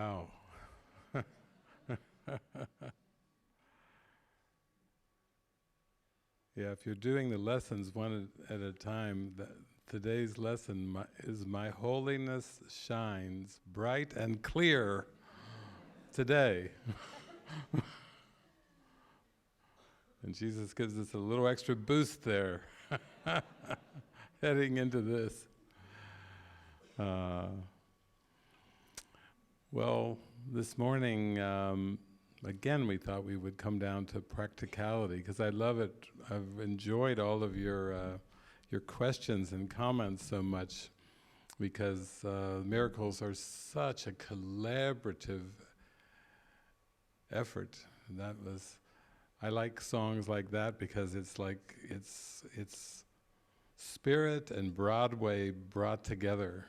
Wow. Yeah, if you're doing the lessons one at a time, today's lesson is My Holiness Shines Bright and Clear Today. And Jesus gives us a little extra boost there, heading into this. Well, this morning, again, we thought we would come down to practicality, because I love it. I've enjoyed all of your questions and comments so much, because miracles are such a collaborative effort. I like songs like that because it's like it's spirit and Broadway brought together,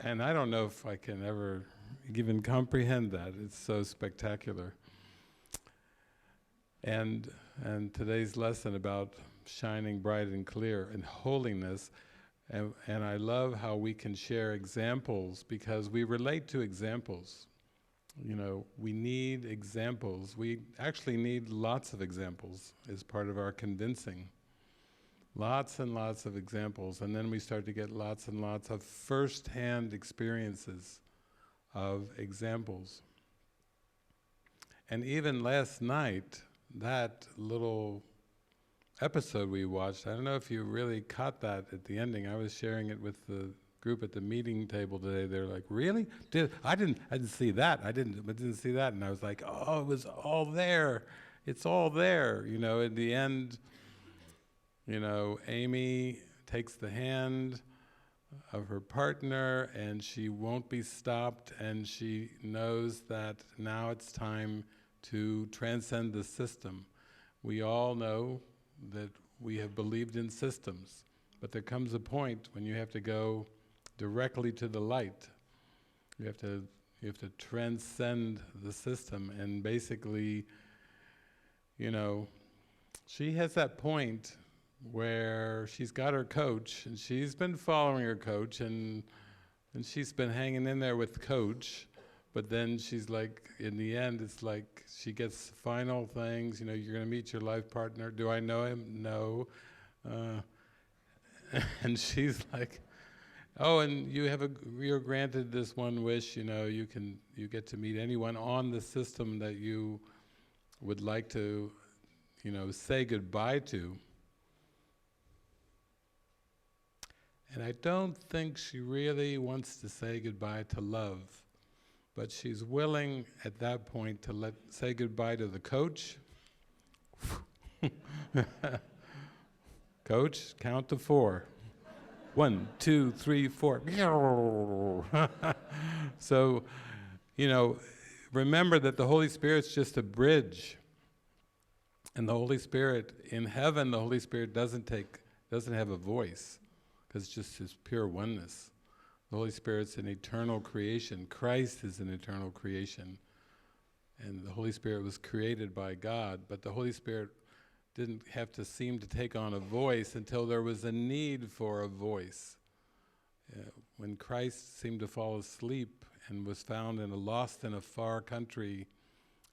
and I don't know if I can ever even comprehend that. It's so spectacular. And today's lesson about shining bright and clear and holiness, and I love how we can share examples, because we relate to examples. You know, we need examples. We actually need lots of examples as part of our convincing. Lots and lots of examples, and then we start to get lots and lots of first-hand experiences of examples. And even last night, that little episode we watched, I don't know if you really caught that at the ending. I was sharing it with the group at the meeting table today. They're like, really? I didn't see that. I didn't see that. And I was like, oh, it was all there. It's all there. You know, in the end, you know, Amy takes the hand of her partner, and she won't be stopped, and she knows that now it's time to transcend the system. We all know that we have believed in systems, but there comes a point when you have to go directly to the light. You have to transcend the system, and basically, you know, she has that point where she's got her coach, and she's been following her coach, and she's been hanging in there with coach, but then she's like, in the end, it's like she gets final things. You know, you're going to meet your life partner. Do I know him? No. And she's like, oh, and you're granted this one wish. You know, you get to meet anyone on the system that you would like to, you know, say goodbye to. And I don't think she really wants to say goodbye to love, but she's willing at that point to say goodbye to the coach. Coach, count to 4. 1, 2, 3, 4. So, you know, remember that the Holy Spirit's just a bridge. And the Holy Spirit, in heaven, the Holy Spirit doesn't have a voice, because it's just His pure oneness. The Holy Spirit's an eternal creation. Christ is an eternal creation. And the Holy Spirit was created by God, but the Holy Spirit didn't have to seem to take on a voice until there was a need for a voice. When Christ seemed to fall asleep and was found lost in a far country,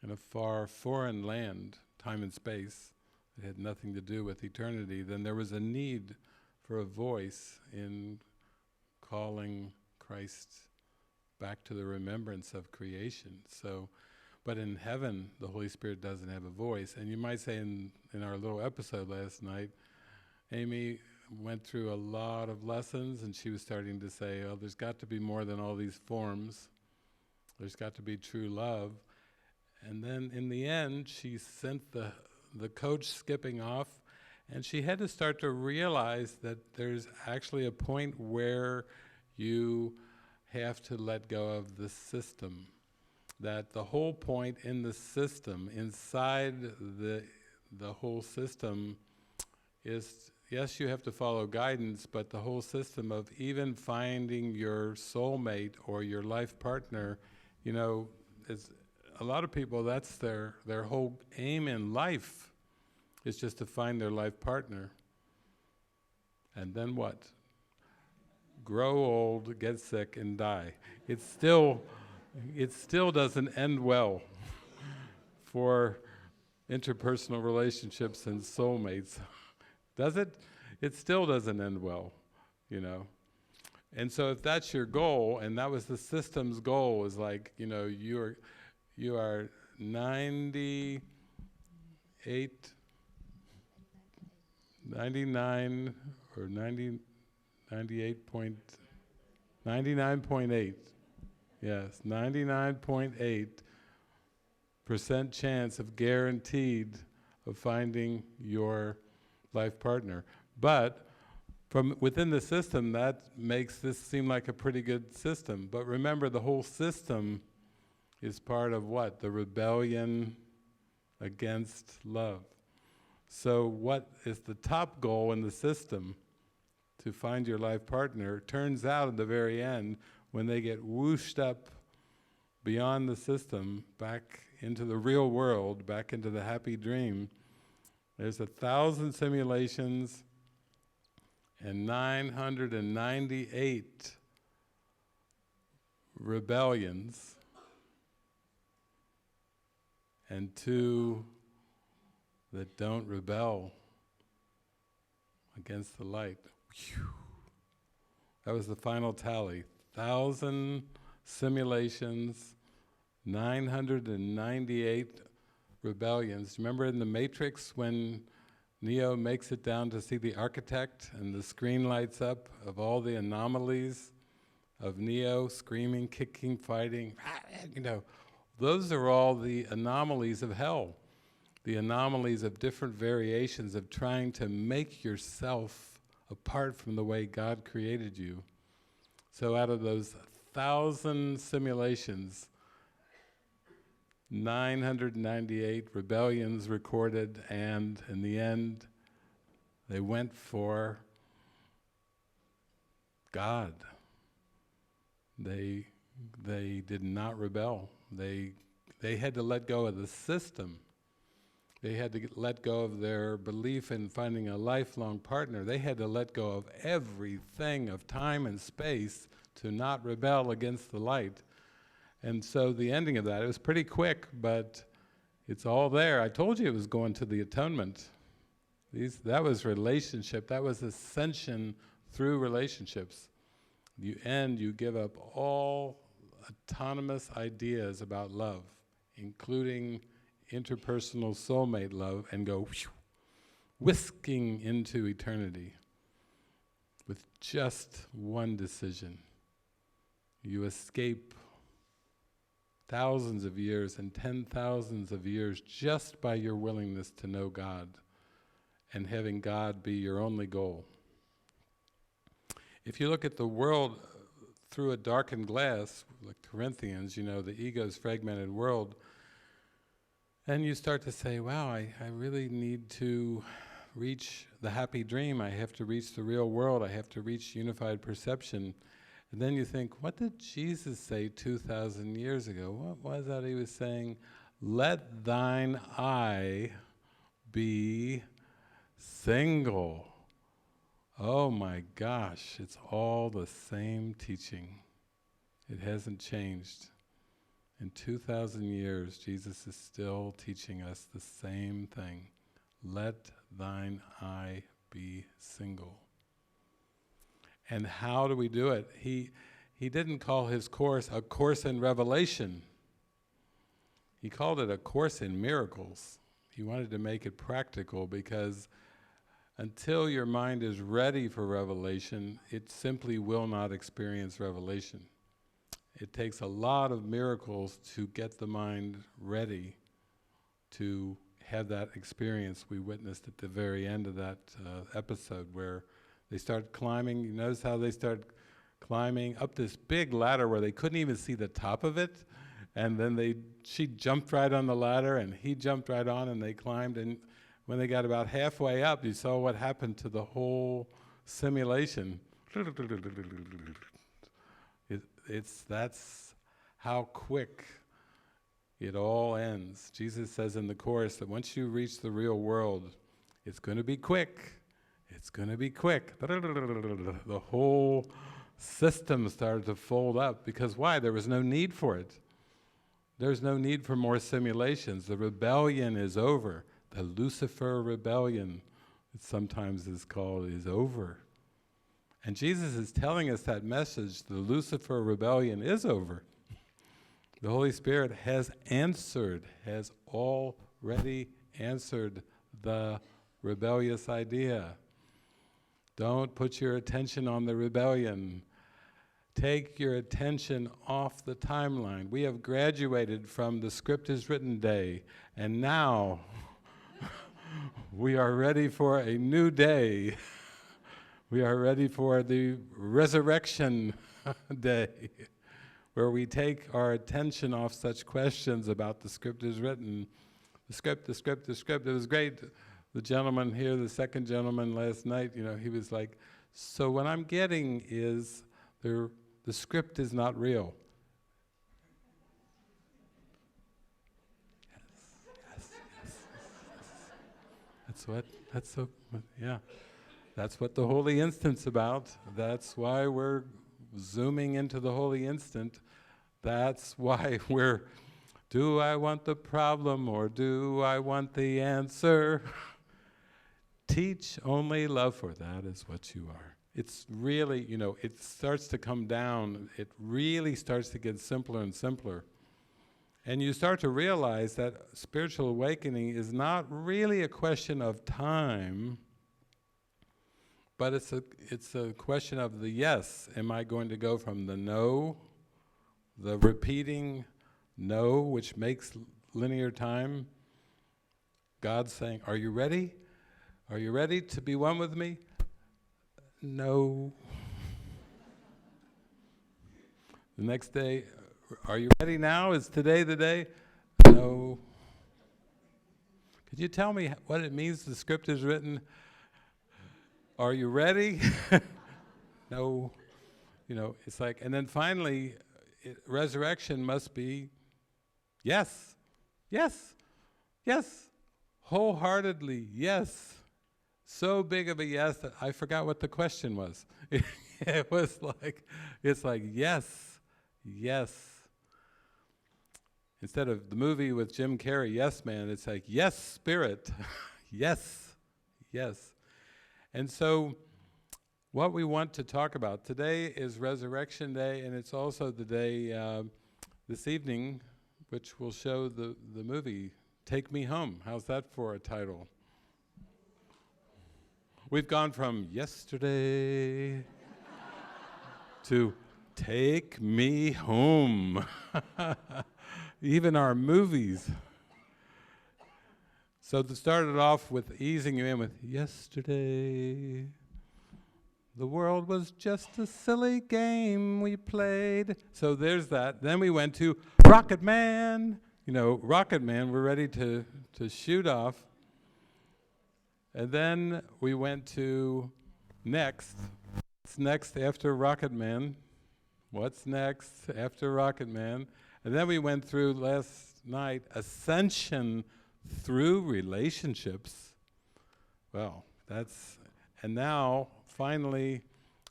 in a far foreign land, time and space, that had nothing to do with eternity, then there was a need for a voice in calling Christ back to the remembrance of creation. So, but in heaven, the Holy Spirit doesn't have a voice. And you might say in our little episode last night, Amy went through a lot of lessons, and she was starting to say, oh, there's got to be more than all these forms. There's got to be true love. And then in the end, she sent the coach skipping off, and she had to start to realize that there's actually a point where you have to let go of the system. That the whole point in the system, inside the whole system, is, yes, you have to follow guidance, but the whole system of even finding your soulmate or your life partner, you know, a lot of people, that's their whole aim in life, is just to find their life partner. And then what? Grow old, get sick, and die. It's still it still doesn't end well for interpersonal relationships and soulmates. Does it? It still doesn't end well, you know. And so if that's your goal, and that was the system's goal, is like, you know, you are 99 or 99.8, yes, 99.8% chance of guaranteed of finding your life partner. But from within the system, that makes this seem like a pretty good system. But remember, the whole system is part of what? The rebellion against love. So what is the top goal in the system to find your life partner? Turns out at the very end, when they get whooshed up beyond the system, back into the real world, back into the happy dream, there's 1,000 simulations and 998 rebellions, and 2 that don't rebel against the light. Whew. That was the final tally. 1,000 simulations, 998 rebellions. Remember in the Matrix when Neo makes it down to see the architect and the screen lights up of all the anomalies of Neo, screaming, kicking, fighting, you know, those are all the anomalies of hell, the anomalies of different variations of trying to make yourself apart from the way God created you. So out of those 1,000 simulations, 998 rebellions recorded, and in the end, they went for God. They did not rebel. They had to let go of the system. They had to let go of their belief in finding a lifelong partner. They had to let go of everything of time and space to not rebel against the light. And so the ending of that, it was pretty quick, but it's all there. I told you it was going to the atonement. That was relationship. That was ascension through relationships. You give up all autonomous ideas about love, including interpersonal soulmate love, and go whisking into eternity with just one decision. You escape thousands of years and 10,000s of years just by your willingness to know God and having God be your only goal. If you look at the world through a darkened glass, like Corinthians, you know, the ego's fragmented world, and you start to say, wow, I really need to reach the happy dream. I have to reach the real world. I have to reach unified perception. And then you think, what did Jesus say 2,000 years ago? What was that he was saying? Let thine eye be single. Oh my gosh, it's all the same teaching. It hasn't changed. In 2,000 years, Jesus is still teaching us the same thing. Let thine eye be single. And how do we do it? He didn't call his course a course in revelation. He called it a course in miracles. He wanted to make it practical because until your mind is ready for revelation, it simply will not experience revelation. It takes a lot of miracles to get the mind ready to have that experience we witnessed at the very end of that episode where they start climbing. You notice how they start climbing up this big ladder where they couldn't even see the top of it, and then she jumped right on the ladder and he jumped right on and they climbed, and when they got about halfway up, you saw what happened to the whole simulation. That's how quick it all ends. Jesus says in the Course that once you reach the real world, it's going to be quick. It's going to be quick. The whole system started to fold up. Because why? There was no need for it. There's no need for more simulations. The rebellion is over. The Lucifer rebellion, it sometimes is called, is over. And Jesus is telling us that message. The Lucifer rebellion is over. The Holy Spirit has already answered the rebellious idea. Don't put your attention on the rebellion. Take your attention off the timeline. We have graduated from the script is written day, and now we are ready for a new day. We are ready for the resurrection day, where we take our attention off such questions about the script is written. The script. It was great. The gentleman here, the second gentleman last night, he was like, so what I'm getting is the script is not real. Yes. That's what the Holy Instant's about. That's why we're zooming into the Holy Instant. That's why we're, do I want the problem or do I want the answer? Teach only love, for that is what you are. It's really, it starts to come down. It really starts to get simpler and simpler. And you start to realize that spiritual awakening is not really a question of time, but it's a question of the yes. Am I going to go from the no, the repeating no, which makes linear time? God's saying, are you ready? Are you ready to be one with me? No. The next day, are you ready now? Is today the day? No. Could you tell me what it means the script is written? Are you ready? No. It's like, and then finally, resurrection must be yes, yes, yes, wholeheartedly, yes. So big of a yes that I forgot what the question was. It's like yes, yes. Instead of the movie with Jim Carrey, Yes Man, it's like, yes, Spirit, yes, yes. And so what we want to talk about today is Resurrection Day, and it's also the day this evening, which will show the movie, Take Me Home. How's that for a title? We've gone from yesterday to take me home. Even our movies. So to start it off with easing you in with yesterday, the world was just a silly game we played. So there's that. Then we went to Rocket Man. Rocket Man, we're ready to shoot off. And then we went to next. What's next after Rocket Man? What's next after Rocket Man? And then we went through last night, Ascension through relationships. Well, and now finally,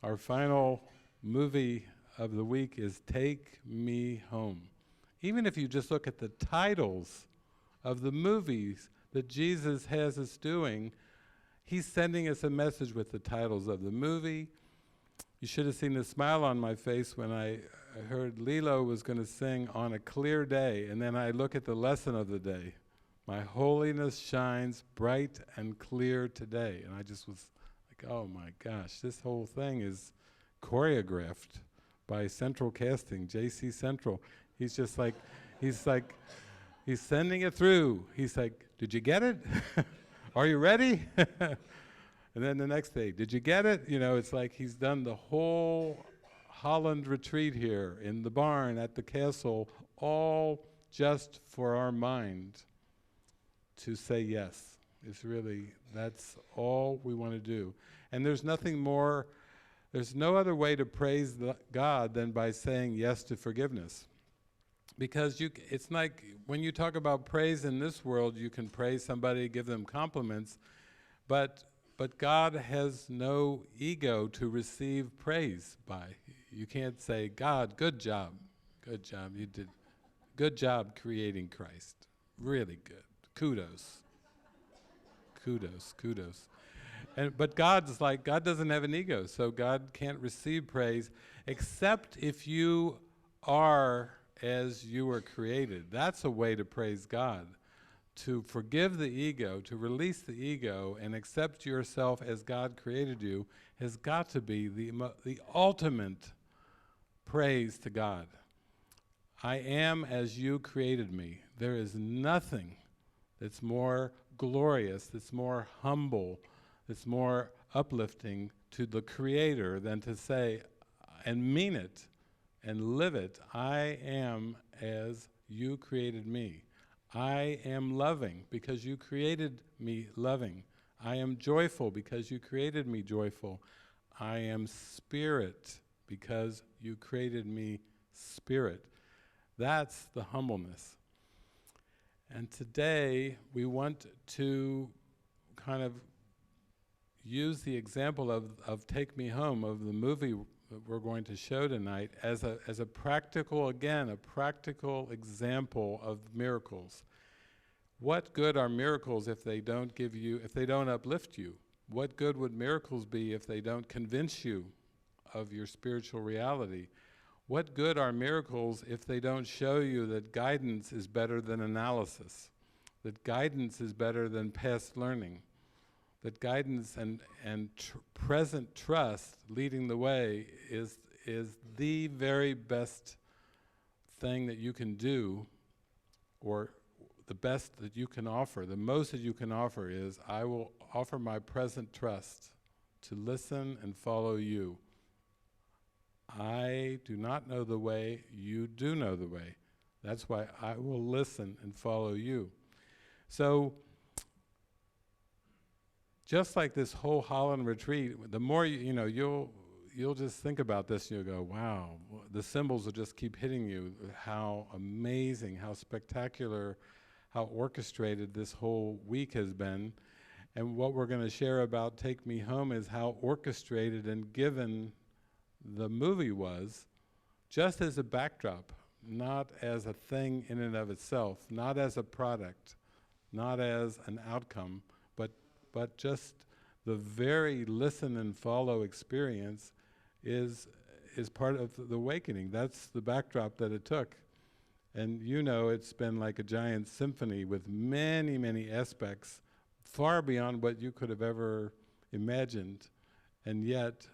our final movie of the week is Take Me Home. Even if you just look at the titles of the movies that Jesus has us doing, he's sending us a message with the titles of the movie. You should have seen the smile on my face when I heard Lilo was going to sing On a Clear Day, and then I look at the lesson of the day. My holiness shines bright and clear today. And I just was like, oh my gosh, this whole thing is choreographed by Central Casting, JC Central. He's just like, he's sending it through. He's like, did you get it? Are you ready? And then the next day, did you get it? It's like he's done the whole Holland retreat here in the barn at the castle, all just for our mind to say yes. It's really, that's all we want to do. And there's nothing more, there's no other way to praise God than by saying yes to forgiveness. Because it's like when you talk about praise in this world, you can praise somebody, give them compliments, but But God has no ego to receive praise by. You can't say, God, good job, you did, good job creating Christ, really good, kudos. But God's like, God doesn't have an ego, so God can't receive praise except if you are as you were created. That's a way to praise God. To forgive the ego, to release the ego, and accept yourself as God created you has got to be the ultimate praise to God. I am as you created me. There is nothing that's more glorious, that's more humble, that's more uplifting to the Creator than to say, and mean it, and live it, I am as you created me. I am loving because you created me loving. I am joyful because you created me joyful. I am spirit because you created me spirit. That's the humbleness. And today we want to kind of use the example of Take Me Home, of the movie that we're going to show tonight, as a practical, again, a practical example of miracles. What good are miracles if they don't give you, if they don't uplift you? What good would miracles be if they don't convince you of your spiritual reality? What good are miracles if they don't show you that guidance is better than analysis, that guidance is better than past learning, that guidance and present trust leading the way is the very best thing that you can do, or the best that you can offer, the most that you can offer is, I will offer my present trust to listen and follow you. I do not know the way, you do know the way. That's why I will listen and follow you. So, just like this whole Holland retreat, the more you'll just think about this and you'll go, wow, the symbols will just keep hitting you, how amazing, how spectacular, how orchestrated this whole week has been. And what we're going to share about Take Me Home is how orchestrated and given the movie was, just as a backdrop, not as a thing in and of itself, not as a product, not as an outcome, but just the very listen and follow experience is part of the awakening. That's the backdrop that it took. And it's been like a giant symphony with many, many aspects, far beyond what you could have ever imagined. And yet,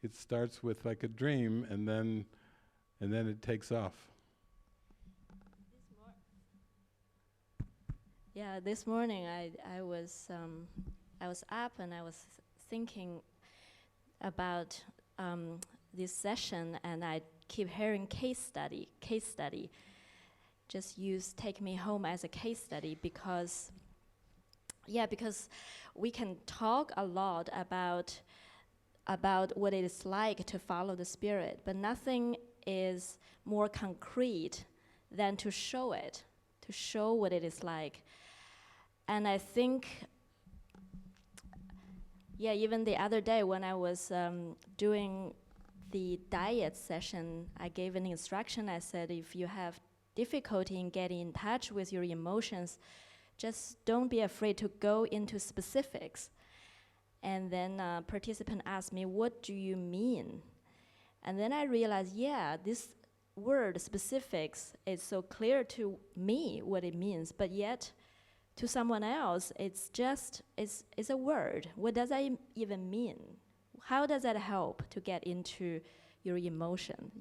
it starts with like a dream, and then it takes off. Yeah, this morning I was up and I was thinking about this session, and I keep hearing case study. Just use Take Me Home as a case study because we can talk a lot about what it is like to follow the Spirit, but nothing is more concrete than to show it, to show what it is like. And I think, even the other day when I was doing the diet session, I gave an instruction. I said, if you have difficulty in getting in touch with your emotions, just don't be afraid to go into specifics. And then a participant asked me, what do you mean? And then I realized, this word, specifics, is so clear to me what it means, but yet to someone else, it's a word. What does that even mean? How does that help to get into your emotion?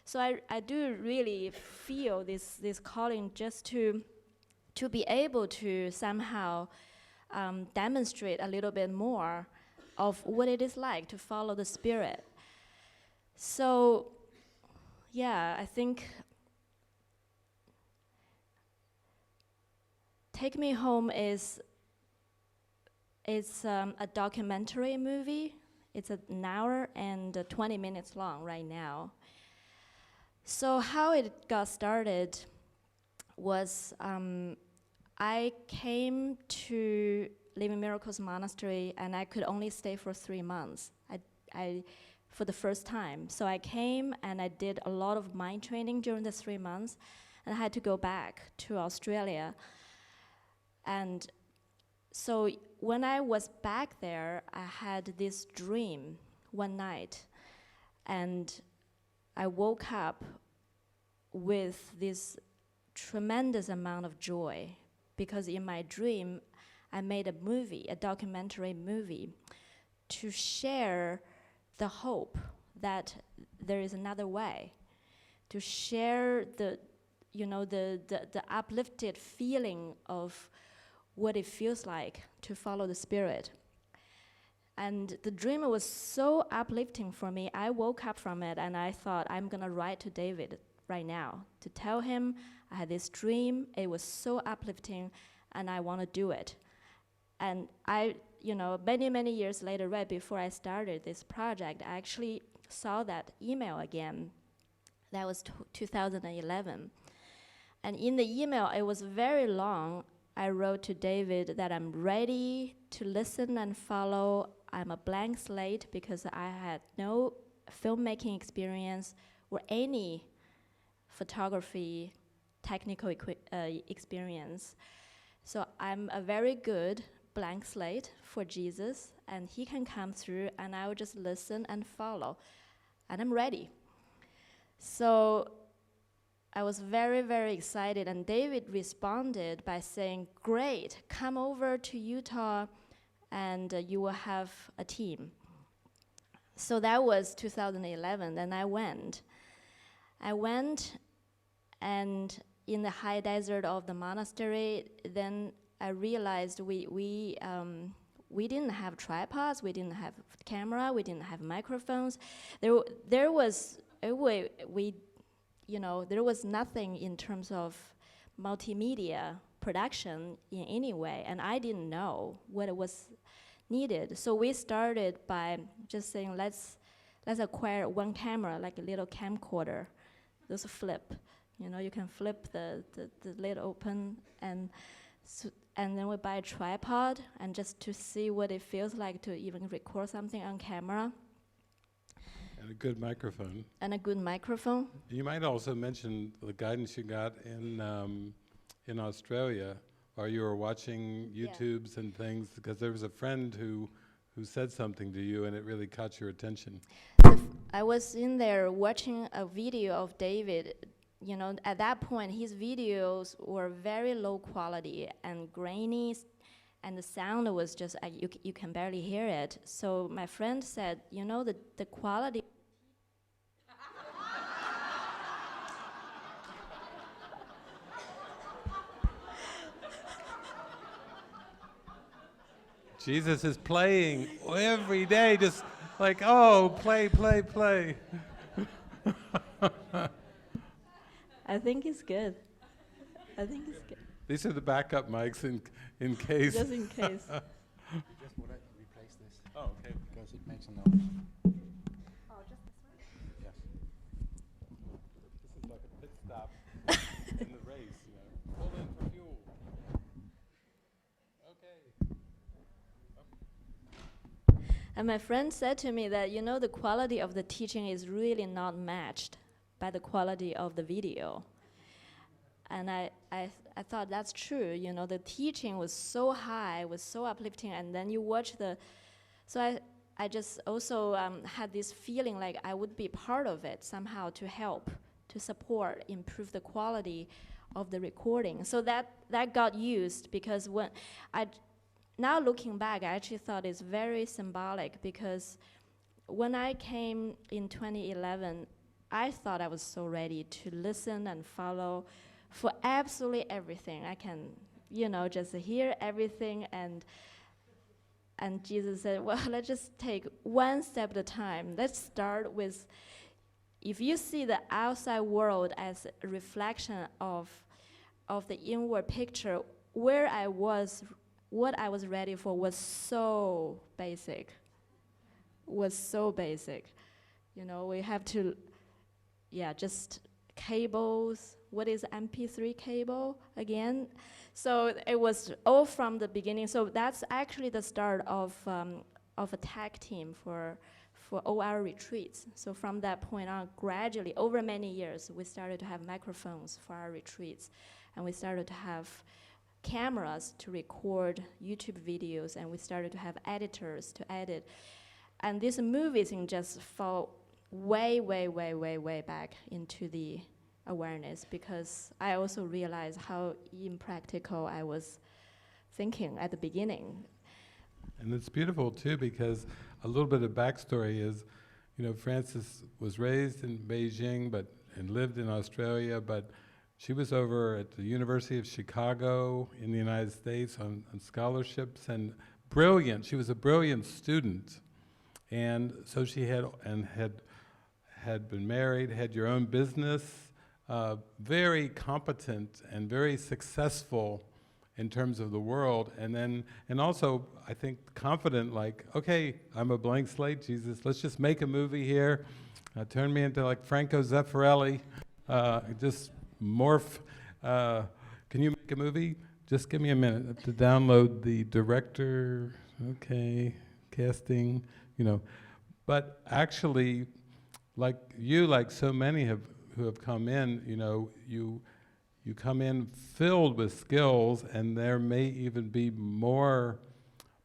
So I do really feel this calling just to be able to somehow demonstrate a little bit more of what it is like to follow the Spirit. So, I think Take Me Home is a documentary movie. It's an hour and 20 minutes long right now. So how it got started was I came to Living Miracles Monastery, and I could only stay for 3 months. For the first time. So I came and I did a lot of mind training during the 3 months, and I had to go back to Australia. And so when I was back there, I had this dream one night, and I woke up with this tremendous amount of joy, because in my dream, I made a movie, a documentary movie, to share the hope that there is another way, to share the uplifted feeling of what it feels like to follow the Spirit. And the dream was so uplifting for me. I woke up from it and I thought, I'm gonna write to David right now to tell him I had this dream, it was so uplifting, and I wanna do it. And many years later, right before I started this project, I actually saw that email again. That was 2011. And in the email, it was very long. I wrote to David that I'm ready to listen and follow. I'm a blank slate because I had no filmmaking experience or any photography technical experience. So I'm a very good blank slate for Jesus, and he can come through and I will just listen and follow, and I'm ready. So I was very excited, and David responded by saying, great, come over to Utah and you will have a team. So that was 2011, and I went, and in the high desert of the monastery, then I realized we didn't have tripods, we didn't have camera, we didn't have microphones. There was nothing in terms of multimedia production in any way, and I didn't know what it was needed. So we started by just saying, let's acquire one camera, like a little camcorder. There's a flip, you can flip the lid open, and then we buy a tripod, and just to see what it feels like to even record something on camera. And a good microphone. And a good microphone. You might also mention the guidance you got in Australia, or you were watching YouTubes and things, because there was a friend who said something to you and it really caught your attention. I was in there watching a video of David. At that point, his videos were very low quality and grainy, and the sound was just, you can barely hear it. So my friend said, the quality. Jesus is playing every day, just like, oh, play. I think it's good. These are the backup mics in case. Just in case. You just want to replace this. Oh, okay. Because it makes a noise. Oh, just this one? Yes. This is like a pit stop in the race, Pull in for fuel. Okay. And my friend said to me that, the quality of the teaching is really not matched by the quality of the video. And I thought that's true. The teaching was so high, was so uplifting, and then you watch so I just also had this feeling like I would be part of it somehow, to help, to support, improve the quality of the recording. So that got used, because now looking back, I actually thought it's very symbolic, because when I came in 2011, I thought I was so ready to listen and follow for absolutely everything. I can, just hear everything, and Jesus said, well, let's just take one step at a time. Let's start with, if you see the outside world as a reflection of the inward picture, where I was, what I was ready for was so basic. We have to, just cables, what is MP3 cable again? So it was all from the beginning. So that's actually the start of a tag team for all our retreats. So from that point on, gradually, over many years, we started to have microphones for our retreats, and we started to have cameras to record YouTube videos, and we started to have editors to edit. And this movie thing just fall way back into the awareness, because I also realized how impractical I was thinking at the beginning. And it's beautiful too, because a little bit of backstory is, you know, Frances was raised in Beijing and lived in Australia, but she was over at the University of Chicago in the United States on scholarships, and brilliant. She was a brilliant student. And so she had been married, had your own business, very competent and very successful in terms of the world, and also I think confident, like, okay, I'm a blank slate, Jesus, let's just make a movie here, turn me into like Franco Zeffirelli, just morph, can you make a movie? Just give me a minute to download the director, okay, casting, you know. But actually, like so many who have come in, you know, you come in filled with skills, and there may even be more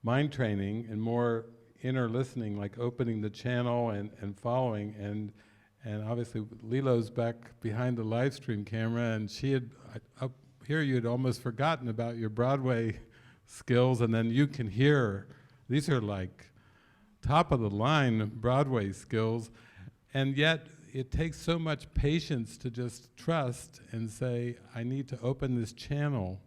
mind training and more inner listening, like opening the channel and following. And obviously, Lilo's back behind the live stream camera, and she had, up here you had almost forgotten about your Broadway skills, and then you can hear, these are like top of the line Broadway skills, and yet it takes so much patience to just trust and say, I need to open this channel,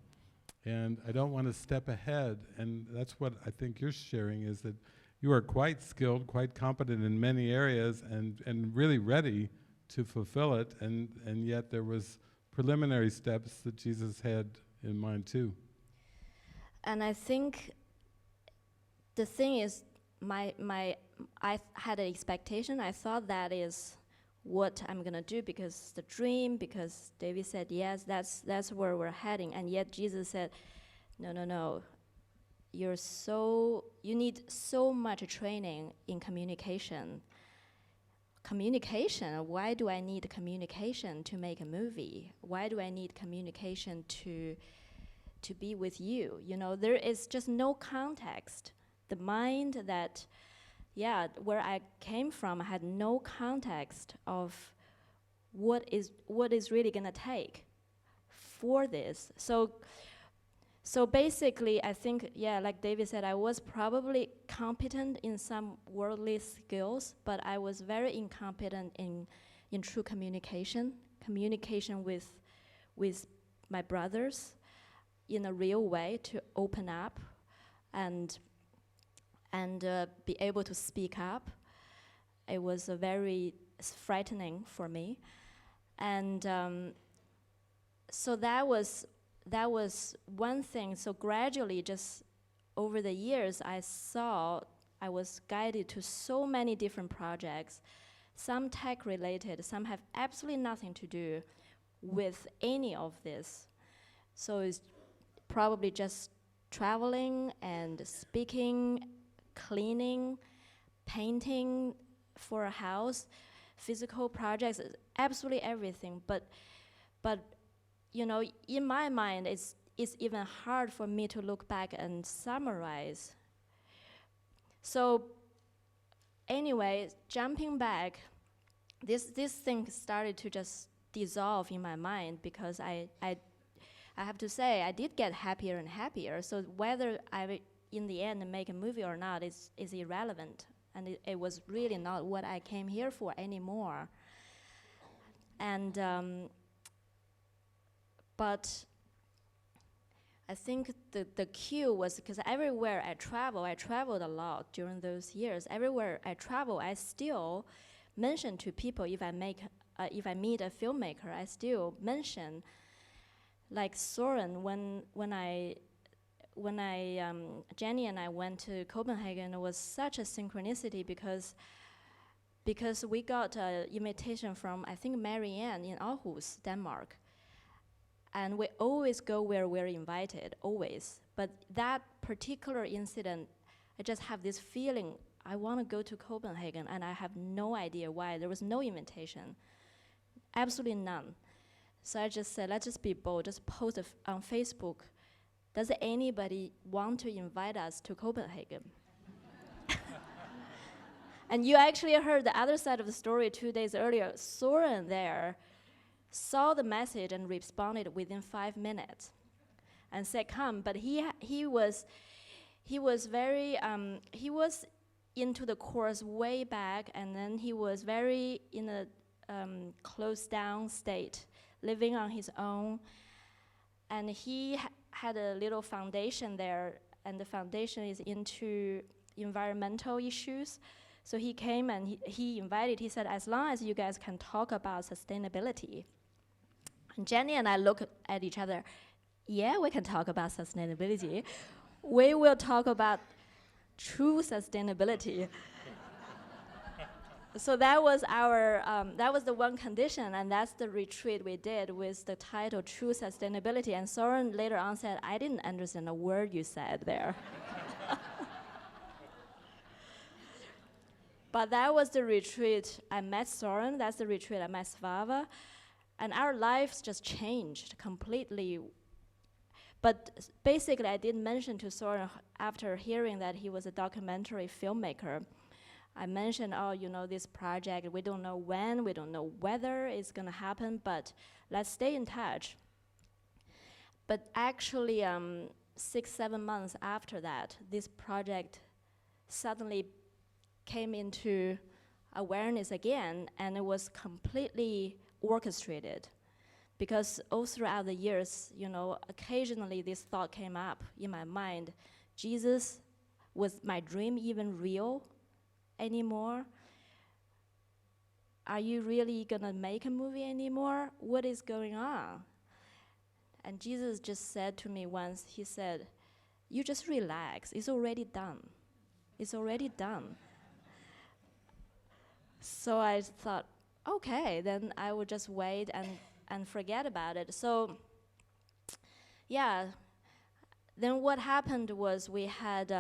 and I don't want to step ahead. And that's what I think you're sharing, is that you are quite skilled, quite competent in many areas, and really ready to fulfill it, and yet there was preliminary steps that Jesus had in mind too. And I think the thing is, I had an expectation. I thought that is what I'm gonna do, because the dream, because David said yes, that's where we're heading, and yet Jesus said, no, you need so much training in communication. Communication, why do I need communication to make a movie? Why do I need communication to be with you? You know, there is just no context. The mind that, where I came from had no context of what is really gonna take for this. So basically, I think, like David said, I was probably competent in some worldly skills, but I was very incompetent in true communication with my brothers in a real way, to open up and be able to speak up. It was very frightening for me, and so that was one thing. So gradually, just over the years, I was guided to so many different projects, some tech related, some have absolutely nothing to do with any of this. So it's probably just traveling and speaking, cleaning, painting for a house, physical projects, absolutely everything. But you know, in my mind, it's even hard for me to look back and summarize. So anyway, jumping back, this thing started to just dissolve in my mind, because I have to say, I did get happier and happier. So whether I, in the end, make a movie or not is irrelevant. And it was really not what I came here for anymore. And but I think the cue was, because everywhere I traveled a lot during those years. Everywhere I travel, I still mention to people, if I meet a filmmaker, I still mention, like Soren, when Jenny and I went to Copenhagen, it was such a synchronicity, because we got an invitation from, I think, Marianne in Aarhus, Denmark. And we always go where we're invited, always. But that particular incident, I just have this feeling, I want to go to Copenhagen, and I have no idea why. There was no invitation, absolutely none. So I just said, let's just be bold, just post on Facebook, does anybody want to invite us to Copenhagen? And you actually heard the other side of the story 2 days earlier. Soren there saw the message and responded within 5 minutes and said, come. But he was very, he was into the course way back, and then he was very in a closed down state, living on his own. And he had a little foundation there, and the foundation is into environmental issues. So he came and he invited, he said, as long as you guys can talk about sustainability. And Jenny and I look at each other, yeah, we can talk about sustainability. We will talk about true sustainability. So that was our, that was the one condition, and that's the retreat we did with the title True Sustainability. And Soren later on said, I didn't understand a word you said there. But that was the retreat. I met Soren, that's the retreat I met Svava, and our lives just changed completely. But basically, I did mention to Soren after hearing that he was a documentary filmmaker. I mentioned, oh, you know, this project, we don't know when, we don't know whether it's gonna happen, but let's stay in touch. But actually, 6-7 months after that, this project suddenly came into awareness again, and it was completely orchestrated. Because all throughout the years, you know, occasionally this thought came up in my mind, Jesus, was my dream even real anymore? Are you really gonna make a movie anymore? What is going on? And Jesus just said to me once, he said, you just relax, it's already done. It's already done. So I thought, okay, then I would just wait and forget about it. So, yeah, then what happened was we had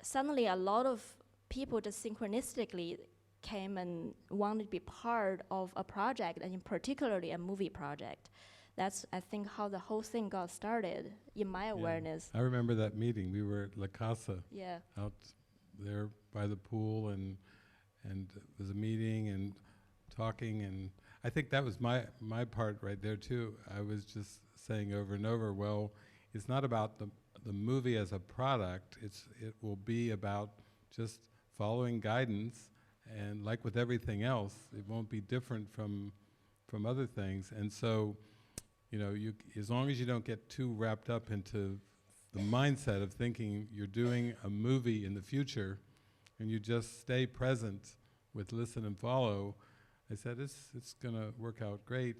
suddenly a lot of people just synchronistically came and wanted to be part of a project, and particularly a movie project. That's, I think, how the whole thing got started, in my awareness. I remember that meeting. We were at La Casa, Yeah. out there by the pool, and it was a meeting and talking, and I think that was my part right there too. I was just saying over and over, well, it's not about the movie as a product, it will be about just following guidance, and like with everything else, it won't be different from other things. And so, you know, as long as you don't get too wrapped up into the mindset of thinking you're doing a movie in the future, and you just stay present with listen and follow, I said it's gonna work out great.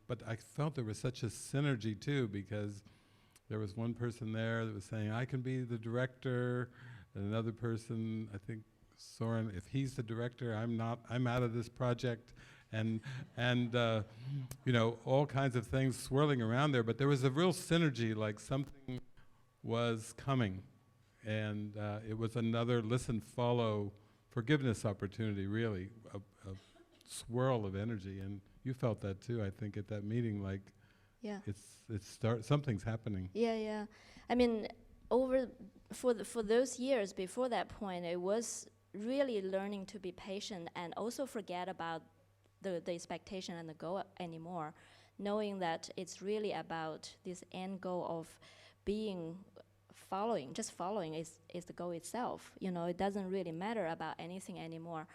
But I felt there was such a synergy too, because there was one person there that was saying, I can be the director, and another person, I think Soren, if he's the director, I'm not, I'm out of this project, and you know, all kinds of things swirling around there, but there was a real synergy, like something was coming, and it was another listen, follow, forgiveness opportunity, really, a swirl of energy. And you felt that too, I think, at that meeting, like, Yeah. Something's happening. Yeah. I mean, for those years before that point, it was really learning to be patient and also forget about the expectation and the goal anymore, knowing that it's really about this end goal of just following is the goal itself. You know, it doesn't really matter about anything anymore.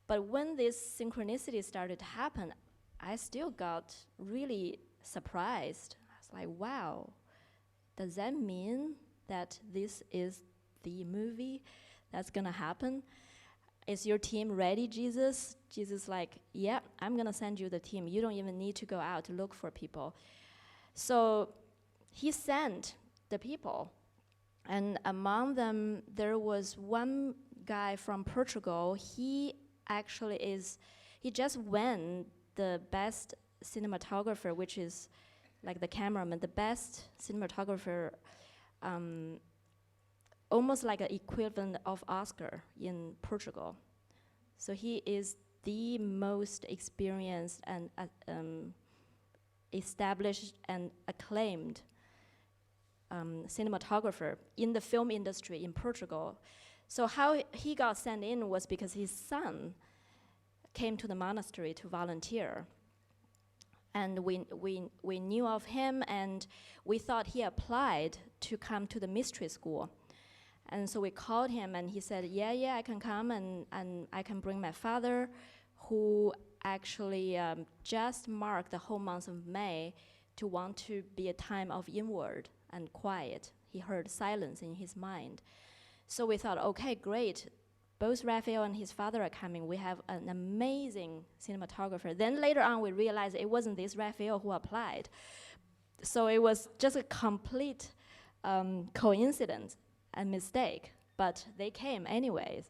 But when this synchronicity started to happen, I still got really surprised. I was like, wow, does that mean that this is the movie that's gonna happen? Is your team ready, Jesus? Jesus like, yeah, I'm gonna send you the team. You don't even need to go out to look for people. So he sent the people. And among them, there was one guy from Portugal. He actually he just won the best cinematographer, which is like the cameraman, the best cinematographer, almost like an equivalent of Oscar in Portugal. So he is the most experienced and established and acclaimed cinematographer in the film industry in Portugal. So how he got sent in was because his son came to the monastery to volunteer. And we knew of him, and we thought he applied to come to the mystery school. And so we called him, and he said, yeah, I can come, and I can bring my father, who actually just marked the whole month of May to want to be a time of inward and quiet. He heard silence in his mind. So we thought, okay, great. Both Raphael and his father are coming. We have an amazing cinematographer. Then later on, we realized it wasn't this Raphael who applied. So it was just a complete coincidence and mistake, but they came anyways.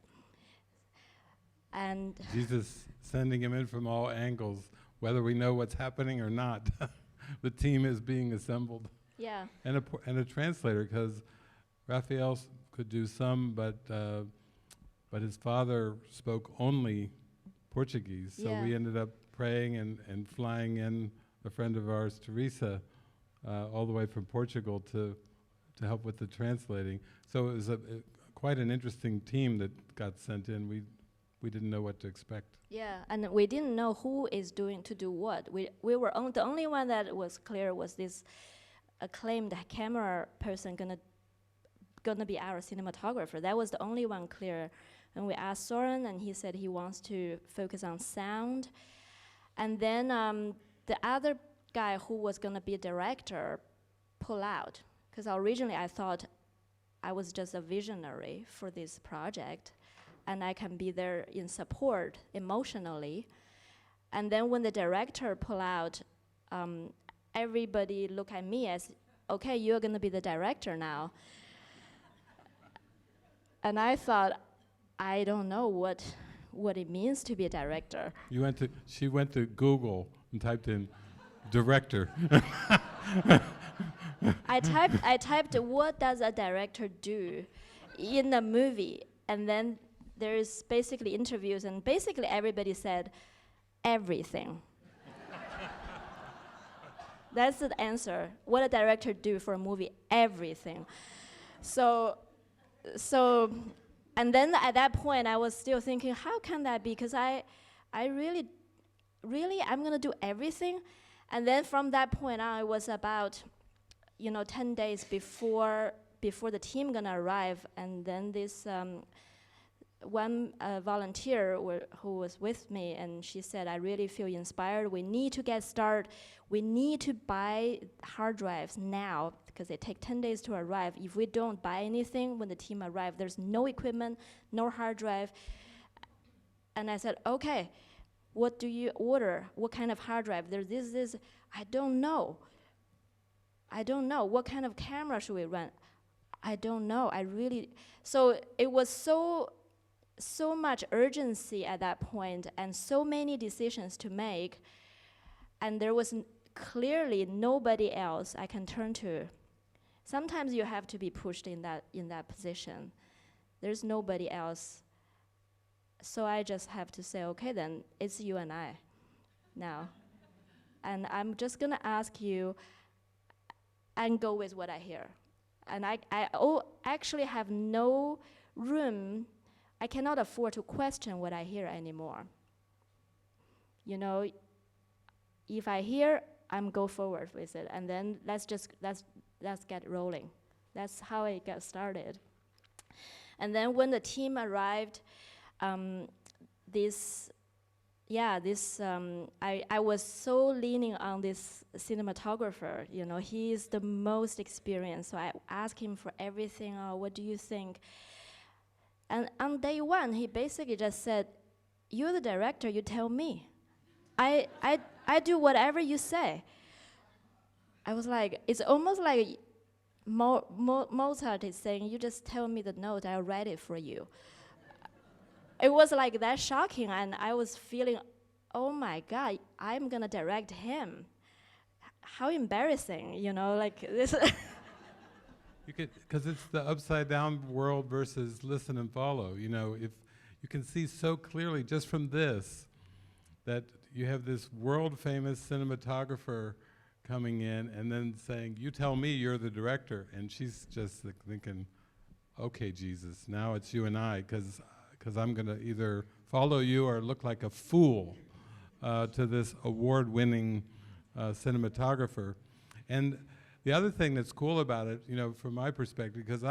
And Jesus sending him in from all angles, whether we know what's happening or not. The team is being assembled. yeah, And a translator, because Raphael could do some, but his father spoke only Portuguese. So we ended up praying and flying in a friend of ours, Teresa, all the way from Portugal to help with the translating. So it was quite an interesting team that got sent in. We didn't know what to expect. yeah, and we didn't know who is doing to do what. We were the only one that was clear was this acclaimed camera person gonna be our cinematographer. That was the only one clear. And we asked Soren, and he said he wants to focus on sound. And then the other guy who was gonna be a director pulled out, because originally I thought I was just a visionary for this project, and I can be there in support emotionally. And then when the director pulled out, everybody looked at me as, okay, you're gonna be the director now. And I thought, I don't know what it means to be a director. She went to Google and typed in director. I typed what does a director do in a movie, and then there's basically interviews, and basically everybody said everything. That's the answer. What a director do for a movie, everything. So, and then at that point I was still thinking, how can that be? Because I really, I'm gonna do everything. And then from that point on, it was about 10 days before the team gonna arrive, and then this one volunteer who was with me, and she said, I really feel inspired. We need to get started. We need to buy hard drives now, because they take 10 days to arrive. If we don't buy anything when the team arrives, there's no equipment, no hard drive. And I said, okay, what do you order? What kind of hard drive? There's this. I don't know. What kind of camera should we run? I don't know. So it was so much urgency at that point, and so many decisions to make, and there was clearly nobody else I can turn to. Sometimes you have to be pushed in that position. There's nobody else. So I just have to say, okay, then it's you and I now. And I'm just gonna ask you and go with what I hear. And I actually have no room. I cannot afford to question what I hear anymore. If I hear, I'm go forward with it, and then let's get rolling. That's how it got started. And then when the team arrived, I was so leaning on this cinematographer. He's the most experienced. So I asked him for everything. What do you think? And on day one, he basically just said, "You're the director. You tell me. I do whatever you say." I was like, it's almost like Mozart is saying, "You just tell me the note. I'll write it for you." It was like that shocking, and I was feeling, oh my God, I'm gonna direct him. how embarrassing, you know, like this. You could, because it's the upside down world versus listen and follow. You know, if you can see so clearly just from this that you have this world famous cinematographer coming in and then saying, "You tell me, you're the director," and she's just thinking, "Okay, Jesus, now it's you and I, because I'm going to either follow you or look like a fool to this award-winning cinematographer." And the other thing that's cool about it, you know, from my perspective, because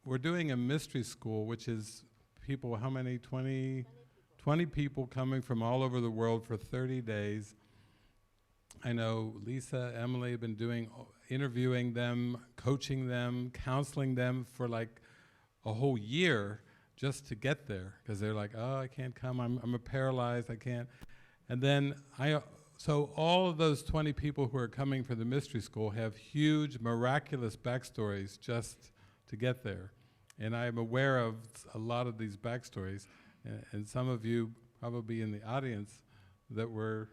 we're doing a mystery school, which is people, how many, 20 people coming from all over the world for 30 days. I know Lisa, Emily have been interviewing them, coaching them, counseling them for like a whole year just to get there, because they're like, "Oh, I can't come, I'm paralyzed, I can't." And then so all of those 20 people who are coming for the mystery school have huge, miraculous backstories just to get there. And I am aware of a lot of these backstories, and some of you probably in the audience that were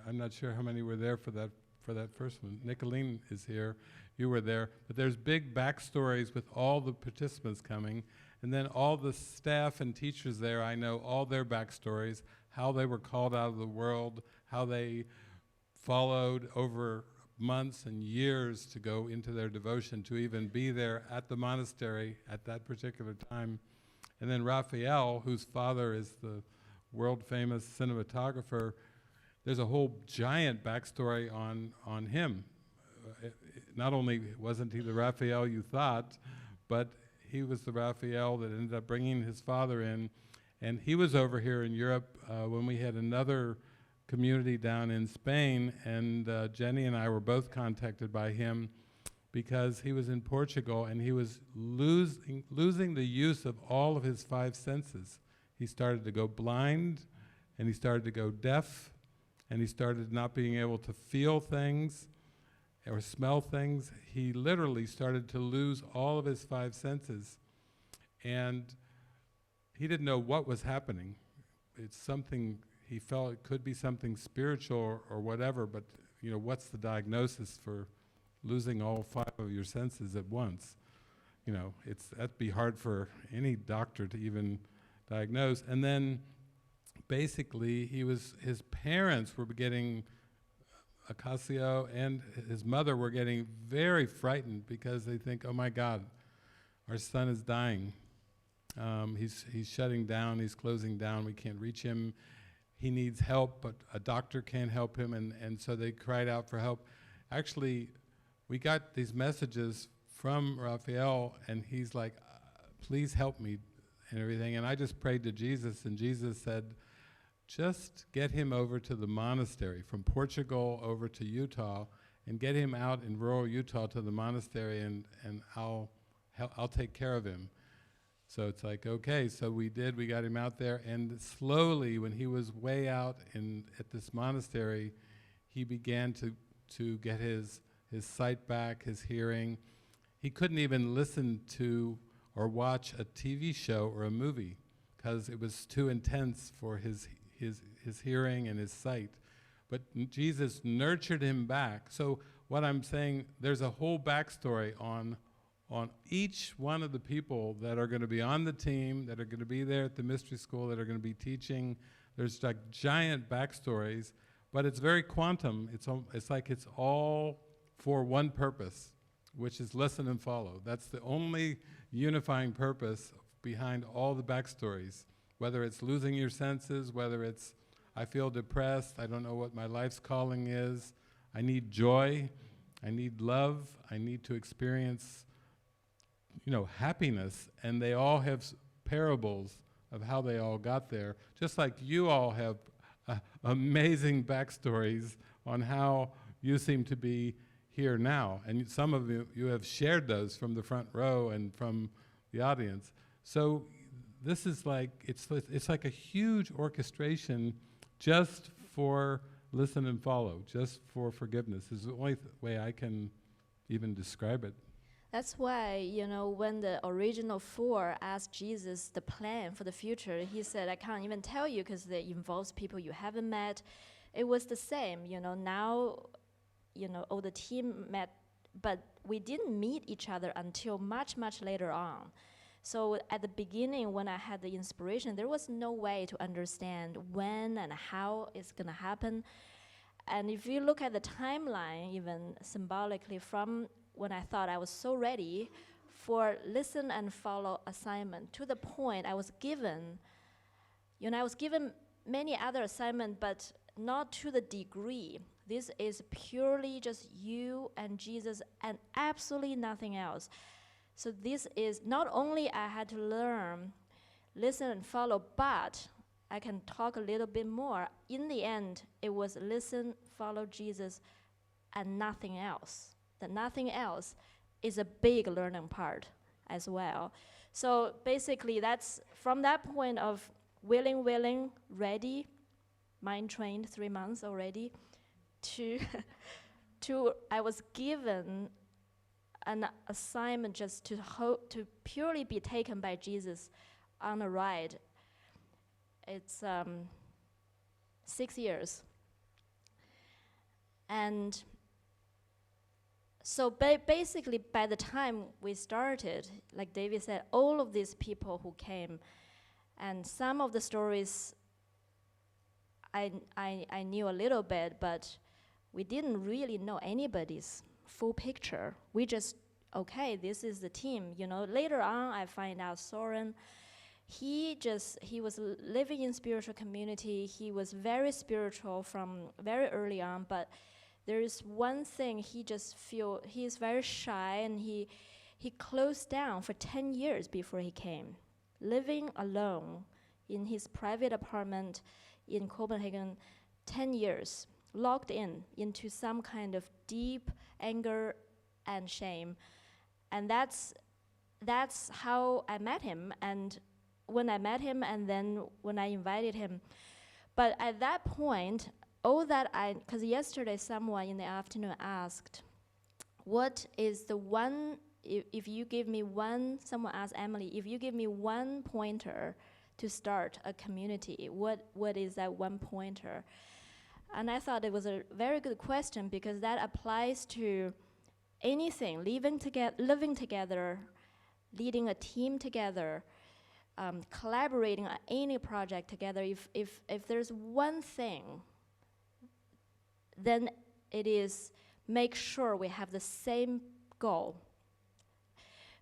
I'm not sure how many were there for that first one. Nicolene is here, you were there, but there's big backstories with all the participants coming, and then all the staff and teachers there, I know all their backstories, how they were called out of the world, how they followed over months and years to go into their devotion, to even be there at the monastery at that particular time. And then Raphael, whose father is the world-famous cinematographer, there's a whole giant backstory on him. Not only wasn't he the Raphael you thought, but he was the Raphael that ended up bringing his father in. And he was over here in Europe when we had another community down in Spain, and Jenny and I were both contacted by him because he was in Portugal and he was losing the use of all of his 5 senses. He started to go blind, and he started to go deaf, and he started not being able to feel things or smell things. He literally started to lose all of his 5 senses, and he didn't know what was happening. It's something, he felt it could be something spiritual or whatever, but you know, what's the diagnosis for losing all 5 of your senses at once? You know, that'd be hard for any doctor to even diagnose. And then basically his parents were getting, Acacio and his mother were getting very frightened because they think, "Oh my God, our son is dying. He's shutting down, he's closing down, we can't reach him. He needs help, but a doctor can't help him," and so they cried out for help. Actually, we got these messages from Raphael, and he's like, "Please help me," and everything. And I just prayed to Jesus, and Jesus said, "Just get him over to the monastery, from Portugal over to Utah, and get him out in rural Utah to the monastery, and I'll take care of him." So it's like, okay, so we got him out there, and slowly, when he was way out at this monastery, he began to get his sight back, his hearing. He couldn't even listen to or watch a TV show or a movie because it was too intense for his hearing and his sight. But Jesus nurtured him back. So what I'm saying, there's a whole backstory on each one of the people that are going to be on the team, that are going to be there at the mystery school, that are going to be teaching. There's like giant backstories, but it's very quantum. It's like it's all for one purpose, which is listen and follow. That's the only unifying purpose behind all the backstories, whether it's losing your senses, whether it's I feel depressed, I don't know what my life's calling is, I need joy, I need love, I need to experience, you know, happiness, and they all have parables of how they all got there, just like you all have amazing backstories on how you seem to be here now, and some of you have shared those from the front row and from the audience. So this is like, it's like a huge orchestration just for listen and follow, just for forgiveness, is the only way I can even describe it. That's why, you know, when the original 4 asked Jesus the plan for the future, he said, "I can't even tell you because it involves people you haven't met." It was the same, you know. Now all the team met, but we didn't meet each other until much, much later on. So at the beginning, when I had the inspiration, there was no way to understand when and how it's going to happen. And if you look at the timeline, even symbolically, from when I thought I was so ready for listen and follow assignment, to the point I was given, I was given many other assignments, but not to the degree. This is purely just you and Jesus and absolutely nothing else. So this is not only I had to learn, listen and follow, but I can talk a little bit more. In the end, it was listen, follow Jesus, and nothing else. The nothing else is a big learning part as well. So basically, that's from that point of willing, ready, mind trained 3 months already, to I was given an assignment just to purely be taken by Jesus on a ride. It's 6 years. And so basically, by the time we started, like David said, all of these people who came, and some of the stories I knew a little bit, but we didn't really know anybody's full picture. We just, okay, this is the team. Later on, I find out Soren, he was living in spiritual community. He was very spiritual from very early on, but there is one thing he's very shy, and he closed down for 10 years before he came, living alone in his private apartment in Copenhagen, 10 years, locked into some kind of deep anger and shame. And that's how I met him. And when I met him, and then when I invited him. But at that point, because yesterday someone in the afternoon asked, what is the one, if you give me one, someone asked Emily, if you give me one pointer to start a community, what is that one pointer? And I thought it was a very good question, because that applies to anything, living together, leading a team together, collaborating on any project together. If there's one thing, then it is make sure we have the same goal.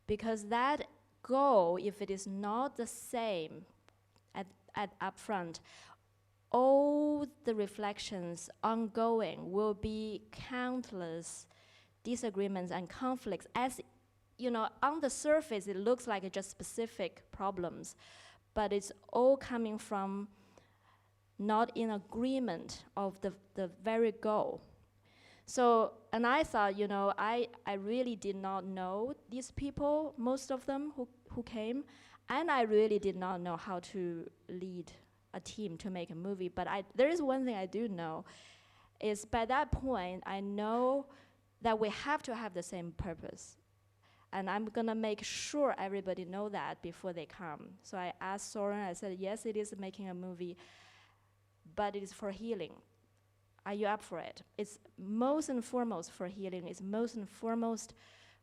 Because that goal, if it is not the same at upfront, all the reflections ongoing will be countless disagreements and conflicts. As on the surface, it looks like it's just specific problems, but it's all coming from not in agreement of the very goal. So, and I thought, I really did not know these people, most of them who came, and I really did not know how to lead a team to make a movie. But there is one thing I do know, is by that point, I know that we have to have the same purpose. And I'm gonna make sure everybody know that before they come. So I asked Soren, I said, yes, it is making a movie, but it is for healing. Are you up for it? It's most and foremost for healing. It's most and foremost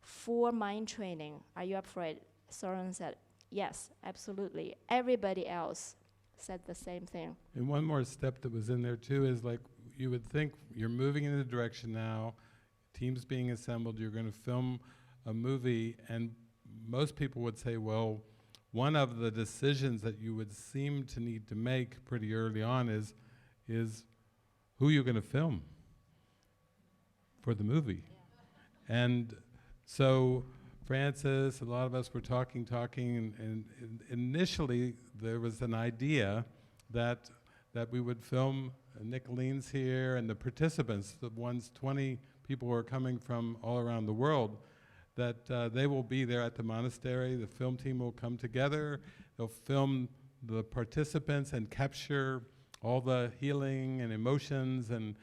for mind training. Are you up for it? Soren said, yes, absolutely. Everybody else said the same thing. And one more step that was in there too is, like, you would think you're moving in a direction now, teams being assembled, you're going to film a movie, and most people would say, well, one of the decisions that you would seem to need to make pretty early on is who you're going to film for the movie. Yeah. And so Francis, a lot of us were talking, and initially there was an idea that we would film Nicolene's here, and the participants, the ones 20 people who are coming from all around the world, that they will be there at the monastery. The film team will come together. They'll film the participants and capture all the healing and emotions and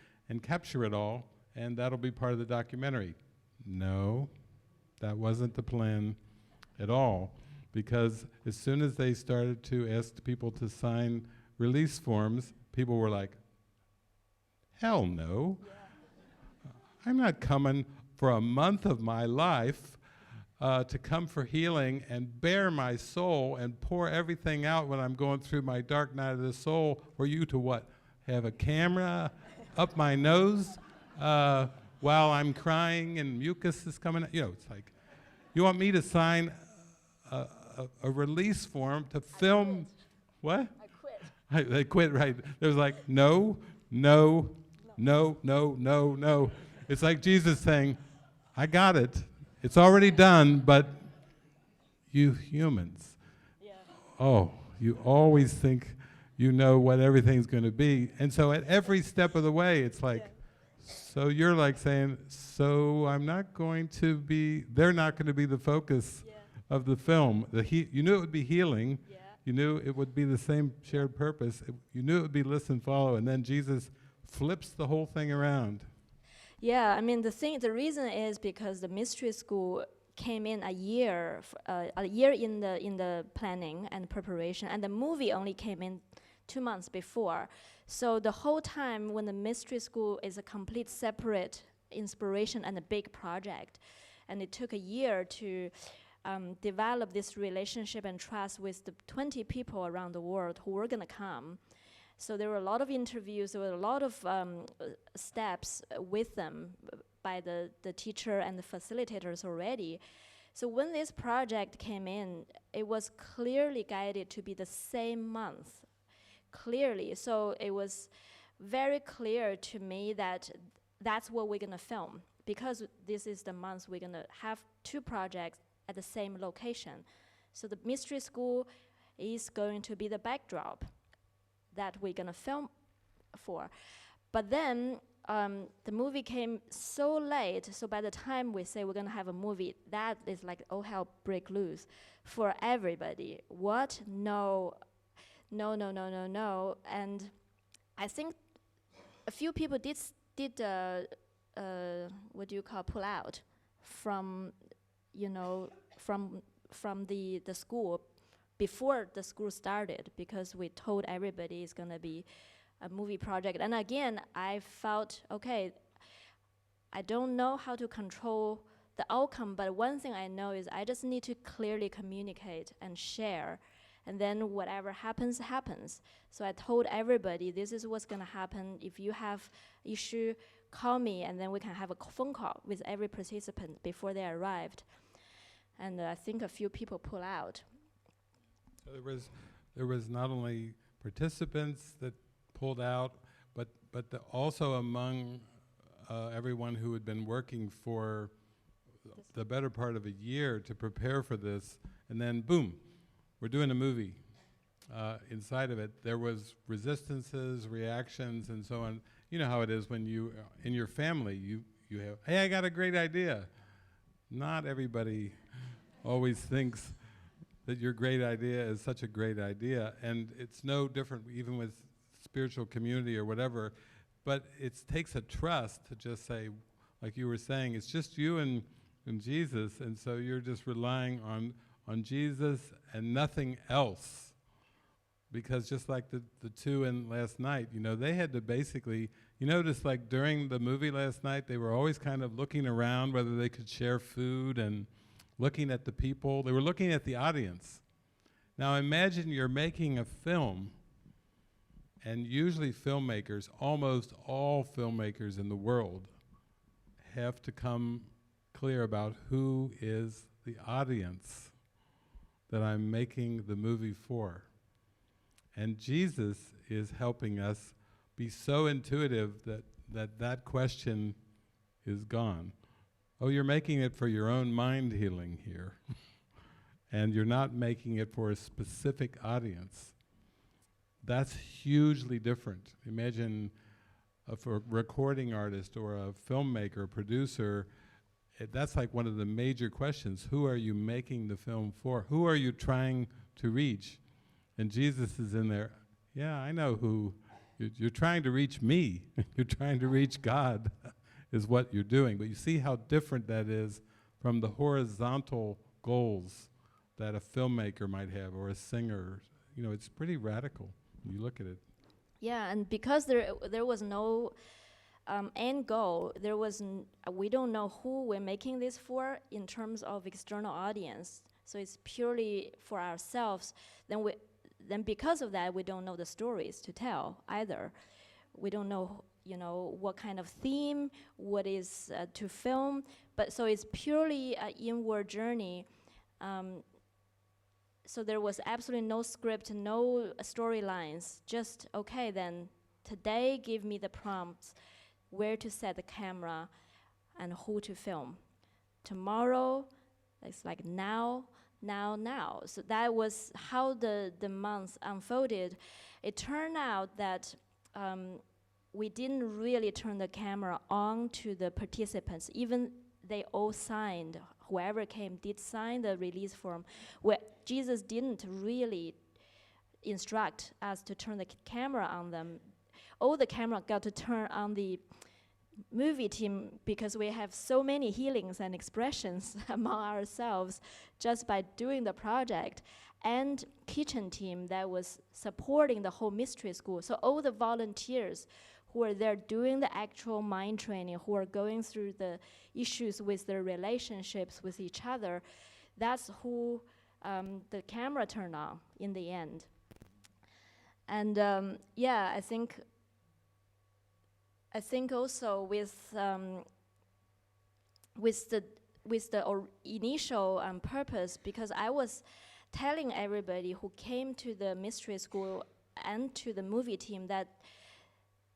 capture it all, and that'll be part of the documentary. No, that wasn't the plan at all, because as soon as they started to ask people to sign release forms, people were like, hell no. I'm not coming for a month of my life to come for healing and bare my soul and pour everything out when I'm going through my dark night of the soul, for you to what? Have a camera up my nose while I'm crying and mucus is coming out? You know, it's like, you want me to sign a release form to film? What? I quit. They quit, right. There's like, no, no, no, no, no, no. It's like Jesus saying, I got it. It's already done, but you humans, oh, you always think you know what everything's going to be. And so at every step of the way, it's like, so you're like saying, so I'm not going to be, they're not going to be the focus of the film. You knew it would be healing. You knew it would be the same shared purpose. You knew it would be listen, follow, and then Jesus flips the whole thing around. Yeah, I mean, the reason is because the mystery school came in a year in the planning and preparation, and the movie only came in 2 months before. So the whole time when the mystery school is a complete separate inspiration and a big project, and it took a year to develop this relationship and trust with the 20 people around the world who were going to come. So there were a lot of interviews, there were a lot of steps with them by the teacher and the facilitators already. So when this project came in, it was clearly guided to be the same month, clearly. So it was very clear to me that that's what we're gonna film, because this is the month we're gonna have 2 projects at the same location. So the mystery school is going to be the backdrop that we're gonna film for. But then the movie came so late, so by the time we say we're gonna have a movie, that is like, oh hell break loose for everybody. What? No, no, no, no, no, no. And I think a few people did what do you call, pull out from, you know, from the school before the school started, because we told everybody it's gonna be a movie project. And again, I felt, okay, I don't know how to control the outcome, but one thing I know is I just need to clearly communicate and share, and then whatever happens, happens. So I told everybody, this is what's gonna happen. If you have issue, call me, and then we can have a phone call with every participant before they arrived. And I think a few people pull out. So there was not only participants that pulled out, but also among everyone who had been working for the better part of a year to prepare for this, and then boom, we're doing a movie. Inside of it, there was resistances, reactions, and so on. You know how it is when you, in your family, you have, hey, I got a great idea. Not everybody always thinks that your great idea is such a great idea, and it's no different even with spiritual community or whatever, but it takes a trust to just say, like you were saying, it's just you and Jesus, and so you're just relying on Jesus and nothing else. Because just like the 2 in last night, you know, they had to basically, you notice like during the movie last night, they were always kind of looking around whether they could share food and looking at the people. They were looking at the audience. Now imagine you're making a film, and usually filmmakers, almost all filmmakers in the world, have to come clear about who is the audience that I'm making the movie for. And Jesus is helping us be so intuitive that question is gone. Oh, you're making it for your own mind healing here. And you're not making it for a specific audience. That's hugely different. Imagine for a recording artist or a filmmaker, producer, that's like one of the major questions. Who are you making the film for? Who are you trying to reach? And Jesus is in there. Yeah, I know who. You're trying to reach me. You're trying to reach God is what you're doing. But you see how different that is from the horizontal goals that a filmmaker might have or a singer. You know, it's pretty radical when you look at it. Yeah, and because there was no end goal, there was we don't know who we're making this for in terms of external audience. So it's purely for ourselves. Then because of that, we don't know the stories to tell either. We don't know, what kind of theme, what is to film. But so it's purely an inward journey. So there was absolutely no script, no storylines. Just okay, then today give me the prompts, where to set the camera, and who to film. Tomorrow, it's like now. So that was how the month unfolded. It turned out that we didn't really turn the camera on to the participants. Even they all signed, whoever came did sign the release form, where Jesus didn't really instruct us to turn the camera on them. All the camera got to turn on the movie team because we have so many healings and expressions among ourselves just by doing the project, and kitchen team that was supporting the whole mystery school. So all the volunteers who are there doing the actual mind training, who are going through the issues with their relationships with each other, that's who the camera turned on in the end. And I think also with the initial purpose, because I was telling everybody who came to the mystery school and to the movie team that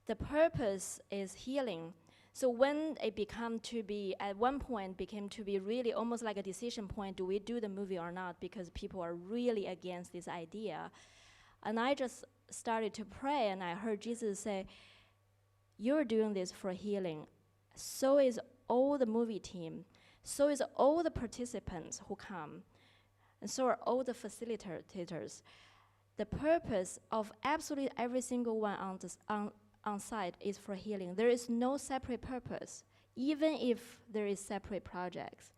the purpose is healing. So when it at one point became to be really almost like a decision point, do we do the movie or not? Because people are really against this idea. And I just started to pray, and I heard Jesus say, you're doing this for healing. So is all the movie team. So is all the participants who come. And so are all the facilitators. The purpose of absolutely every single one on site is for healing. There is no separate purpose, even if there is separate projects.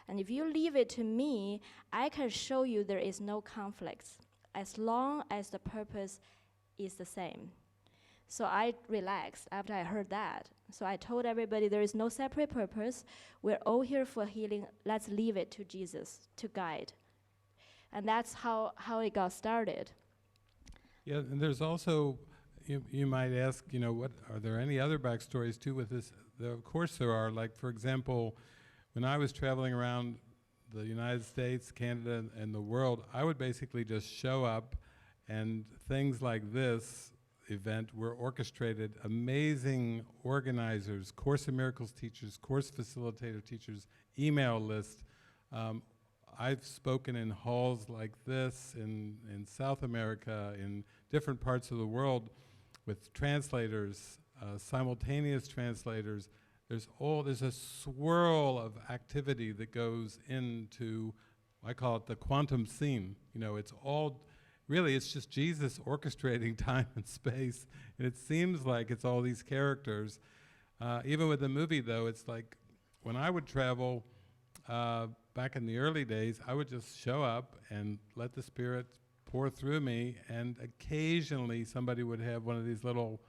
And if you leave it to me, I can show you there is no conflicts, as long as the purpose is the same. So I relaxed after I heard that. So I told everybody there is no separate purpose. We're all here for healing. Let's leave it to Jesus to guide. And that's how it got started. Yeah, and there's also, you might ask, what are there any other backstories too with this? Of course there are. Like, for example, when I was traveling around the United States, Canada, and the world, I would basically just show up, and things like this event were orchestrated. Amazing organizers, Course in Miracles teachers, course facilitator teachers, email list. I've spoken in halls like this in South America, in different parts of the world, with translators, simultaneous translators. There's a swirl of activity that goes into, I call it the quantum scene. It's all, really, it's just Jesus orchestrating time and space, and it seems like it's all these characters. Even with the movie, though, it's like when I would travel back in the early days, I would just show up and let the Spirit pour through me, and occasionally somebody would have one of these little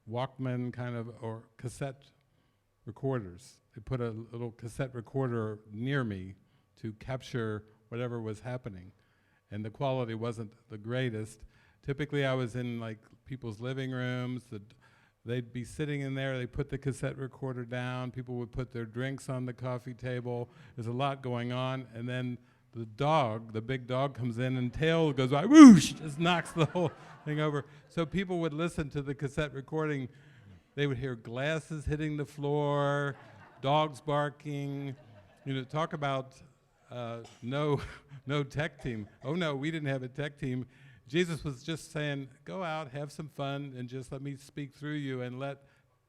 Walkman kind of, or cassette recorders. They put a little cassette recorder near me to capture whatever was happening. And the quality wasn't the greatest. Typically I was in like people's living rooms, they'd be sitting in there, they put the cassette recorder down, people would put their drinks on the coffee table, there's a lot going on, and then the big dog comes in and tail goes by, whoosh, just knocks the whole thing over. So people would listen to the cassette recording, they would hear glasses hitting the floor, dogs barking, talk about no tech team. Oh no, we didn't have a tech team. Jesus was just saying, go out, have some fun, and just let me speak through you, and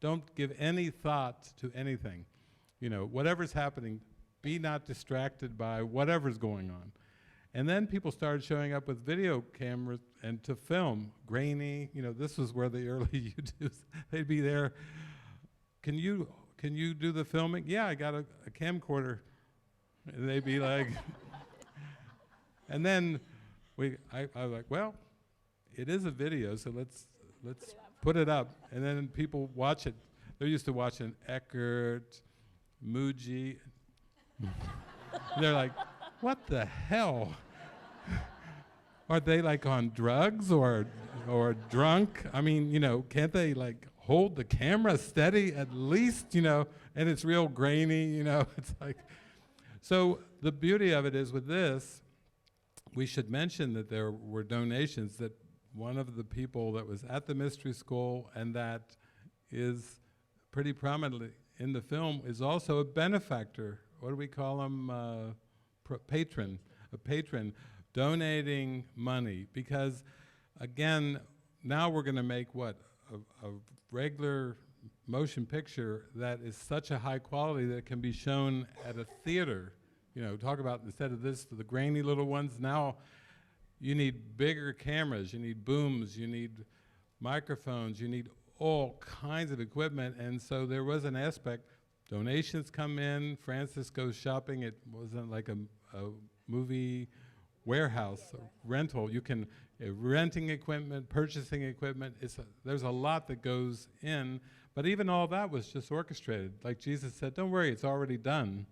don't give any thought to anything. Whatever's happening, be not distracted by whatever's going on. And then people started showing up with video cameras and to film, grainy. This was where the early YouTubes, they'd be there. Can you do the filming? Yeah, I got a camcorder. And they'd be like, and then I was like, well, it is a video, so let's put it up. And then people watch it. they're used to watching Eckert, Muji. They're like, what the hell? Are they like on drugs or drunk? I mean, you know, can't they like hold the camera steady at least, you know? And it's real grainy, you know? It's like, so the beauty of it is with this, we should mention that there were donations, that one of the people that was at the mystery school and that is pretty prominently in the film is also a benefactor. What do we call him? Patron, a patron, donating money. Because again, now we're going to make what? A regular motion picture that is such a high quality that it can be shown at a theater. You know, talk about instead of this, the grainy little ones, now you need bigger cameras, you need booms, you need microphones, you need all kinds of equipment. And so there was an aspect, donations come in, Francis goes shopping, it wasn't like a movie warehouse, rental. You can, renting equipment, purchasing equipment, there's a lot that goes in, but even all that was just orchestrated. Like Jesus said, don't worry, it's already done.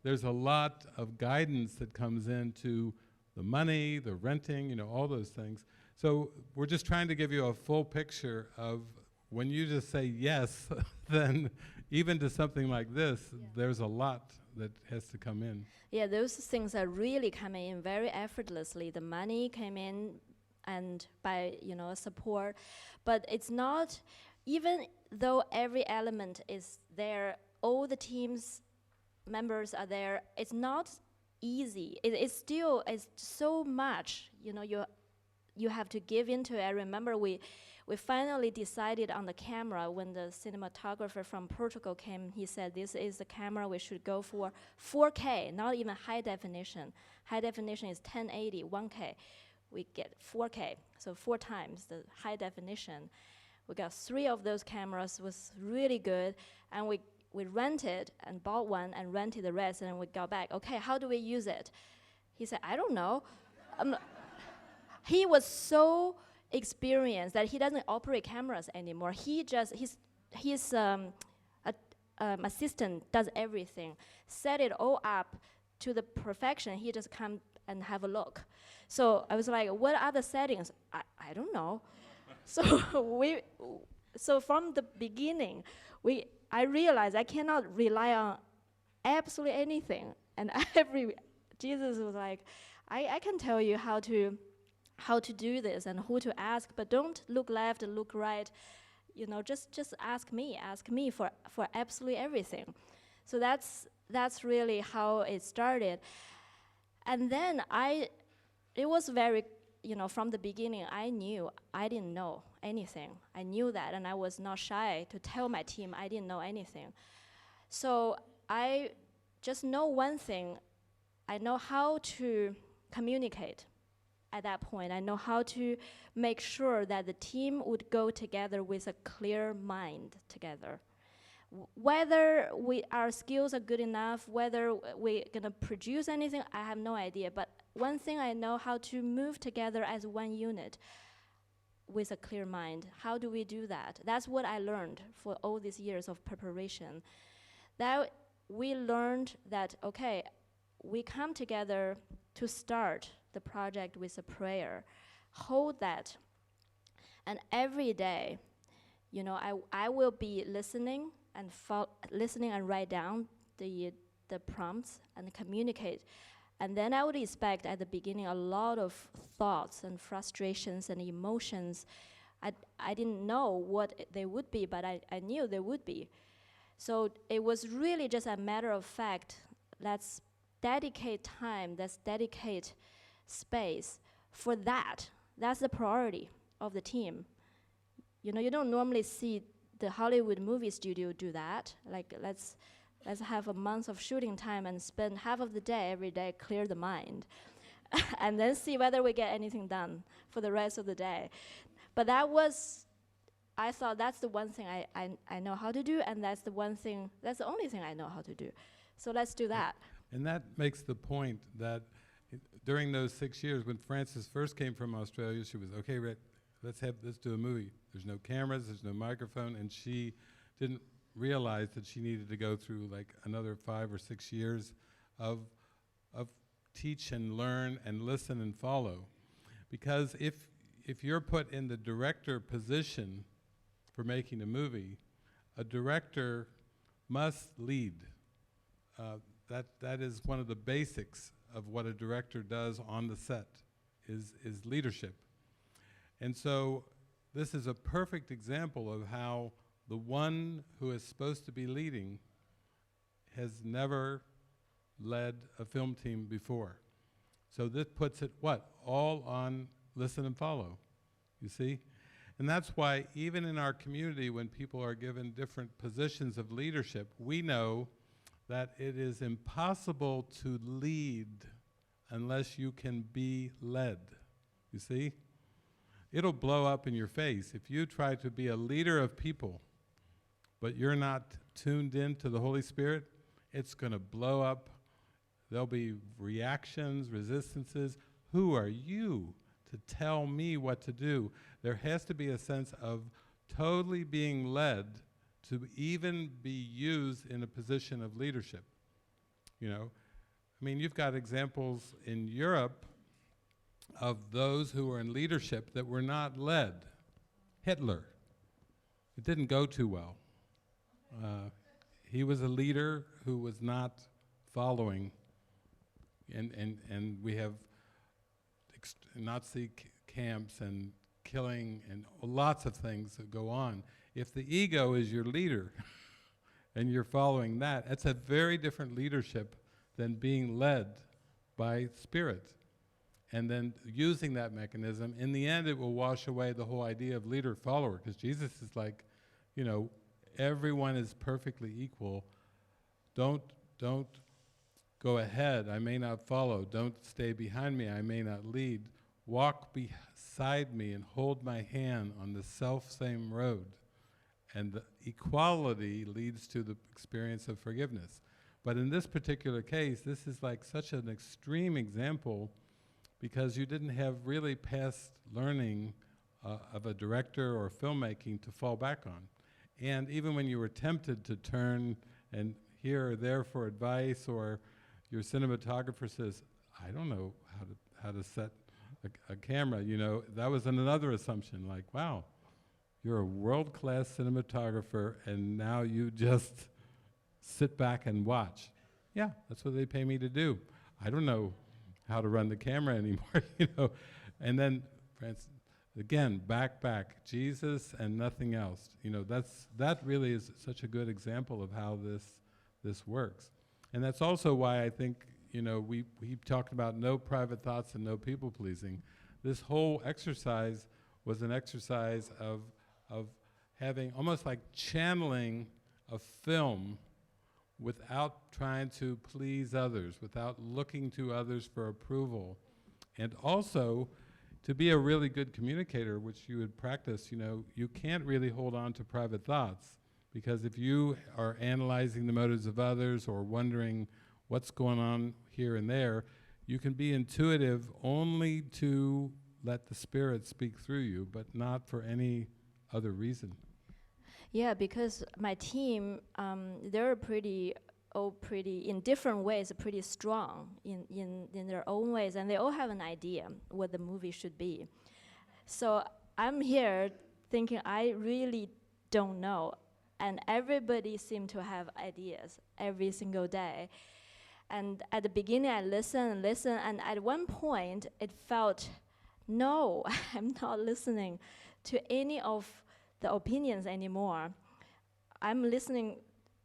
There's a lot of guidance that comes into the money, the renting, you know, all those things. So we're just trying to give you a full picture of when you just say yes, then even to something like this, there's a lot that has to come in. Yeah, those things are really coming in very effortlessly. The money came in and by, you know, support, but it's not, even though every element is there, all the teams members are there, it's not easy. It's still, it's so much, you know, you have to give into it. I remember we finally decided on the camera when the cinematographer from Portugal came. He said, this is the camera we should go for 4K, not even high definition. High definition is 1080, 1K. We get 4K, so 4 times the high definition. We got 3 of those cameras, was really good, and we rented and bought one and rented the rest, and we got back. Okay, how do we use it? He said, I don't know. He was so experienced that he doesn't operate cameras anymore. He just, his assistant does everything, set it all up to the perfection. He just come and have a look. So I was like, what are the settings? I don't know. So from the beginning, I realized I cannot rely on absolutely anything. And Jesus was like, I can tell you how to do this and who to ask, but don't look left and look right. You know, just ask me for absolutely everything. So that's really how it started. And then it was very, you know, from the beginning, I knew I didn't know anything. I knew that, and I was not shy to tell my team I didn't know anything. So I just know one thing. I know how to communicate at that point. I know how to make sure that the team would go together with a clear mind together. Whether our skills are good enough, whether we're gonna produce anything, I have no idea. But one thing I know, how to move together as one unit with a clear mind. How do we do that? That's what I learned for all these years of preparation. That we learned that, okay, we come together to start the project with a prayer. Hold that. And every day, you know, I will be listening and write down the prompts and communicate. And then I would expect at the beginning a lot of thoughts and frustrations and emotions. I didn't know what they would be, but I knew they would be. So it was really just a matter of fact. Let's dedicate time, let's dedicate space for that. That's the priority of the team. You know, you don't normally see the Hollywood movie studio do that. Like, let's have a month of shooting time and spend half of the day every day, clear the mind, and then see whether we get anything done for the rest of the day. But I thought that's the one thing I know how to do, and that's the only thing I know how to do. So let's do that. And that makes the point that during those 6 years, when Frances first came from Australia, she was, okay, Rick, let's do a movie. There's no cameras, there's no microphone, and she didn't realize that she needed to go through like another 5 or 6 years of teach and learn and listen and follow. Because if you're put in the director position for making a movie, a director must lead. That is one of the basics of what a director does on the set, is leadership. And so this is a perfect example of how the one who is supposed to be leading has never led a film team before. So this puts it, what? All on listen and follow, you see? And that's why even in our community, when people are given different positions of leadership, we know that it is impossible to lead unless you can be led, you see? It'll blow up in your face. If you try to be a leader of people, but you're not tuned in to the Holy Spirit, it's gonna blow up. There'll be reactions, resistances. Who are you to tell me what to do? There has to be a sense of totally being led to even be used in a position of leadership, you know? I mean, you've got examples in Europe of those who were in leadership that were not led. Hitler, it didn't go too well. He was a leader who was not following, and we have Nazi camps and killing and lots of things that go on. If the ego is your leader and you're following that, it's a very different leadership than being led by Spirit. And then using that mechanism, in the end it will wash away the whole idea of leader-follower, because Jesus is like, you know, everyone is perfectly equal. Don't go ahead, I may not follow. Don't stay behind me, I may not lead. Walk beside me and hold my hand on the self-same road. And the equality leads to the experience of forgiveness. But in this particular case, this is like such an extreme example, because you didn't have really past learning of a director or filmmaking to fall back on. And even when you were tempted to turn and here or there for advice, or your cinematographer says, I don't know how to set a camera, you know, that was another assumption, like, wow, you're a world-class cinematographer and now you just sit back and watch. Yeah, that's what they pay me to do. I don't know how to run the camera anymore, you know. And then, Francis, again, back, Jesus and nothing else. You know, that really is such a good example of how this works. And that's also why I think, you know, we talked about no private thoughts and no people pleasing. This whole exercise was an exercise of having almost like channeling a film without trying to please others, without looking to others for approval. And also, to be a really good communicator, which you would practice, you know, you can't really hold on to private thoughts, because if you are analyzing the motives of others or wondering what's going on here and there, you can be intuitive only to let the Spirit speak through you, but not for any other reason. Yeah, because my team, they're pretty, in different ways, pretty strong in their own ways, and they all have an idea what the movie should be. So I'm here thinking I really don't know, and everybody seemed to have ideas every single day. And at the beginning, I listened, and at one point, it felt, no, I'm not listening to any of the opinions anymore. I'm listening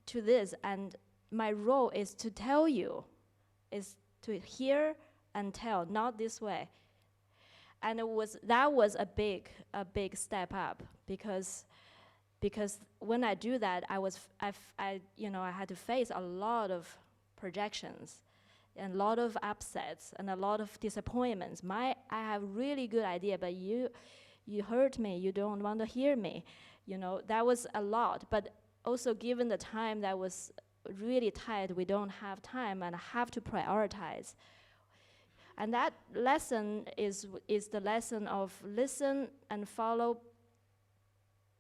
to this, and my role is to tell you, is to hear and tell, not this way. And that was a big step up, because when I do that, I had to face a lot of projections, and a lot of upsets, and a lot of disappointments. I have really good idea, but you hurt me, you don't want to hear me. You know, that was a lot, but also given the time that was really tight, we don't have time and have to prioritize. And that lesson is the lesson of listen and follow,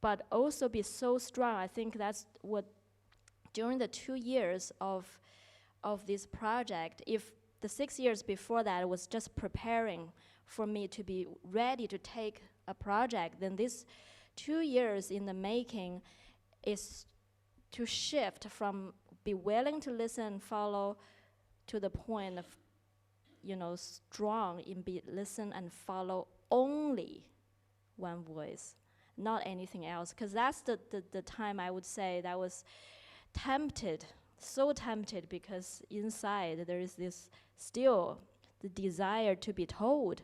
but also be so strong. I think that's what during the 2 years of this project, if the 6 years before that was just preparing for me to be ready to take a project, then this 2 years in the making is to shift from be willing to listen and follow to the point of, strong in be listen and follow only one voice, not anything else. Because that's the time I would say that was tempted, so tempted, because inside there is this still the desire to be told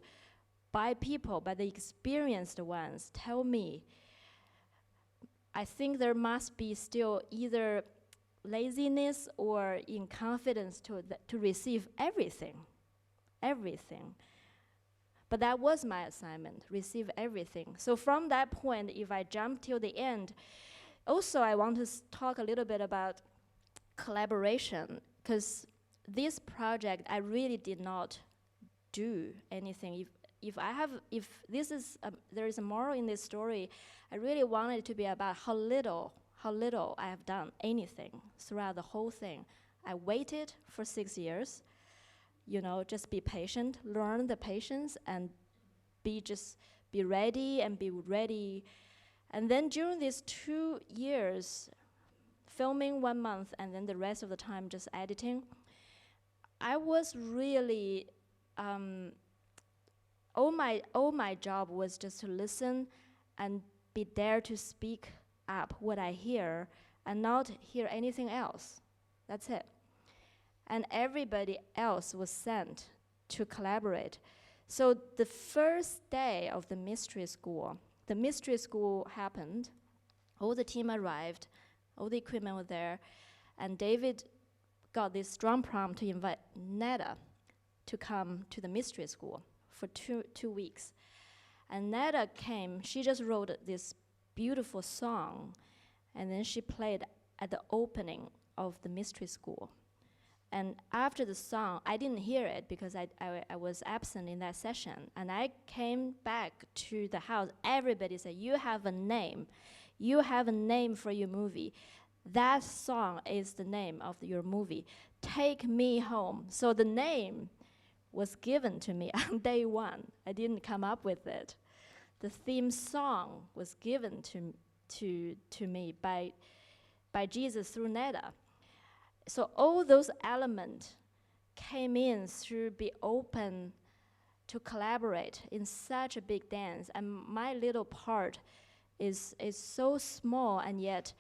by people, by the experienced ones, tell me. I think there must be still either laziness or inconfidence to receive everything. But that was my assignment, receive everything. So from that point, if I jump till the end, also I want to talk a little bit about collaboration, because this project I really did not do anything. If this is there is a moral in this story, I really wanted it to be about how little I have done anything throughout the whole thing. I waited for 6 years, just be patient, learn the patience, and be ready. And then during these 2 years, filming 1 month, and then the rest of the time just editing, I was really, all my job was just to listen and be there to speak up what I hear and not hear anything else. That's it. And everybody else was sent to collaborate. So the first day of the mystery school happened, all the team arrived, all the equipment was there, and David got this strong prompt to invite Neda to come to the mystery school for two weeks. And Neda came, she just wrote this beautiful song, and then she played at the opening of the mystery school. And after the song, I didn't hear it because I was absent in that session. And I came back to the house. Everybody said, you have a name. You have a name for your movie. That song is the name of your movie. Take Me Home. So the name was given to me on day one. I didn't come up with it. The theme song was given to me by Jesus through Neda. So all those elements came in through be open to collaborate in such a big dance. And my little part is so small, and yet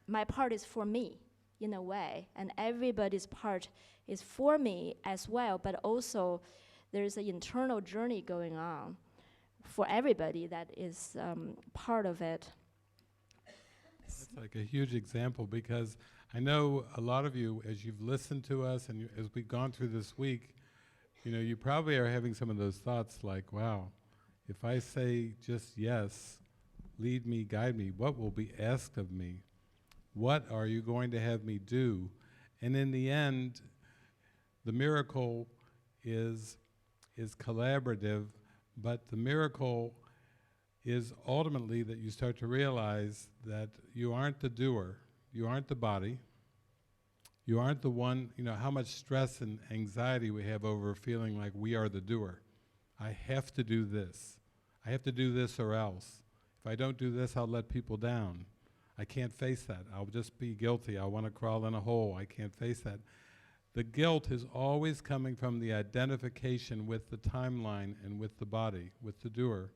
my part is for me in a way. And everybody's part is for me as well, but also there's an internal journey going on for everybody that is part of it. That's like a huge example, because I know a lot of you, as you've listened to us and as we've gone through this week, you probably are having some of those thoughts like, wow, if I say just yes, lead me, guide me, what will be asked of me? What are you going to have me do? And in the end, the miracle is collaborative, but the miracle is ultimately that you start to realize that you aren't the doer. You aren't the body. You aren't the one, how much stress and anxiety we have over feeling like we are the doer. I have to do this. I have to do this or else. If I don't do this, I'll let people down. I can't face that. I'll just be guilty. I want to crawl in a hole. I can't face that. The guilt is always coming from the identification with the timeline and with the body, with the doer.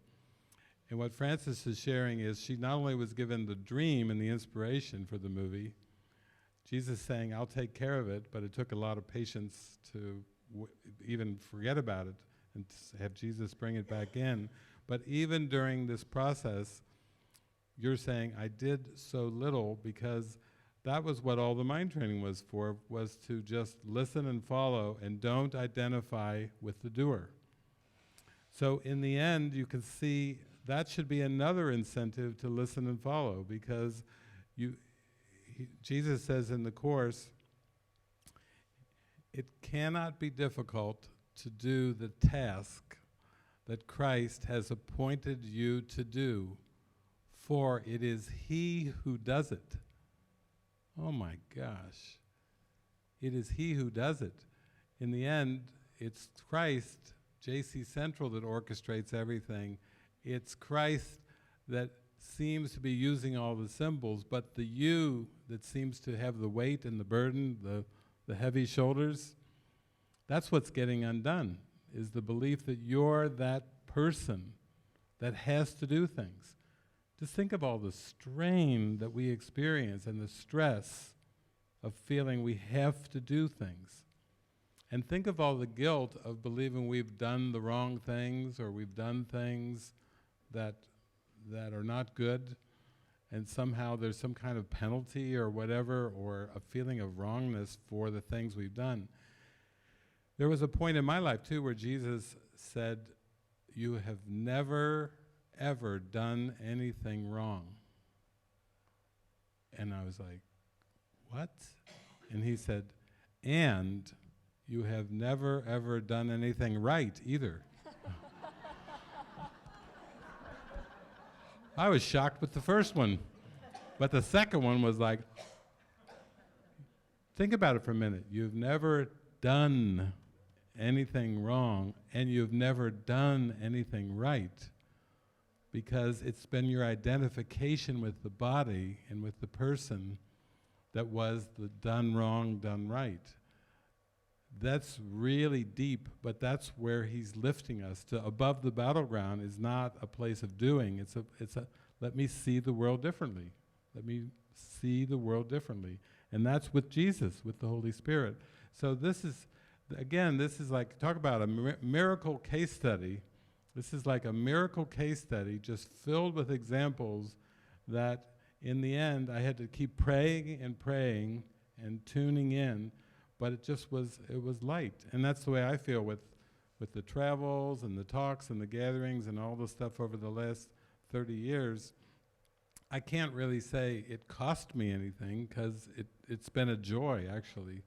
And what Frances is sharing is she not only was given the dream and the inspiration for the movie, Jesus saying, I'll take care of it, but it took a lot of patience to even forget about it and have Jesus bring it back in. But even during this process, you're saying, I did so little, because that was what all the mind training was for, was to just listen and follow and don't identify with the doer. So in the end, you can see that should be another incentive to listen and follow, because Jesus says in the Course, it cannot be difficult to do the task that Christ has appointed you to do, for it is He who does it. oh my gosh, it is He who does it. In the end, it's Christ, JC Central, that orchestrates everything. It's Christ that seems to be using all the symbols, but the you that seems to have the weight and the burden, the heavy shoulders, that's what's getting undone, is the belief that you're that person that has to do things. Just think of all the strain that we experience and the stress of feeling we have to do things. And think of all the guilt of believing we've done the wrong things, or we've done things that are not good, and somehow there's some kind of penalty or whatever, or a feeling of wrongness for the things we've done. There was a point in my life too where Jesus said, you have never ever done anything wrong. And I was like, what? And he said, and you have never ever done anything right either. I was shocked with the first one, but the second one was like, think about it for a minute. You've never done anything wrong, and you've never done anything right, because it's been your identification with the body and with the person that was the done wrong, done right. That's really deep, but that's where he's lifting us to. Above the battleground is not a place of doing. It's a let me see the world differently. Let me see the world differently. And that's with Jesus, with the Holy Spirit. So this is, again, this is like, talk about a miracle case study. This is like a miracle case study, just filled with examples that in the end I had to keep praying and tuning in. But it just was, it was light. And that's the way I feel with the travels and the talks and the gatherings and all the stuff over the last 30 years. I can't really say it cost me anything, because it's been a joy, actually.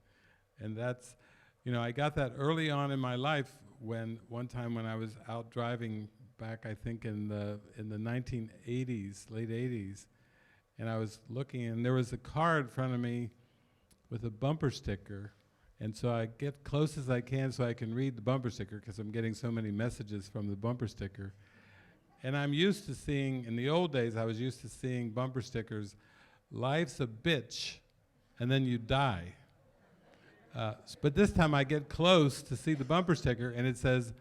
And that's, you know, I got that early on in my life when one time when I was out driving back, I think in the 1980s, late 80s, and I was looking, and there was a car in front of me with a bumper sticker. And so I get close as I can so I can read the bumper sticker, because I'm getting so many messages from the bumper sticker. And I'm used to seeing, in the old days, I was used to seeing bumper stickers, life's a bitch, and then you die. But this time I get close to see the bumper sticker, and it says,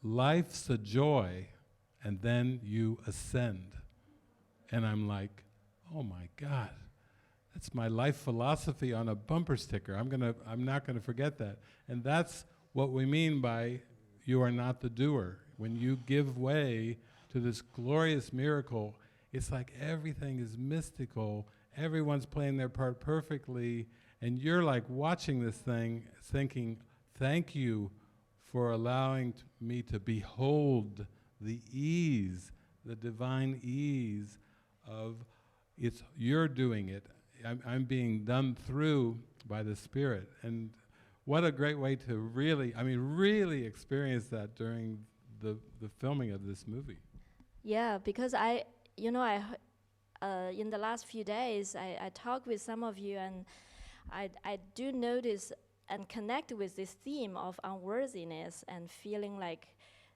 life's a joy, and then you ascend. And I'm like, oh my God. That's my life philosophy on a bumper sticker. I'm not gonna forget that. And that's what we mean by you are not the doer. When you give way to this glorious miracle, it's like everything is mystical. Everyone's playing their part perfectly, and you're like watching this thing, thinking, thank you for allowing me to behold the ease, the divine ease of you're doing it. I'm being done through by the Spirit. And what a great way to really experience that during the filming of this movie. Yeah, because in the last few days, I talked with some of you, and I do notice and connect with this theme of unworthiness and feeling like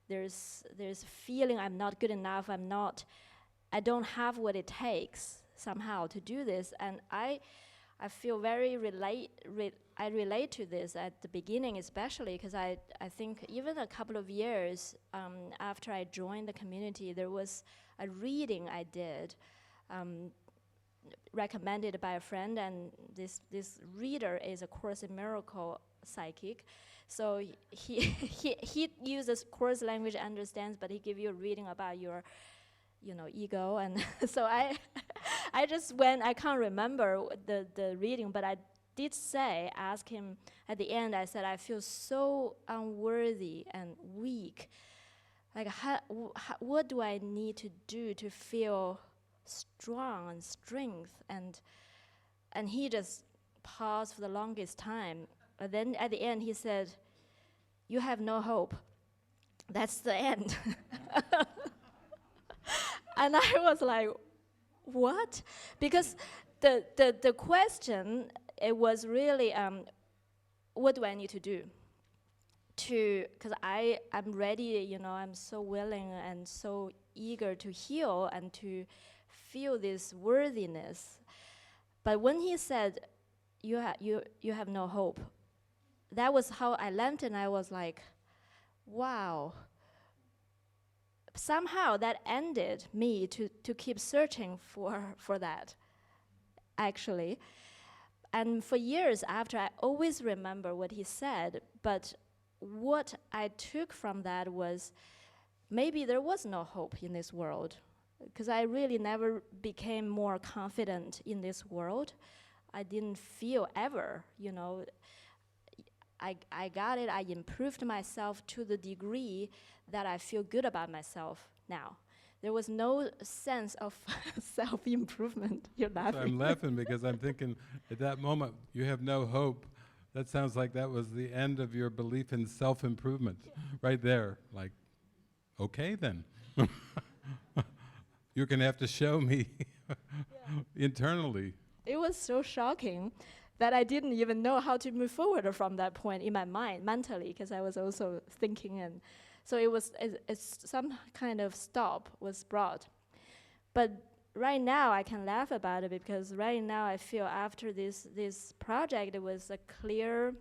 there's a feeling I'm not good enough, I don't have what it takes somehow to do this. And I feel very I relate to this at the beginning, especially because I think even a couple of years after I joined the community, there was a reading I did recommended by a friend, and this reader is a Course in Miracle psychic. So he uses Course language, understands, but he gives you a reading about your ego. And so I just went, I can't remember the reading, but I did ask him at the end, I said, I feel so unworthy and weak. Like, what do I need to do to feel strong and strength? And he just paused for the longest time. But then at the end he said, you have no hope. That's the end. And I was like, what? Because the question, it was really, what do I need to do? Because I'm ready, I'm so willing and so eager to heal and to feel this worthiness. But when he said, you have no hope, that was how I landed, and I was like, wow. Somehow that ended me to keep searching for that, actually. And for years after, I always remember what he said, but what I took from that was maybe there was no hope in this world, because I really never became more confident in this world. I didn't feel ever, I got it, I improved myself to the degree that I feel good about myself now. There was no sense of self-improvement. You're laughing. So I'm laughing because I'm thinking at that moment, you have no hope. That sounds like that was the end of your belief in self-improvement, right there. Like, okay then. You're going to have to show me internally. It was so shocking that I didn't even know how to move forward from that point in my mind, mentally, because I was also thinking, and so it's some kind of stop was brought. But right now I can laugh about it, because right now I feel after this project, it was a clear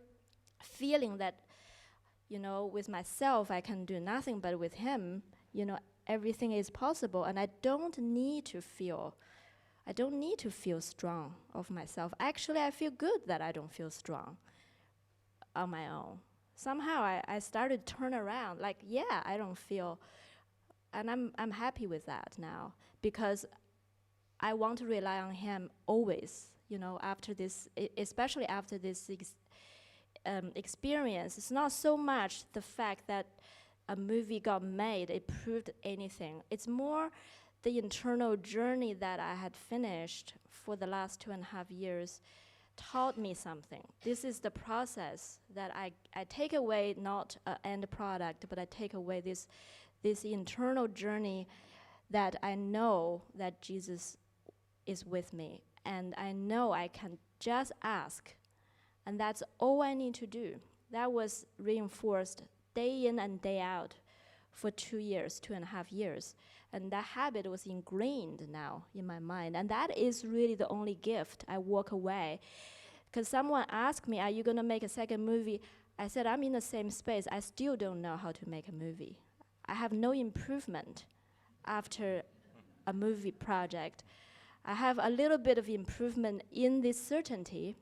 feeling that, with myself I can do nothing, but with him, everything is possible, and I don't need to feel strong of myself. Actually, I feel good that I don't feel strong on my own. Somehow I started to turn around, like, yeah, I don't feel, and I'm happy with that now, because I want to rely on him always, after this, especially after this experience. It's not so much the fact that a movie got made, it proved anything. It's more the internal journey that I had finished for the last 2.5 years taught me something. This is the process that I take away, not an end product, but I take away this internal journey that I know that Jesus is with me, and I know I can just ask, and that's all I need to do. That was reinforced day in and day out for 2 years, 2.5 years. And that habit was ingrained now in my mind. And that is really the only gift. I walk away. Because someone asked me, are you going to make a second movie? I said, I'm in the same space. I still don't know how to make a movie. I have no improvement after a movie project. I have a little bit of improvement in this certainty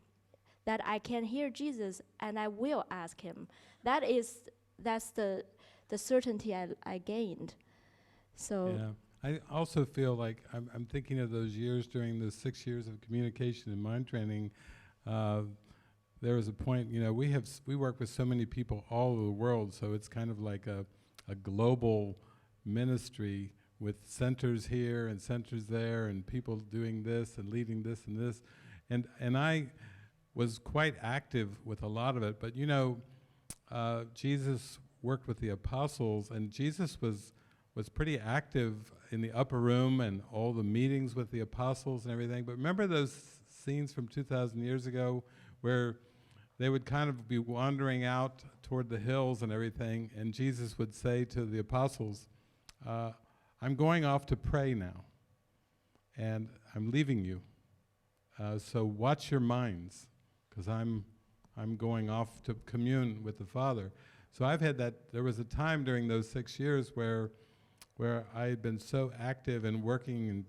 that I can hear Jesus and I will ask him. That's the certainty I gained. So yeah, I also feel like I'm thinking of those years during the 6 years of communication and mind training. There was a point, we work with so many people all over the world, so it's kind of like a global ministry with centers here and centers there and people doing this and leading this and this. And I was quite active with a lot of it, but Jesus worked with the apostles, and Jesus was pretty active in the upper room and all the meetings with the apostles and everything. But remember those scenes from 2,000 years ago where they would kind of be wandering out toward the hills and everything, and Jesus would say to the apostles, I'm going off to pray now, and I'm leaving you. So watch your minds, because I'm going off to commune with the Father. So I've had that. There was a time during those 6 years where I had been so active and working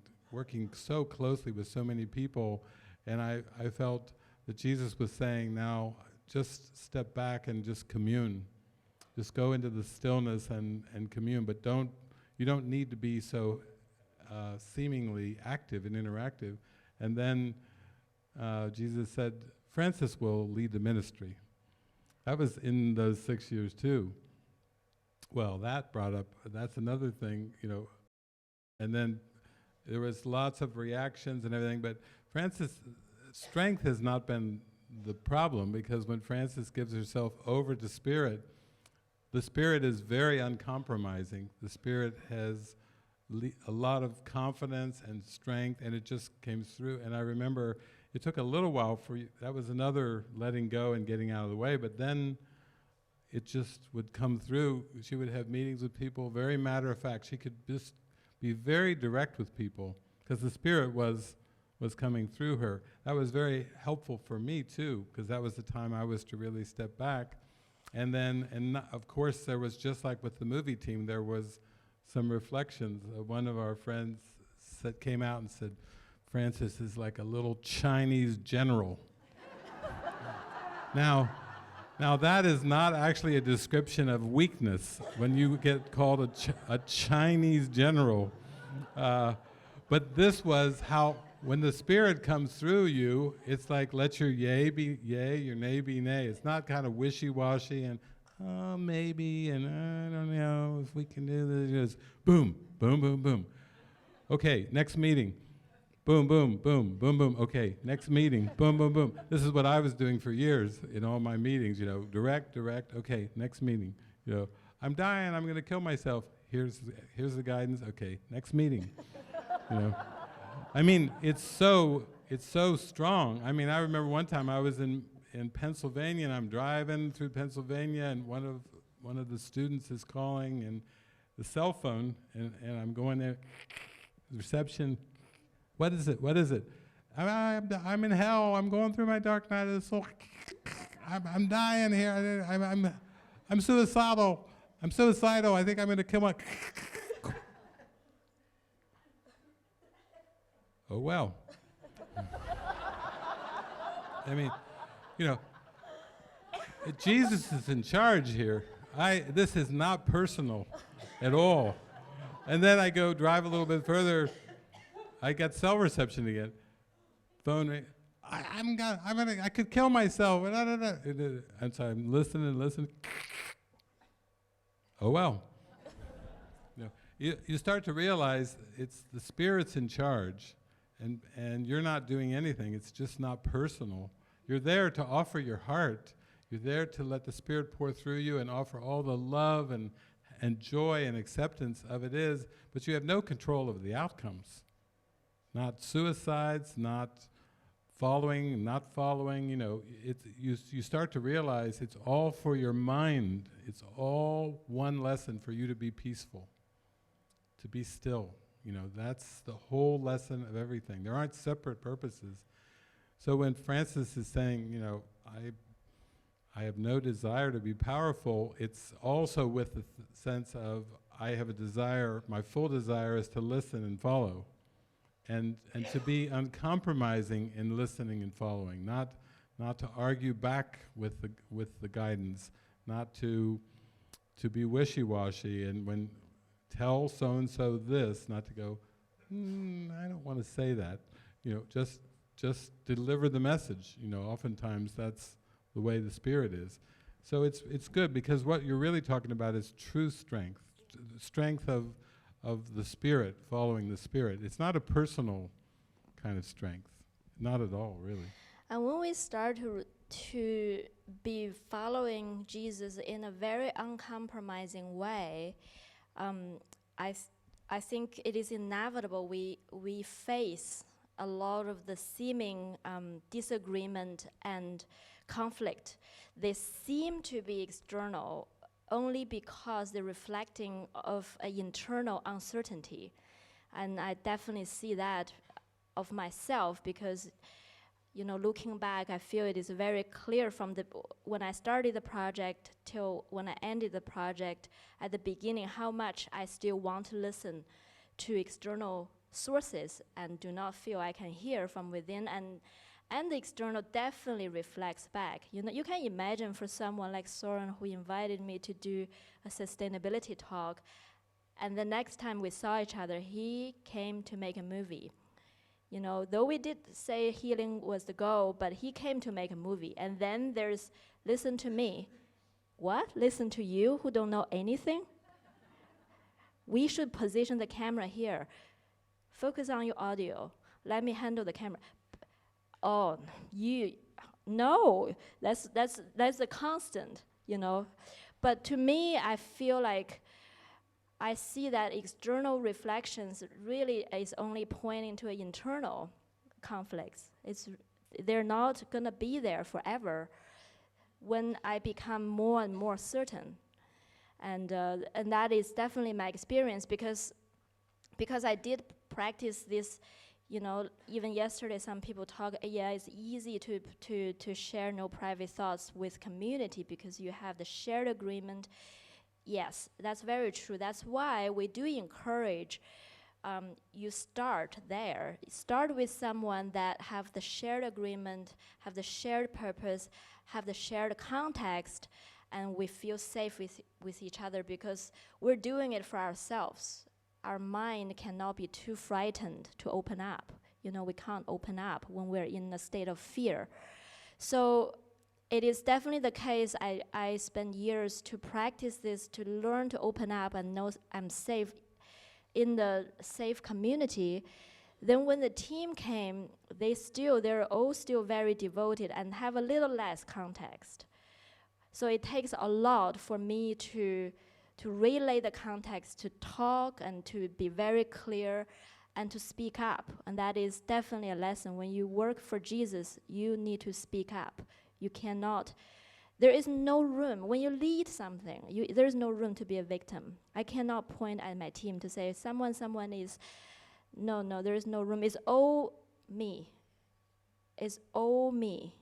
so closely with so many people, and I felt that Jesus was saying, now just step back and just commune. Just go into the stillness and commune, but you don't need to be so seemingly active and interactive. And then Jesus said, Francis will lead the ministry. That was in those 6 years too. Well, that brought up, that's another thing, and then there was lots of reactions and everything, but Francis' strength has not been the problem, because when Francis gives herself over to Spirit, the Spirit is very uncompromising. The Spirit has a lot of confidence and strength, and it just came through. And I remember it took a little while for you, that was another letting go and getting out of the way, but then it just would come through. She would have meetings with people, very matter of fact. She could just be very direct with people because the Spirit was coming through her. That was very helpful for me too, because that was the time I was to really step back. And then, of course, there was, just like with the movie team, there was some reflections. One of our friends came out and said, Francis is like a little Chinese general. Now that is not actually a description of weakness when you get called a Chinese general. But this was how, when the Spirit comes through you, it's like, let your yay be yay, your nay be nay. It's not kind of wishy-washy and, oh, maybe, and I don't know if we can do this. It's boom, boom, boom, boom. Okay, next meeting. Boom, boom, boom, boom, boom. Okay, next meeting. Boom, boom, boom. This is what I was doing for years in all my meetings, direct. Okay, next meeting. I'm dying, I'm going to kill myself. Here's the guidance. Okay, next meeting. I mean, it's so strong. I mean, I remember one time I was in Pennsylvania, and I'm driving through Pennsylvania, and one of the students is calling, and the cell phone, and I'm going there, reception. What is it? I'm in hell. I'm going through my dark night of the soul. I'm dying here. I'm suicidal. I think I'm going to kill my. Oh well. I mean, Jesus is in charge here. This is not personal at all. And then I go drive a little bit further. I got cell reception again. Phone ring. I could kill myself. And so I'm listening. Oh well. You start to realize it's the Spirit's in charge, and you're not doing anything. It's just not personal. You're there to offer your heart. You're there to let the Spirit pour through you and offer all the love and joy and acceptance of it is, but you have no control over the outcomes. Not suicides, not following, not following, you start to realize it's all for your mind. It's all one lesson for you to be peaceful, to be still. That's the whole lesson of everything. There aren't separate purposes. So when Francis is saying, I have no desire to be powerful, it's also with the sense of I have a desire, my full desire is to listen and follow. And to be uncompromising in listening and following, not to argue back with the guidance, not to be wishy-washy, and when tell so-and-so this, not to go, I don't want to say that, just deliver the message. Oftentimes that's the way the Spirit is. So it's good, because what you're really talking about is true strength, strength of the Spirit, following the Spirit. It's not a personal kind of strength, not at all, really. And when we start to be following Jesus in a very uncompromising way, I think it is inevitable we face a lot of the seeming disagreement and conflict. They seem to be external only because they're reflecting of an internal uncertainty. And I definitely see that of myself, because looking back, I feel it is very clear from when I started the project till when I ended the project, at the beginning, how much I still want to listen to external sources and do not feel I can hear from within, and the external definitely reflects back. You can imagine for someone like Soren, who invited me to do a sustainability talk, and the next time we saw each other, he came to make a movie. Though we did say healing was the goal, but he came to make a movie. And then there's listen to me. What? Listen to you who don't know anything? We should position the camera here. Focus on your audio. Let me handle the camera. Oh, no, that's a constant, But to me, I feel like I see that external reflections really is only pointing to internal conflicts. They're not gonna be there forever when I become more and more certain. And that is definitely my experience because I did practice this, even yesterday some people talk, yeah, it's easy to share no private thoughts with community because you have the shared agreement. Yes, that's very true. That's why we do encourage you start there. Start with someone that have the shared agreement, have the shared purpose, have the shared context, and we feel safe with each other because we're doing it for ourselves. Our mind cannot be too frightened to open up. We can't open up when we're in a state of fear. So it is definitely the case. I spent years to practice this, to learn to open up and know I'm safe in the safe community. Then when the team came, they're all still very devoted and have a little less context. So it takes a lot for me to relay the context, to talk and to be very clear and to speak up. And that is definitely a lesson. When you work for Jesus, you need to speak up. You cannot, there is no room. When you lead something, there is no room to be a victim. I cannot point at my team to say, someone is, no, there is no room. It's all me. It's all me.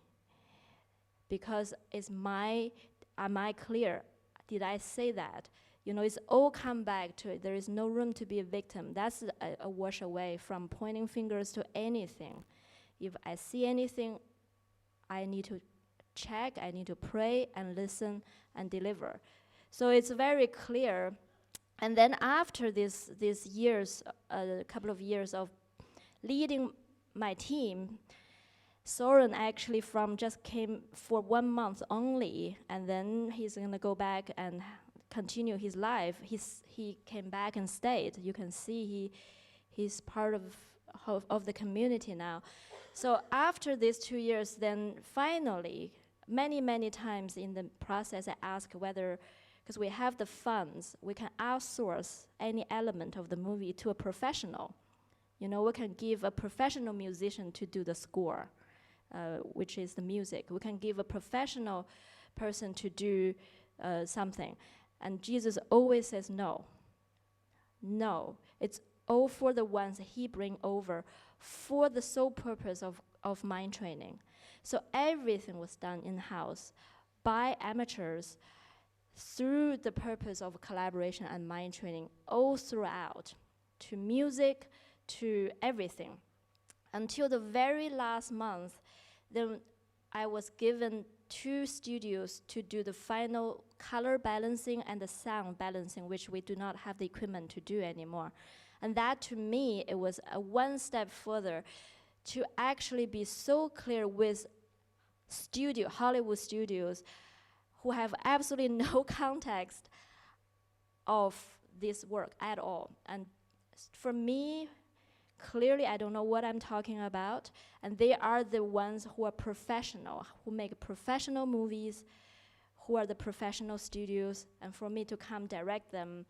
Because am I clear? Did I say that? It's all come back to it. There is no room to be a victim. That's a wash away from pointing fingers to anything. If I see anything, I need to check, I need to pray and listen and deliver. So it's very clear. And then after these years, a couple of years of leading my team, Soren actually just came for 1 month only, and then he's gonna go back and continue his life. He came back and stayed. You can see he's part of the community now. So after these 2 years, then finally, many times in the process, I ask whether, because we have the funds, we can outsource any element of the movie to a professional. We can give a professional musician to do the score, which is the music. We can give a professional person to do something. And Jesus always says no. No, it's all for the ones he bring over for the sole purpose of mind training. So everything was done in-house by amateurs through the purpose of collaboration and mind training all throughout, to music, to everything. Until the very last month, then I was given 2 studios to do the final color balancing and the sound balancing, which we do not have the equipment to do anymore. And that, to me, it was a one step further to actually be so clear with Hollywood studios who have absolutely no context of this work at all. And for me, clearly I don't know what I'm talking about, and they are the ones who are professional, who make professional movies, who are the professional studios, and for me to come direct them,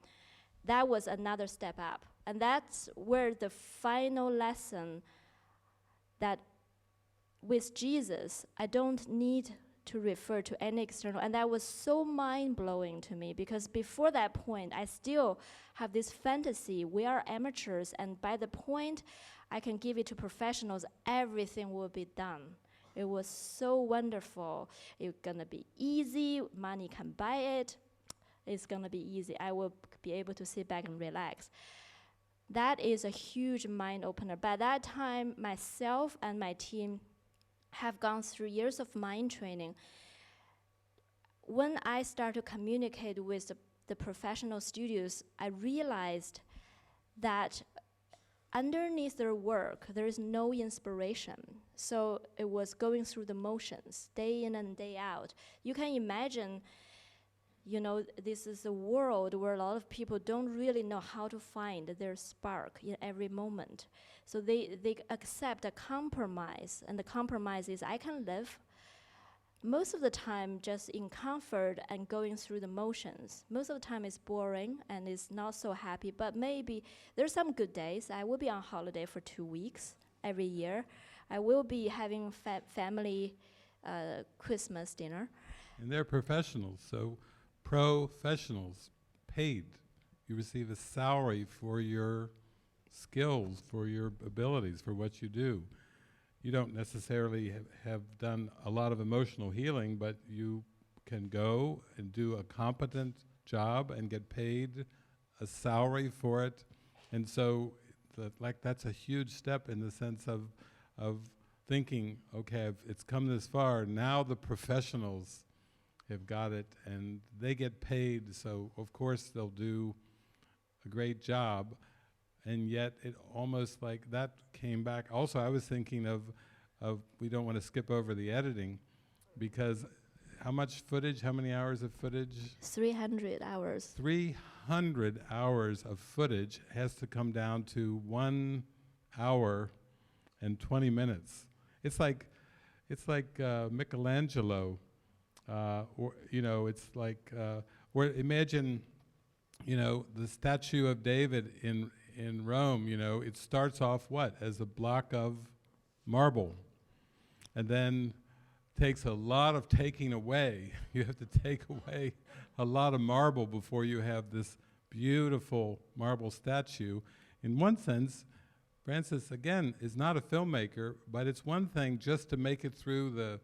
that was another step up. And that's where the final lesson that with Jesus, I don't need to refer to any external. And that was so mind-blowing to me, because before that point, I still have this fantasy. We are amateurs, and by the point I can give it to professionals, everything will be done. It was so wonderful. It's gonna be easy, money can buy it. It's gonna be easy. I will be able to sit back and relax. That is a huge mind opener. By that time, myself and my team have gone through years of mind training. When I started to communicate with the professional studios, I realized that underneath their work, there is no inspiration. So it was going through the motions, day in and day out. You can imagine, this is a world where a lot of people don't really know how to find their spark in every moment. So they accept a compromise, and the compromise is I can live most of the time just in comfort and going through the motions. Most of the time it's boring and it's not so happy, but maybe there's some good days. I will be on holiday for 2 weeks every year. I will be having family Christmas dinner. And they're professionals, so professionals, paid. You receive a salary for your skills, for your abilities, for what you do. You don't necessarily have done a lot of emotional healing, but you can go and do a competent job and get paid a salary for it. And so that's a huge step in the sense of thinking, okay, it's come this far, now the professionals have got it and they get paid, so of course they'll do a great job. And yet it almost like that came back. Also, I was thinking of we don't want to skip over the editing, because how much footage, how many hours of footage? 300 hours. 300 hours of footage has to come down to 1 hour and 20 minutes. It's like Michelangelo, or it's like where imagine, the statue of David in Rome. It starts off as a block of marble, and then takes a lot of taking away. You have to take away a lot of marble before you have this beautiful marble statue. In one sense, Francis, again, is not a filmmaker, but it's one thing just to make it through the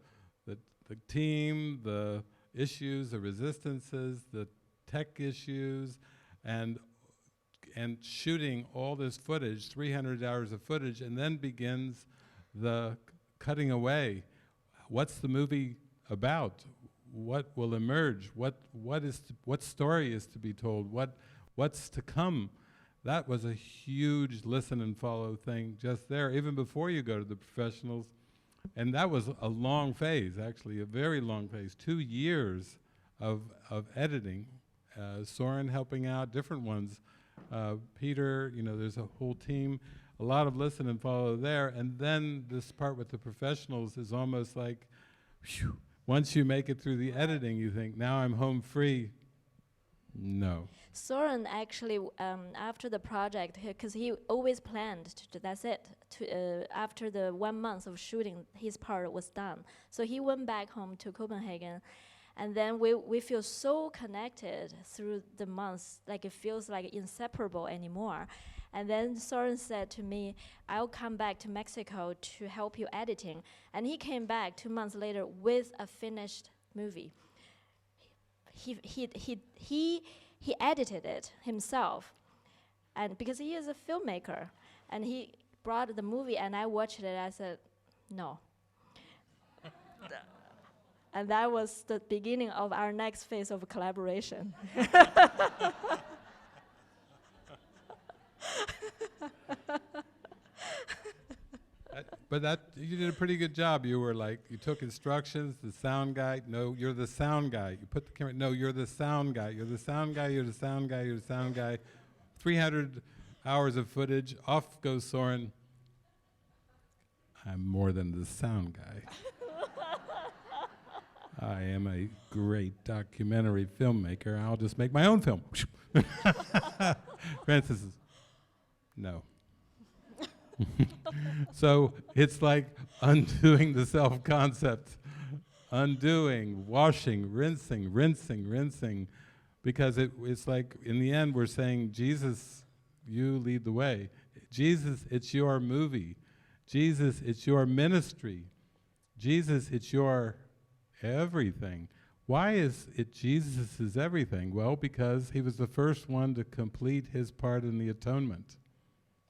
team, the issues, the resistances, the tech issues, and shooting all this footage, 300 hours of footage, and then begins the cutting away. What's the movie about? What will emerge? What story is to be told? What's to come? That was a huge listen and follow thing just there, even before you go to the professionals. And that was a long phase, actually, a very long phase, 2 years of editing. Soren helping out, different ones. Peter, there's a whole team, a lot of listen and follow there. And then this part with the professionals is almost like, whew, once you make it through the editing, you think, now I'm home free. No. Soren actually, after the project, because he always planned to that's it. After the 1 month of shooting, his part was done. So he went back home to Copenhagen, and then we feel so connected through the months, like it feels like inseparable anymore. And then Soren said to me, I'll come back to Mexico to help you editing. And he came back 2 months later with a finished movie. He edited it himself, and because he is a filmmaker, and he brought the movie, and I watched it. I said, no. And that was the beginning of our next phase of collaboration. But you did a pretty good job. You were like, you took instructions, the sound guy, no, you're the sound guy. You put the camera, no, you're the sound guy. You're the sound guy, you're the sound guy, you're the sound guy. 300 hours of footage, off goes Soren. I'm more than the sound guy. I am a great documentary filmmaker. I'll just make my own film. Francis is, no. So it's like undoing the self-concept, undoing, washing, rinsing, because it's like in the end we're saying, Jesus, you lead the way. Jesus, it's your movie. Jesus, it's your ministry. Jesus, it's your everything. Why is it Jesus is everything? Well, because he was the first one to complete his part in the atonement.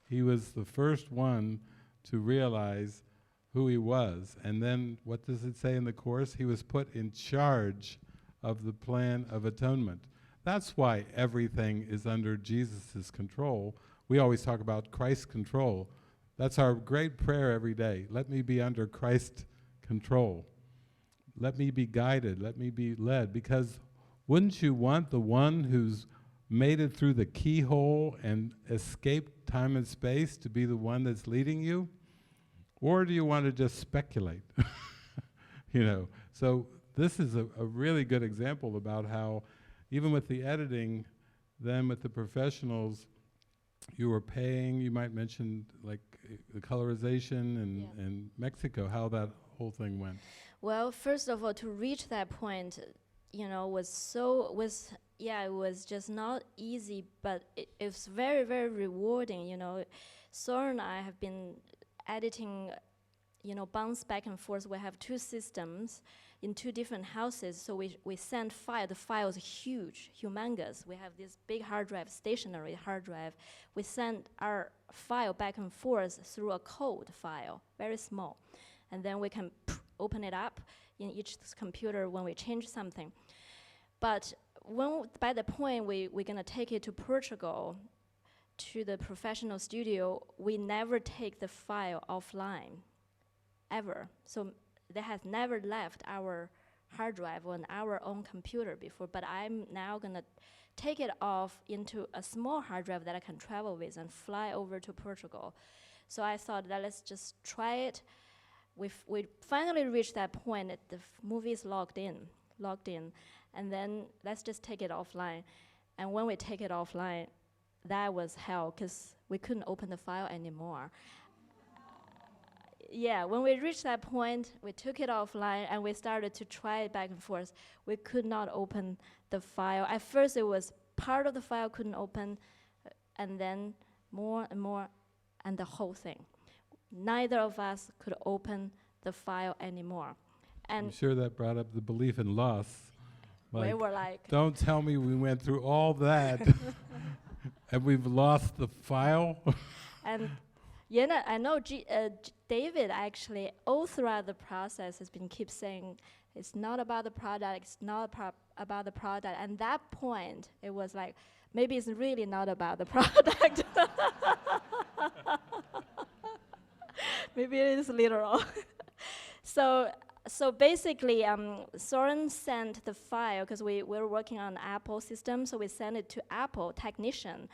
He was the first one to realize who he was. And then, what does it say in the Course? He was put in charge of the plan of atonement. That's why everything is under Jesus' control. We always talk about Christ's control. That's our great prayer every day. Let me be under Christ's control. Let me be guided. Let me be led. Because wouldn't you want the one who's made it through the keyhole and escaped time and space to be the one that's leading you? Or do you want to just speculate? So this is a really good example about how, even with the editing, then with the professionals, you were paying, you might mention like the colorization and Mexico, how that whole thing went. Well, first of all, to reach that point, it was just not easy, but it was very, very rewarding. Soren and I have been editing, bounce back and forth. We have two systems in two different houses, so we send file. The file is huge, humongous. We have this big hard drive, stationary hard drive. We send our file back and forth through a code file, very small. And then we can open it up in each computer when we change something. But by the point we're gonna take it to Portugal, to the professional studio, we never take the file offline, ever. So that has never left our hard drive on our own computer before, but I'm now gonna take it off into a small hard drive that I can travel with and fly over to Portugal. So I thought that let's just try it. We finally reached that point that the movie is logged in, and then let's just take it offline. And when we take it offline, that was hell, because we couldn't open the file anymore. When we reached that point, we took it offline and we started to try it back and forth. We could not open the file. At first, it was part of the file couldn't open, and then more and more, and the whole thing. Neither of us could open the file anymore. And I'm sure that brought up the belief in loss. we were like, don't tell me we went through all that and we've lost the file. and I know David actually all throughout the process has been keep saying it's not about the product, it's not about the product. And that point, it was like, maybe it's really not about the product. Maybe it is literal. So basically, Soren sent the file, because we were working on Apple system, so we sent it to Apple technician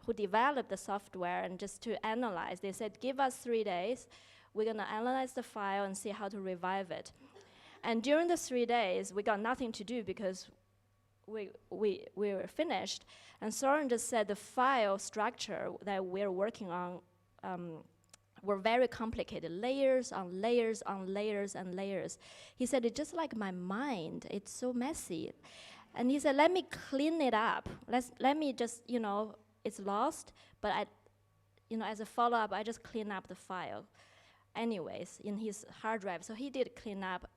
who developed the software and just to analyze. They said, give us 3 days. We're gonna analyze the file and see how to revive it. And during the 3 days, we got nothing to do because we were finished. And Soren just said the file structure that we're working on were very complicated, layers on layers on layers and layers. He said, it's just like my mind, it's so messy. And he said, let me clean it up. Let me just, it's lost, but as a follow-up, I just clean up the file anyways in his hard drive. So he did clean up.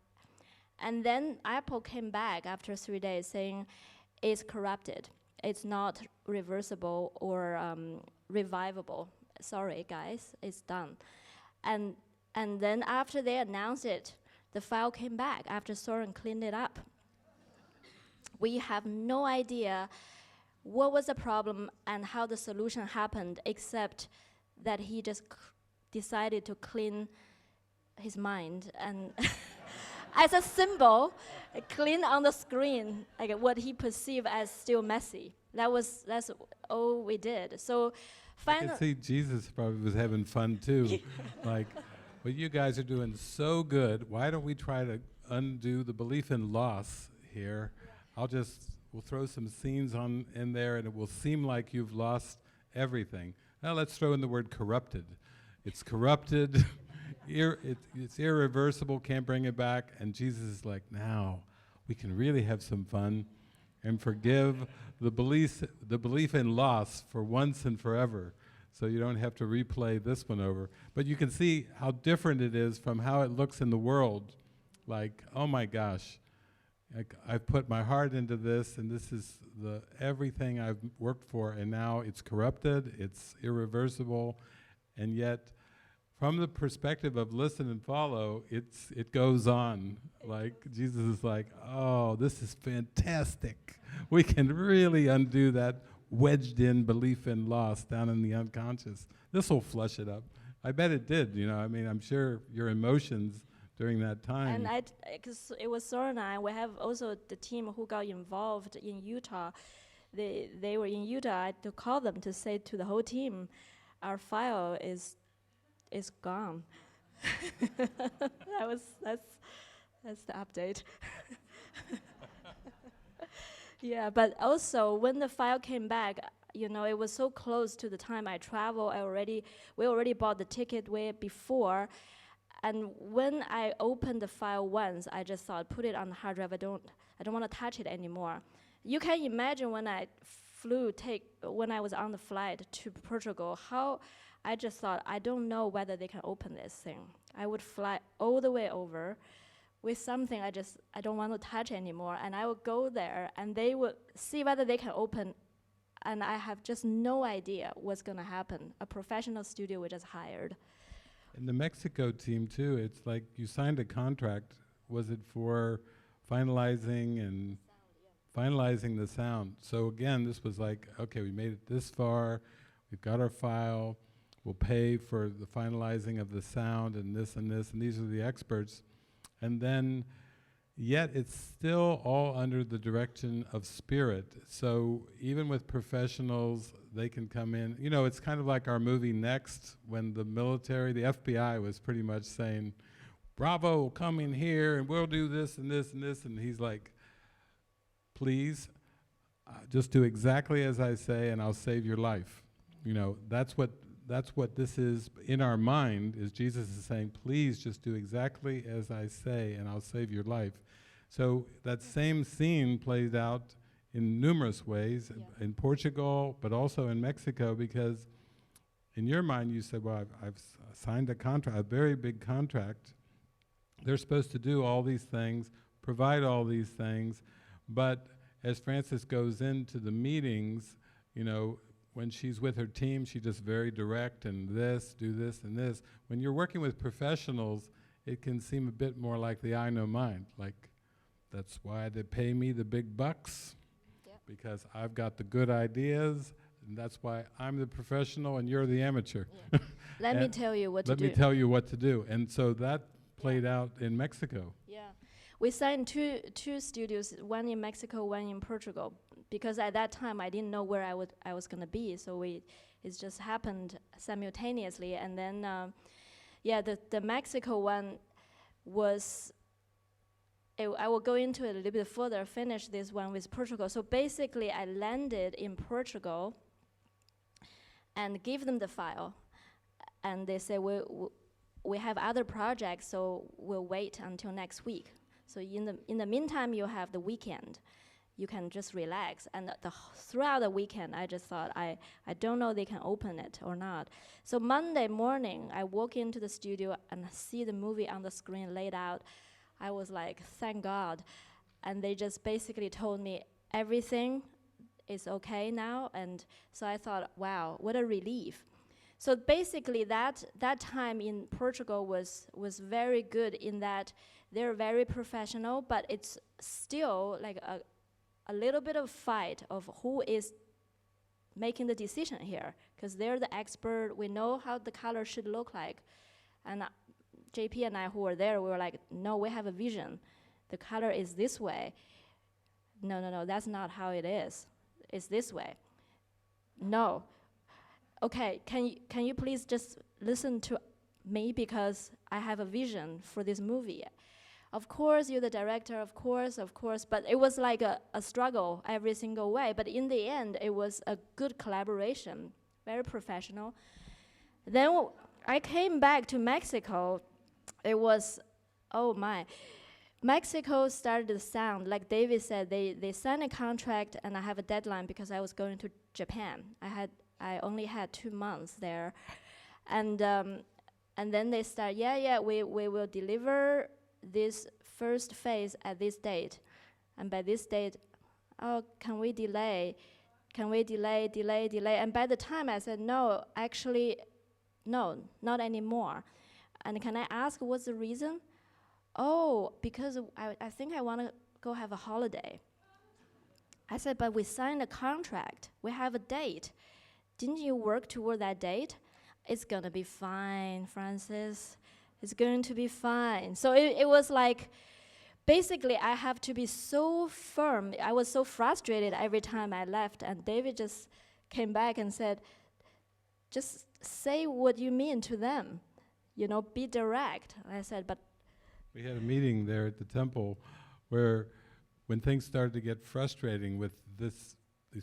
And then Apple came back after 3 days saying, it's corrupted. It's not reversible or revivable. Sorry, guys, it's done. And then after they announced it, the file came back after Soren cleaned it up. We have no idea what was the problem and how the solution happened, except that he just decided to clean his mind and as a symbol, clean on the screen, like what he perceived as still messy. That's all we did. So I can see Jesus probably was having fun too. Like, well, you guys are doing so good. Why don't we try to undo the belief in loss here? We'll throw some scenes in there, and it will seem like you've lost everything. Now let's throw in the word corrupted. It's corrupted. It's irreversible. Can't bring it back. And Jesus is like, now we can really have some fun and forgive the belief in loss for once and forever, so you don't have to replay this one over. But you can see how different it is from how it looks in the world. Like, oh my gosh, I've put my heart into this, and this is everything I've worked for, and now it's corrupted, it's irreversible, and yet from the perspective of listen and follow, it goes on. Like, Jesus is like, oh, this is fantastic. We can really undo that wedged in belief in loss down in the unconscious. This will flush it up. I bet it did, I'm sure your emotions during that time. And because it was Soren and I, we have also the team who got involved in Utah. They were in Utah. I had to call them to say to the whole team, our file is gone. That's the update. Yeah, but also when the file came back, you know, it was so close to the time I travel. We already bought the ticket way before, and when I opened the file once, I just thought, put it on the hard drive. I don't want to touch it anymore. You can imagine when when I was on the flight to Portugal, how I just thought, I don't know whether they can open this thing. I would fly all the way over with something I don't want to touch anymore, and I would go there, and they would see whether they can open, and I have just no idea what's going to happen. A professional studio we just hired. In the Mexico team too, it's like you signed a contract. Was it for finalizing the sound? So again, this was like, okay, we made it this far, we've got our file, we'll pay for the finalizing of the sound and this, and these are the experts. And then, yet it's still all under the direction of spirit. So even with professionals, they can come in. You know, it's kind of like our movie Next, when the military, the FBI was pretty much saying, Bravo, come in here and we'll do this and this and this. And he's like, please, just do exactly as I say and I'll save your life. You know, that's what this is in our mind, is Jesus is saying, please just do exactly as I say and I'll save your life. So that same scene played out in numerous ways, in Portugal, but also in Mexico, because in your mind you said, well, I've signed a contract, a very big contract. They're supposed to do all these things, provide all these things, but as Frances goes into the meetings, you know, when she's with her team, she's just very direct and do this and this. When you're working with professionals, it can seem a bit more like the I know mind, like that's why they pay me the big bucks, because I've got the good ideas, and that's why I'm the professional and you're the amateur. Yeah. Let me tell you what to do. Let me tell you what to do. And so that played out in Mexico. Yeah. We signed two studios, one in Mexico, one in Portugal, because at that time I didn't know where I was going to be, so it just happened simultaneously. And then, the Mexico one was, I will go into it a little bit further, finish this one with Portugal. So basically I landed in Portugal and gave them the file, and they said, we have other projects, so we'll wait until next week. So in the meantime, you have the weekend. You can just relax. And throughout the weekend, I just thought, I don't know they can open it or not. So Monday morning, I walk into the studio and see the movie on the screen laid out. I was like, thank God. And they just basically told me everything is okay now. And so I thought, wow, what a relief. So basically that time in Portugal was very good in that they're very professional, but it's still like a little bit of fight of who is making the decision here, because they're the expert. We know how the color should look like. And JP and I, who were there, we were like, no, we have a vision. The color is this way. No, that's not how it is. It's this way. No. Okay, can you please just listen to me, because I have a vision for this movie. Of course, you're the director, of course, but it was like a struggle every single way. But in the end, it was a good collaboration, very professional. Then I came back to Mexico. It was, oh my. Mexico started the sound, like David said, they signed a contract, and I have a deadline because I was going to Japan. I only had 2 months there. And then they start, we will deliver this first phase at this date. And by this date, oh, can we delay? Can we delay? And by the time I said, no, actually, no, not anymore. And can I ask what's the reason? Oh, because I think I want to go have a holiday. I said, but we signed a contract. We have a date. Didn't you work toward that date? It's going to be fine, Francis. It's going to be fine. So it was like, basically, I have to be so firm. I was so frustrated every time I left, and David just came back and said, just say what you mean to them. You know, be direct. I said, but We had a meeting there at the temple where when things started to get frustrating with these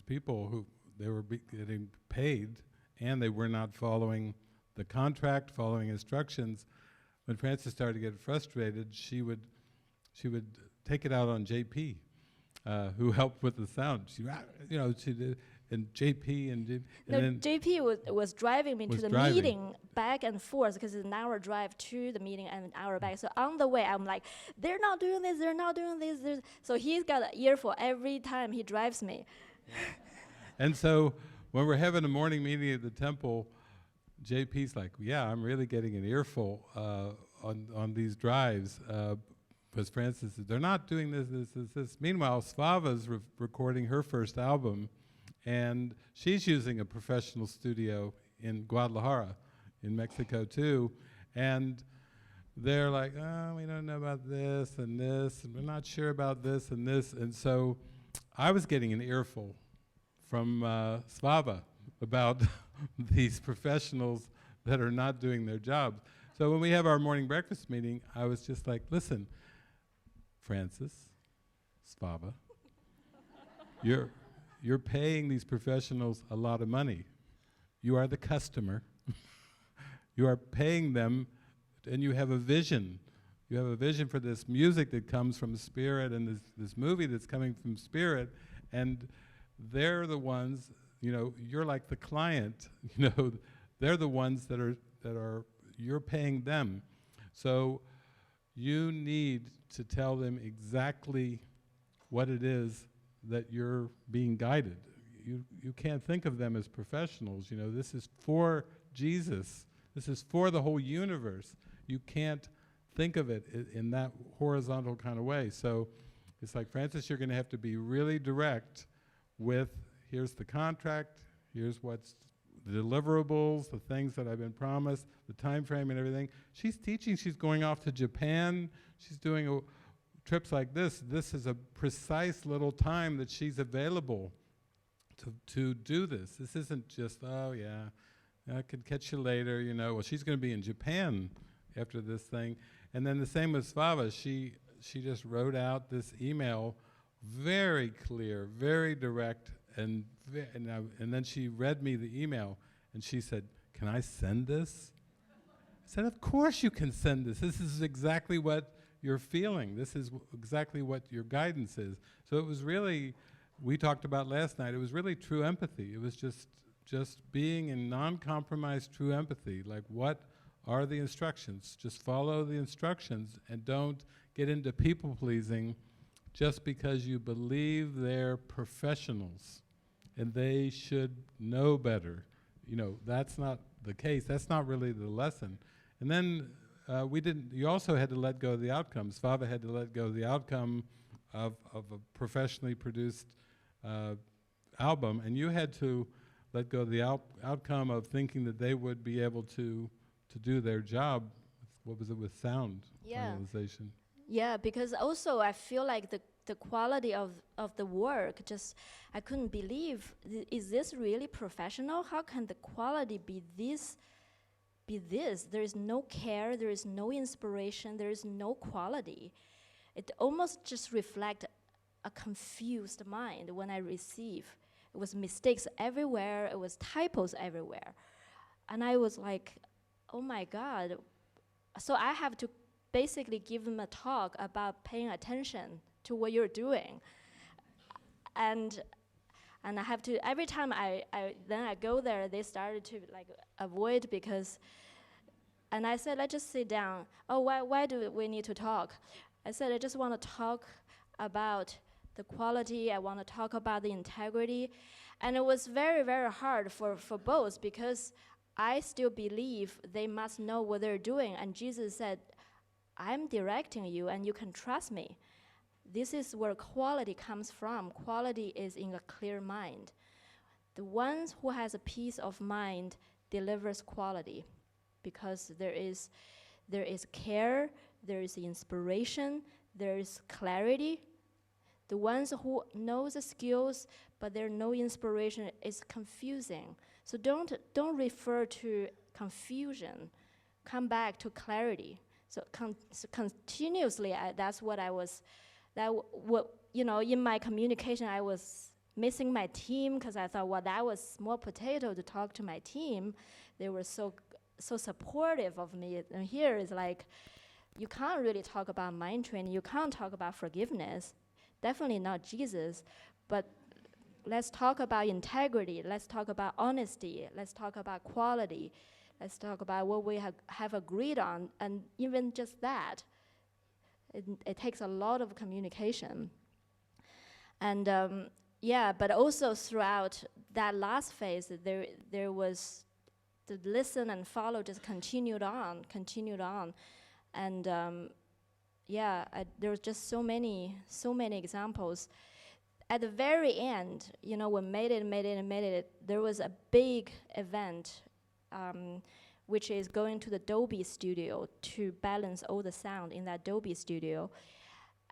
people who they were getting paid and they were not following the contract, following instructions, when Frances started to get frustrated, she would take it out on JP, who helped with the sound. She did, and JP and No, then JP was driving me was to the driving. meeting back and forth because it's an hour drive to the meeting and an hour back. So on the way, I'm like, they're not doing this, they're not doing this. So he's got an earful every time he drives me. And so when we're having a morning meeting at the temple, JP's like, yeah, I'm really getting an earful on these drives. Because Frances said, they're not doing this. Meanwhile, Svava's recording her first album, and she's using a professional studio in Guadalajara, in Mexico too. And they're like, oh, we don't know about this, and we're not sure about this and this. And so I was getting an earful from Svava about these professionals that are not doing their jobs. So when we have our morning breakfast meeting, I was just like, listen, Frances, Svava, you're paying these professionals a lot of money. You are the customer. You are paying them, and you have a vision. You have a vision for this music that comes from Spirit and this movie that's coming from Spirit, and they're the ones, you're like the client, they're the ones that are you're paying them. So you need to tell them exactly what it is that you're being guided. You can't think of them as professionals. This is for Jesus. This is for the whole universe. You can't think of it in that horizontal kind of way. So it's like, Frances, you're going to have to be really direct with, here's the contract, here's what's the deliverables, the things that I've been promised, the time frame and everything. She's teaching, she's going off to Japan, she's doing trips like this. This is a precise little time that she's available to do this. This isn't just, oh yeah, I could catch you later, Well, she's going to be in Japan after this thing. And then the same with Svava. She just wrote out this email, very clear, very direct, and then she read me the email, and she said, "Can I send this?" I said, "Of course you can send this. This is exactly what you're feeling. This is exactly what your guidance is." So it was really, we talked about last night, it was really true empathy. It was just being in non-compromised true empathy, like what are the instructions? Just follow the instructions and don't get into people-pleasing just because you believe they're professionals and they should know better. That's not the case. That's not really the lesson. And then you also had to let go of the outcome. Svava had to let go of the outcome of a professionally produced album, and you had to let go of the outcome of thinking that they would be able to do their job. What was it with sound finalization? Yeah, because also I feel like the quality of the work, I couldn't believe, is this really professional? How can the quality be this? There is no care, there is no inspiration, there is no quality. It almost just reflects a confused mind when I receive. It was mistakes everywhere, it was typos everywhere. And I was like, oh my God. So I have to basically give them a talk about paying attention to what you're doing. And I have to, every time I go there, they started to avoid because, and I said, let's just sit down. Oh, why do we need to talk? I said, I just want to talk about the quality, I want to talk about the integrity. And it was very, very hard for both because I still believe they must know what they're doing. And Jesus said, I'm directing you and you can trust me. This is where quality comes from. Quality is in a clear mind. The one who has a peace of mind delivers quality because there is care, there is inspiration, there is clarity. The ones who know the skills but there's no inspiration is confusing. So don't refer to confusion. Come back to clarity. So continuously, that's what I was, in my communication, I was missing my team because I thought, well, that was small potato to talk to my team. They were so supportive of me. And here is like, you can't really talk about mind training. You can't talk about forgiveness. Definitely not Jesus. But let's talk about integrity. Let's talk about honesty. Let's talk about quality. Let's talk about what we have agreed on. And even just that, it takes a lot of communication. And but also throughout that last phase, there was the listen and follow just continued on. And there was just so many examples. At the very end, when made it, there was a big event, which is going to the Dolby studio to balance all the sound in that Dolby studio.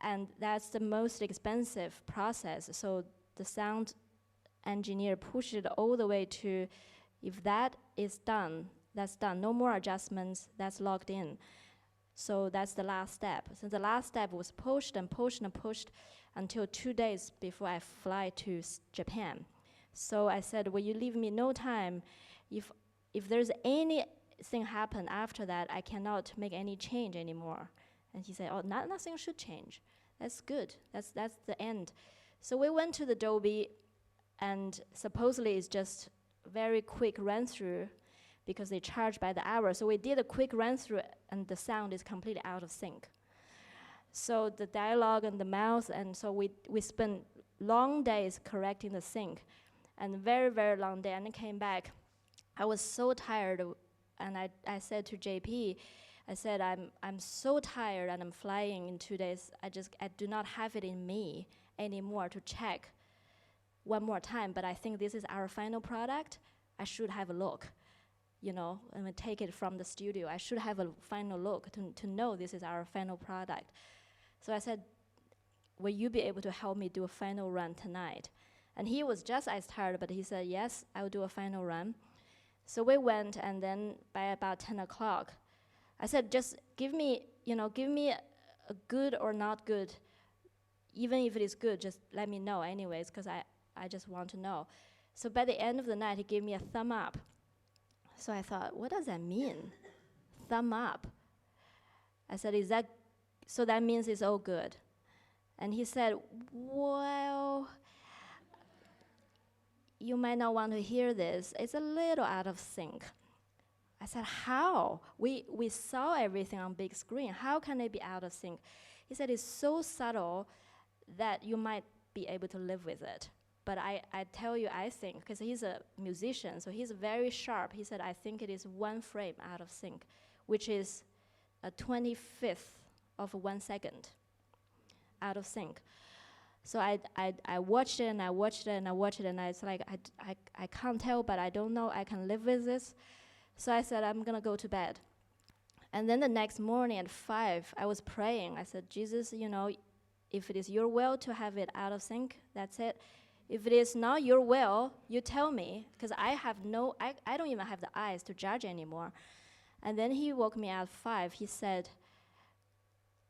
And that's the most expensive process. So the sound engineer pushed it all the way to, if that is done, that's done. No more adjustments, that's logged in. So that's the last step. So the last step was pushed and pushed and pushed until 2 days before I fly to Japan. So I said, well, you leave me no time. If there's anything happen after that, I cannot make any change anymore. And he said, oh, nothing should change. That's good. That's the end. So we went to the Dolby, and supposedly it's just very quick run through because they charge by the hour. So we did a quick run through, and the sound is completely out of sync. So the dialogue and the mouth, and so we spent long days correcting the sync, and very, very long day. And I came back. I was so tired, and I said to JP, I said, I'm so tired, and I'm flying in 2 days. I do not have it in me anymore to check one more time, but I think this is our final product. I should have a look, and we take it from the studio. I should have a final look to know this is our final product. So I said, will you be able to help me do a final run tonight? And he was just as tired, but he said, yes, I will do a final run. So we went, and then by about 10 o'clock, I said, just give me a good or not good. Even if it is good, just let me know anyways, because I just want to know. So by the end of the night, he gave me a thumb up. So I thought, what does that mean? Thumb up. I said, so that means it's all good. And he said, well, you might not want to hear this. It's a little out of sync. I said, how? We saw everything on big screen. How can it be out of sync? He said, it's so subtle that you might be able to live with it. But I tell you, I think, because he's a musician, so he's very sharp. He said, I think it is 1 frame out of sync, which is a 25th of 1 second out of sync. So I watched it, and I watched it, and I watched it, and I was like, I can't tell, but I don't know. I can live with this. So I said, I'm going to go to bed. And then the next morning at 5, I was praying. I said, Jesus, if it is your will to have it out of sync, that's it. If it is not your will, you tell me, because I don't even have the eyes to judge anymore. And then he woke me at 5. He said,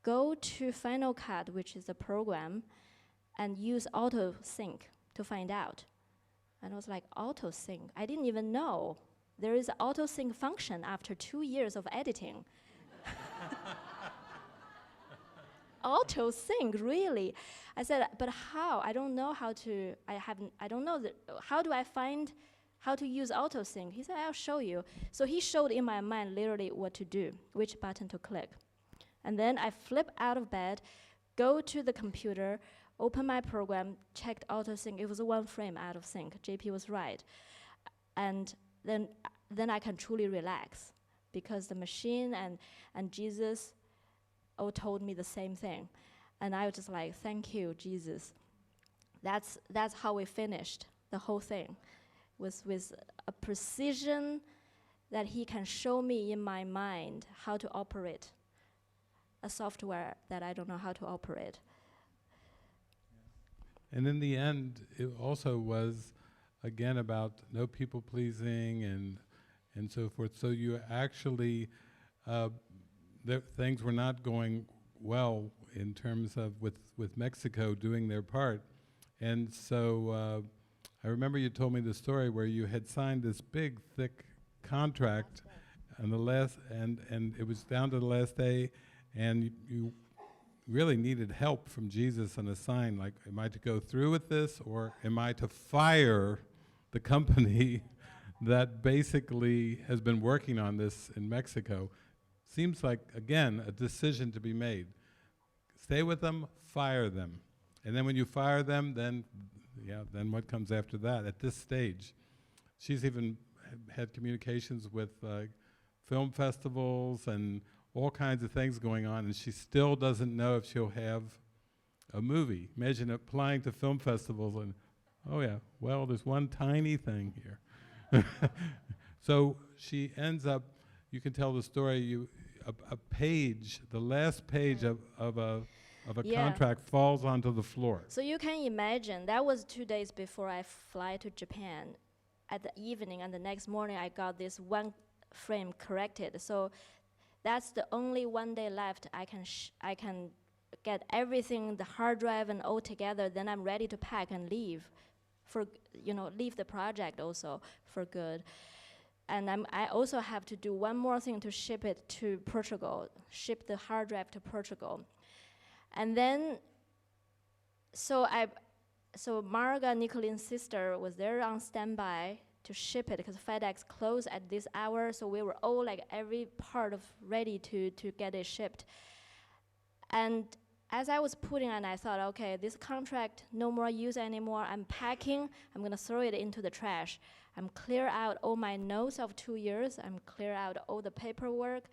go to Final Cut, which is a program, and use auto sync to find out. And I was like, auto sync? I didn't even know there is an auto sync function after 2 years of editing. Auto sync, really? I said, but how? I don't know how to. I don't know how do I find how to use auto sync? He said, I'll show you. So he showed in my mind literally what to do, which button to click. And then I flip out of bed, go to the computer, open my program, checked auto sync. It was 1 frame out of sync. JP was right. And then I can truly relax, because the machine and Jesus all told me the same thing. And I was just like, thank you, Jesus. That's how we finished the whole thing, was with a precision that he can show me in my mind how to operate a software that I don't know how to operate. And in the end, it also was, again, about no people pleasing and so forth. So you actually things were not going well in terms of with Mexico doing their part. And so I remember you told me the story where you had signed this big, thick contract on the last, and it was down to the last day, and you really needed help from Jesus on a sign, like, am I to go through with this, or am I to fire the company that basically has been working on this in Mexico? Seems like, again, a decision to be made. Stay with them, fire them. And then when you fire them, then what comes after that at this stage? She's even had communications with film festivals and all kinds of things going on, and she still doesn't know if she'll have a movie. Imagine applying to film festivals and, oh yeah, well, there's one tiny thing here. So she ends up, you can tell the story, a page, the last page of a contract falls onto the floor. So you can imagine, that was 2 days before I fly to Japan. At the evening and the next morning, I got this one frame corrected. So that's the only 1 day left. I can get everything, the hard drive and all together. Then I'm ready to pack and leave, leave the project also for good. And I also have to do one more thing to ship it to Portugal, ship the hard drive to Portugal. And then, so Marga, Nicolene's sister, was there on standby to ship it because FedEx closed at this hour, so we were all like every part of ready to get it shipped. And as I was putting on, I thought, okay, this contract, no more use anymore. I'm packing, I'm gonna throw it into the trash. I'm clear out all my notes of 2 years, I'm clear out all the paperwork,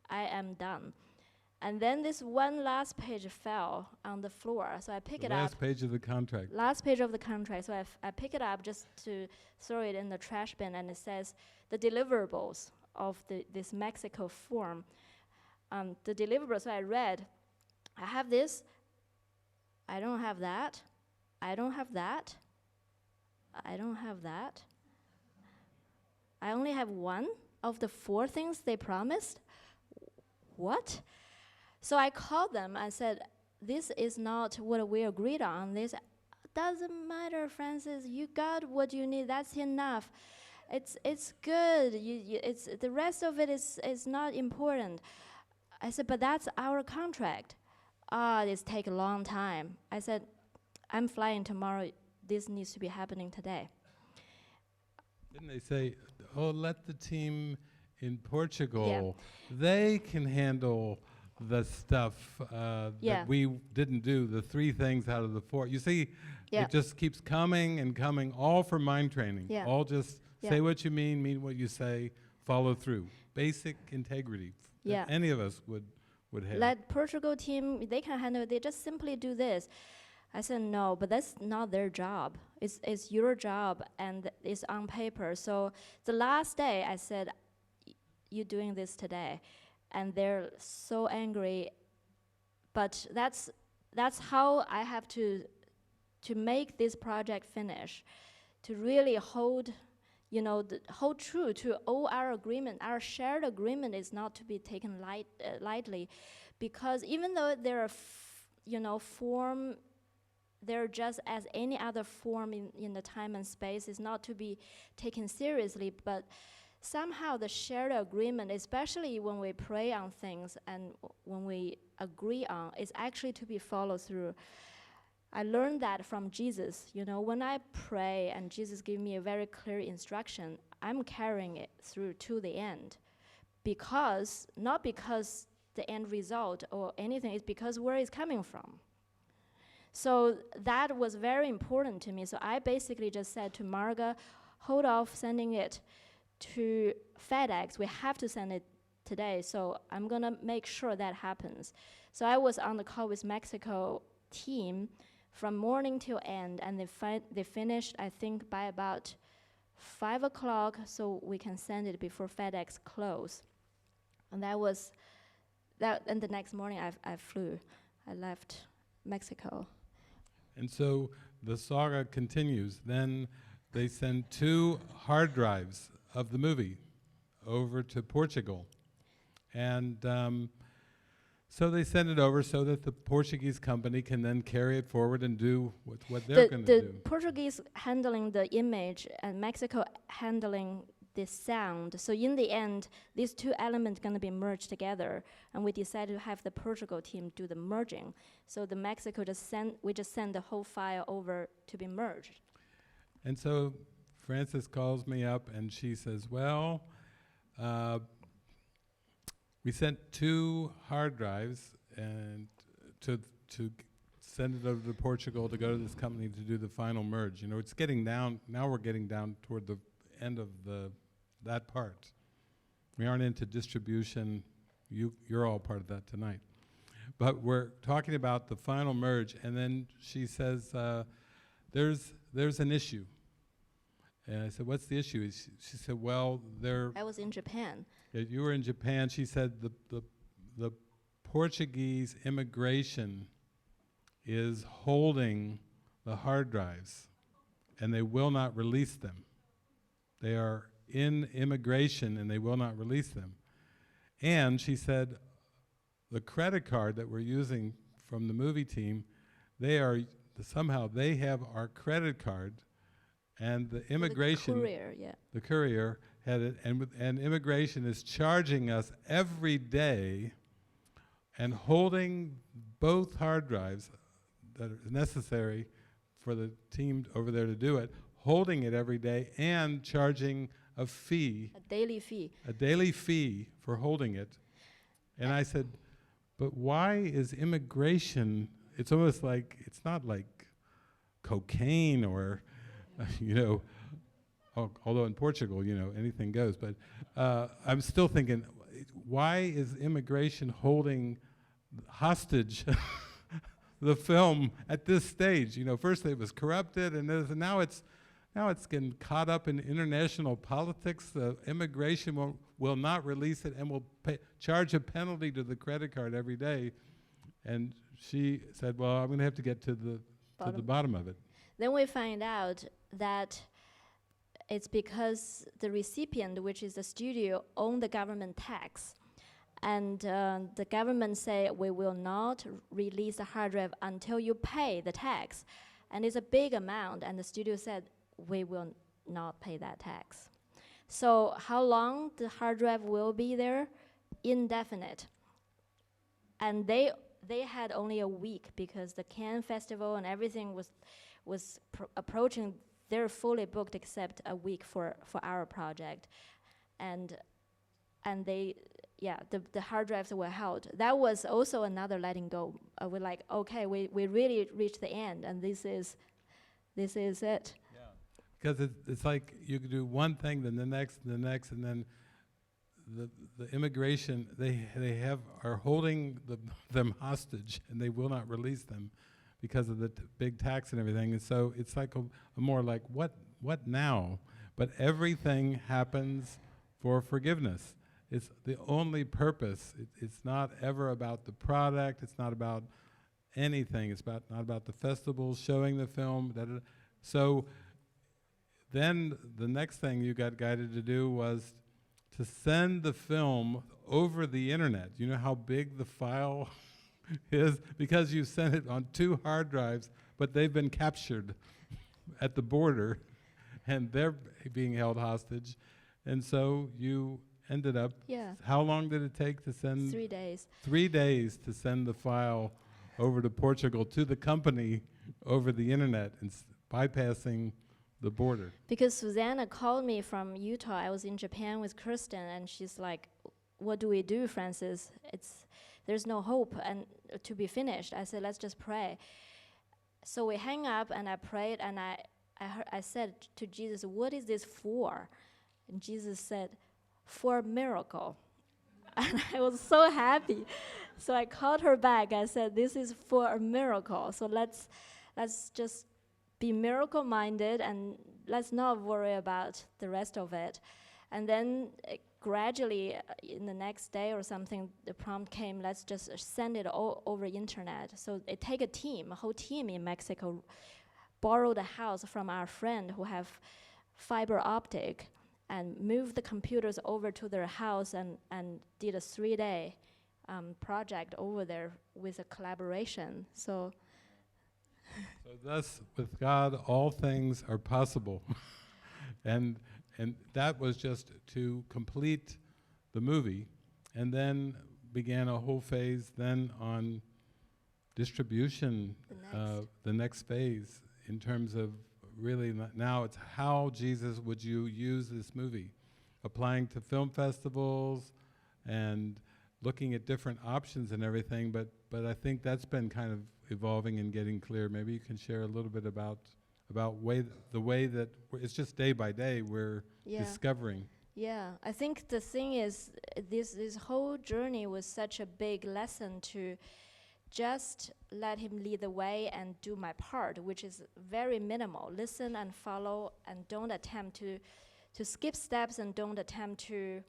I am done. And then this one last page fell on the floor, so I pick it up. Last page of the contract. Last page of the contract, so I pick it up just to throw it in the trash bin, and it says the deliverables of this Mexico form. The deliverables, so I read, I have this, I don't have that, I don't have that, I don't have that. I only have one of the 4 things they promised. What? So I called them. I said, this is not what we agreed on. This doesn't matter, Francis. You got what you need. That's enough. It's good. It's the rest of it is not important. I said, but that's our contract. This take a long time. I said, I'm flying tomorrow. This needs to be happening today. Didn't they say, oh, let the team in Portugal, they can handle the stuff that we didn't do, the 3 things out of the 4. You see, it just keeps coming and coming, all for mind training. All just say what you mean what you say, follow through. Basic integrity that any of us would have. Let Portugal team, they can handle it. They just simply do this. I said, no, but that's not their job. It's your job, and it's on paper. So the last day, I said, you're doing this today. And they're so angry. But that's how I have to make this project finish, to really hold true to all our agreement. Our shared agreement is not to be taken lightly, because even though they're form, they're just as any other form in the time and space, is not to be taken seriously, but somehow the shared agreement, especially when we pray on things and when we agree on, is actually to be followed through. I learned that from Jesus. When I pray and Jesus gave me a very clear instruction, I'm carrying it through to the end. Not because the end result or anything, it's because where it's coming from. So that was very important to me. So I basically just said to Marga, hold off sending it to FedEx. We have to send it today. So I'm going to make sure that happens. So I was on the call with Mexico team from morning till end, and they finished, I think, by about 5 o'clock, so we can send it before FedEx close. And that was that. And the next morning I flew. I left Mexico. And so the saga continues. Then they send 2 hard drives of the movie over to Portugal. And So they send it over so that the Portuguese company can then carry it forward and do what they're going to The do. Portuguese handling the image and Mexico handling the sound. So in the end, these two elements going to be merged together, and we decided to have the Portugal team do the merging. So the Mexico we just send the whole file over to be merged. And so Frances calls me up and she says, well, we sent 2 hard drives and to send it over to Portugal to go to this company to do the final merge. You know, it's getting down, now we're getting down toward the end of that part. We aren't into distribution. You're all part of that tonight. But we're talking about the final merge, and then she says, there's an issue. And I said, what's the issue? She said, well, I was in Japan. you were in Japan. She said the Portuguese immigration is holding the hard drives, and they will not release them. They are in immigration, and they will not release them. And she said, the credit card that we're using from the movie team, somehow they have our credit card, and the immigration, The courier, the courier had it, and immigration is charging us every day and holding both hard drives that are necessary for the team over there to do it, holding it every day and charging a fee, a daily fee. For holding it. And I said, but why is immigration, it's almost like, it's not like cocaine or, you know, although in Portugal, you know, anything goes. But I'm still thinking, why is immigration holding hostage the film at this stage? You know, first it was corrupted, and now it's getting caught up in international politics. The immigration will not release it and will charge a penalty to the credit card every day. And she said, well, I'm going to have to get to the bottom of it. Then we find out that it's because the recipient, which is the studio, own the government tax. And the government say, we will not release the hard drive until you pay the tax. And it's a big amount, and the studio said, we will not pay that tax. So how long the hard drive will be there? Indefinite. And they had only a week because the Cannes Festival and everything was approaching. They're fully booked except a week for our project. And the hard drives were held. That was also another letting go. We're like, okay, we really reached the end, and this is it. Because it's like you could do one thing, then the next, and then the immigration, they are holding them hostage, and they will not release them because of the big tax and everything. And so it's like a more like, what now? But everything happens for forgiveness. It's the only purpose. It's not ever about the product. It's not about anything. It's not about the festivals, showing the film. So then the next thing you got guided to do was to send the film over the internet. You know how big the file is? Because you sent it on 2 hard drives, but they've been captured at the border, and they're being held hostage. And so you ended up, how long did it take to send? 3 days. 3 days to send the file over to Portugal to the company over the internet and bypassing the border. Because Susanna called me from Utah. I was in Japan with Kirsten, and she's like, what do we do, Francis? There's no hope and to be finished. I said, let's just pray. So we hang up, and I prayed, and I said to Jesus, what is this for? And Jesus said, for a miracle. And I was so happy. So I called her back. I said, this is for a miracle. So let's just be miracle-minded, and let's not worry about the rest of it. And then gradually, in the next day or something, the prompt came, let's just send it all over internet. So it take a whole team in Mexico, borrowed a house from our friend who have fiber optic, and moved the computers over to their house and did a 3-day project over there with a collaboration. So So thus, with God, all things are possible. and that was just to complete the movie, and then began a whole phase then on distribution, the next phase, in terms of really now it's how, Jesus, would you use this movie? Applying to film festivals and looking at different options and everything, but I think that's been kind of evolving and getting clear. Maybe you can share a little bit about the way that it's just day by day we're discovering. Yeah, I think the thing is, this whole journey was such a big lesson to just let him lead the way and do my part, which is very minimal. Listen and follow, and don't attempt to skip steps, and don't attempt to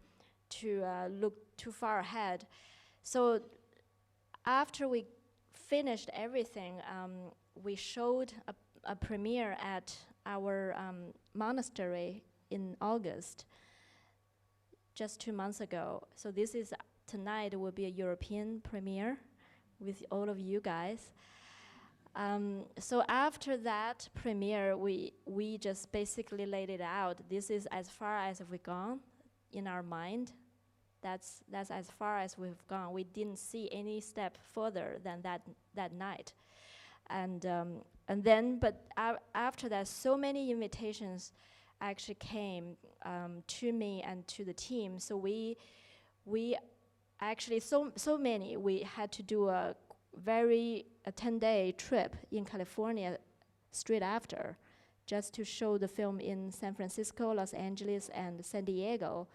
look too far ahead. So after we finished everything, we showed a premiere at our monastery in August, just 2 months ago. So this is tonight will be a European premiere with all of you guys. So after that premiere, we just basically laid it out. This is as far as we've gone in our mind. That's as far as we've gone. We didn't see any step further than that night. And then, but after that, so many invitations actually came to me and to the team. So we actually, so many, we had to do a 10-day trip in California straight after, just to show the film in San Francisco, Los Angeles, and San Diego.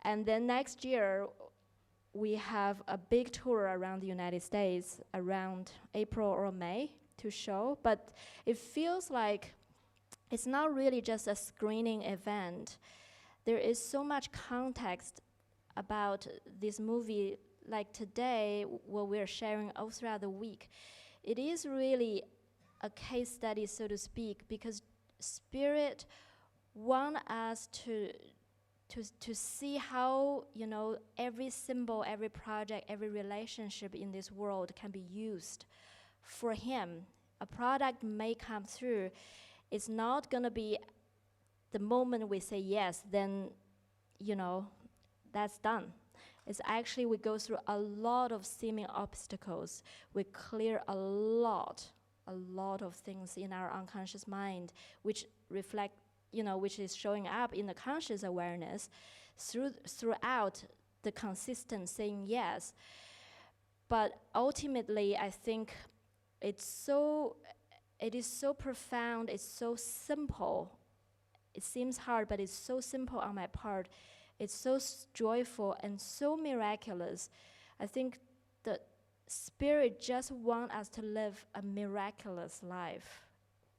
And then next year, we have a big tour around the United States around April or May to show, but it feels like it's not really just a screening event. There is so much context about this movie, like today, what we're sharing all throughout the week. It is really a case study, so to speak, because Spirit want us to see how, every symbol, every project, every relationship in this world can be used for Him. A product may come through. It's not going to be the moment we say yes, then, that's done. It's actually we go through a lot of seeming obstacles. We clear a lot of things in our unconscious mind, which reflect, which is showing up in the conscious awareness throughout the consistent saying yes. But ultimately, I think it is so profound, it's so simple. It seems hard, but it's so simple on my part. It's so joyful and so miraculous. I think the Spirit just wants us to live a miraculous life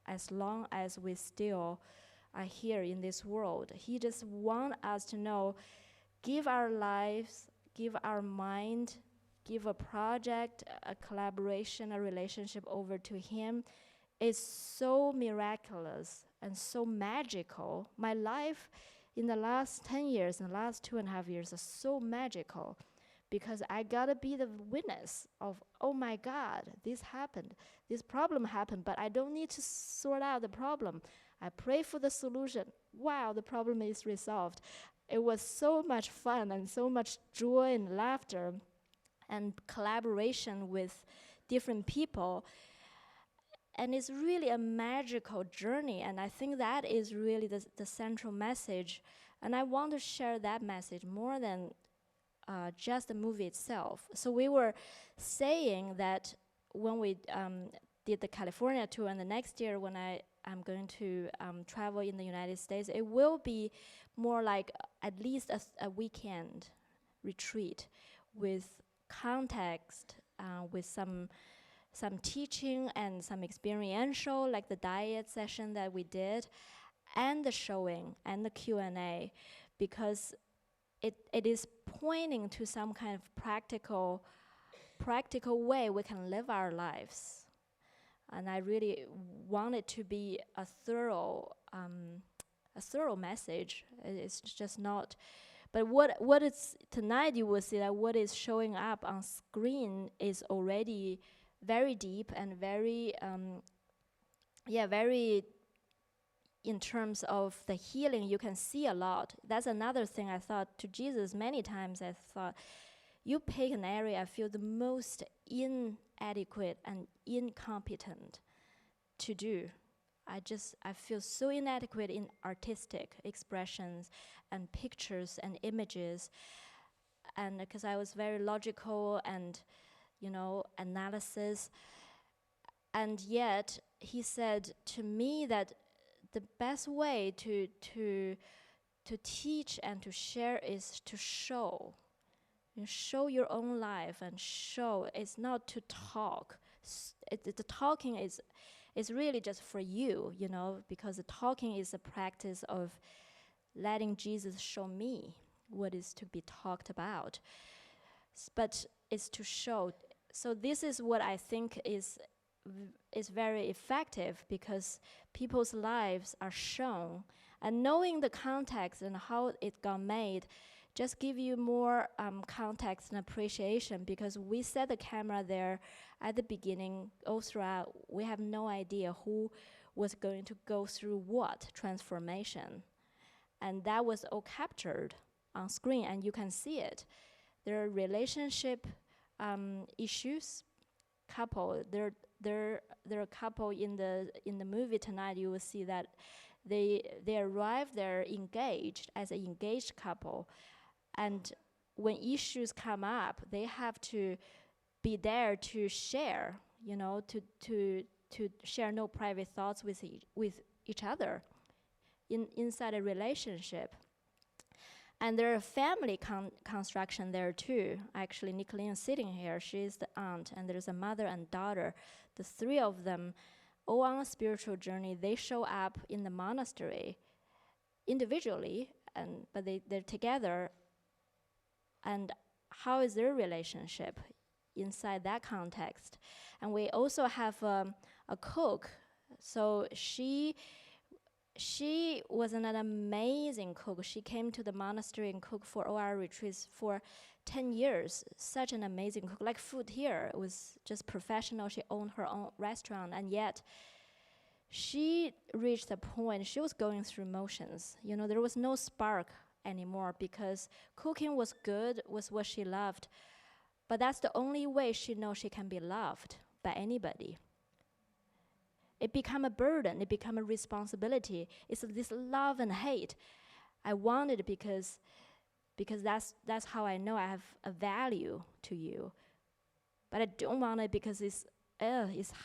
as long as we still are here in this world. He just wants us to know, give our lives, give our mind, give a project, a collaboration, a relationship over to Him. It's so miraculous and so magical. My life in the last 10 years, in the last 2.5 years, is so magical because I gotta be the witness of, oh my God, this happened, this problem happened, but I don't need to sort out the problem. I pray for the solution. Wow, the problem is resolved. It was so much fun and so much joy and laughter and collaboration with different people. And it's really a magical journey, and I think that is really the central message. And I want to share that message more than just the movie itself. So we were saying that when we did the California tour, and the next year when I'm going to travel in the United States, it will be more like at least a weekend retreat with context, with some teaching and some experiential, like the diet session that we did, and the showing and the Q&A, because it is pointing to some kind of practical way we can live our lives. And I really want it to be a thorough message. It's just not But what is tonight, you will see that what is showing up on screen is already very deep and very, very in terms of the healing, you can see a lot. That's another thing I thought to Jesus many times. I thought, you pick an area I feel the most inadequate and incompetent to do. I feel so inadequate in artistic expressions and pictures and images. And because I was very logical and, analysis. And yet, he said to me that the best way to teach and to share is to show. Show your own life and show. It's not to talk. The talking is really just for you, because the talking is a practice of letting Jesus show me what is to be talked about. But it's to show. So this is what I think is very effective, because people's lives are shown, and knowing the context and how it got made just give you more context and appreciation, because we set the camera there at the beginning, all throughout. We have no idea who was going to go through what transformation. And that was all captured on screen, and you can see it. There are relationship issues, couple. There are a couple in the movie tonight. You will see that they arrive, they're engaged as an engaged couple. And when issues come up, they have to be there to share, to share no private thoughts with each other inside a relationship. And there are family construction there too. Actually, Nicolene is sitting here. She's the aunt, and there's a mother and daughter. The three of them, all on a spiritual journey, they show up in the monastery individually, but they're together. And how is their relationship inside that context? And we also have a cook. So she was an amazing cook. She came to the monastery and cooked for all our retreats for 10 years. Such an amazing cook. Like food here, it was just professional. She owned her own restaurant, and yet she reached a point, she was going through motions. There was no spark anymore, because cooking was good, was what she loved. But that's the only way she knows she can be loved by anybody. It became a burden, it became a responsibility. It's this love and hate. I want it because that's how I know I have a value to you. But I don't want it because it's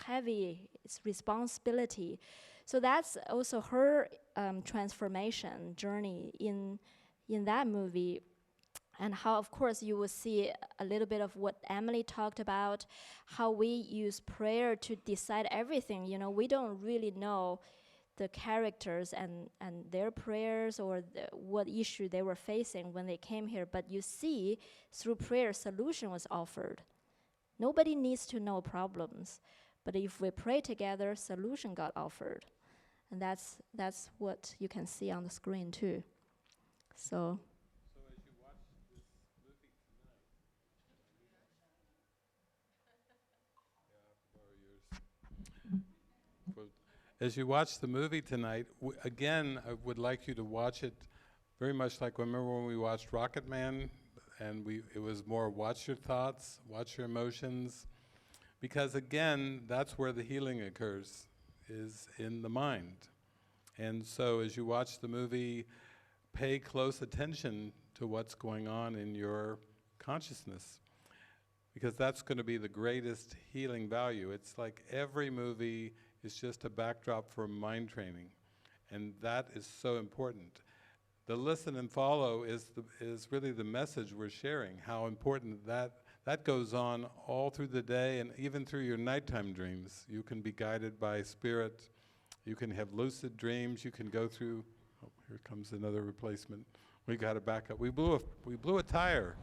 heavy, it's responsibility. So that's also her transformation journey in that movie. And how, of course, you will see a little bit of what Emily talked about, how we use prayer to decide everything. We don't really know the characters and their prayers or what issue they were facing when they came here. But you see, through prayer, solution was offered. Nobody needs to know problems. But if we pray together, solution got offered. And that's what you can see on the screen, too. So as you watch the movie tonight, again, I would like you to watch it very much like, remember when we watched Rocket Man, and it was more watch your thoughts, watch your emotions, because again, that's where the healing occurs, is in the mind. And so as you watch the movie, pay close attention to what's going on in your consciousness, because that's going to be the greatest healing value. It's like every movie is just a backdrop for mind training, and that is so important. The listen and follow is really the message we're sharing, how important that goes on all through the day and even through your nighttime dreams. You can be guided by spirit, you can have lucid dreams, you can go through, oh, here comes another replacement. We got to back up. We blew a tire.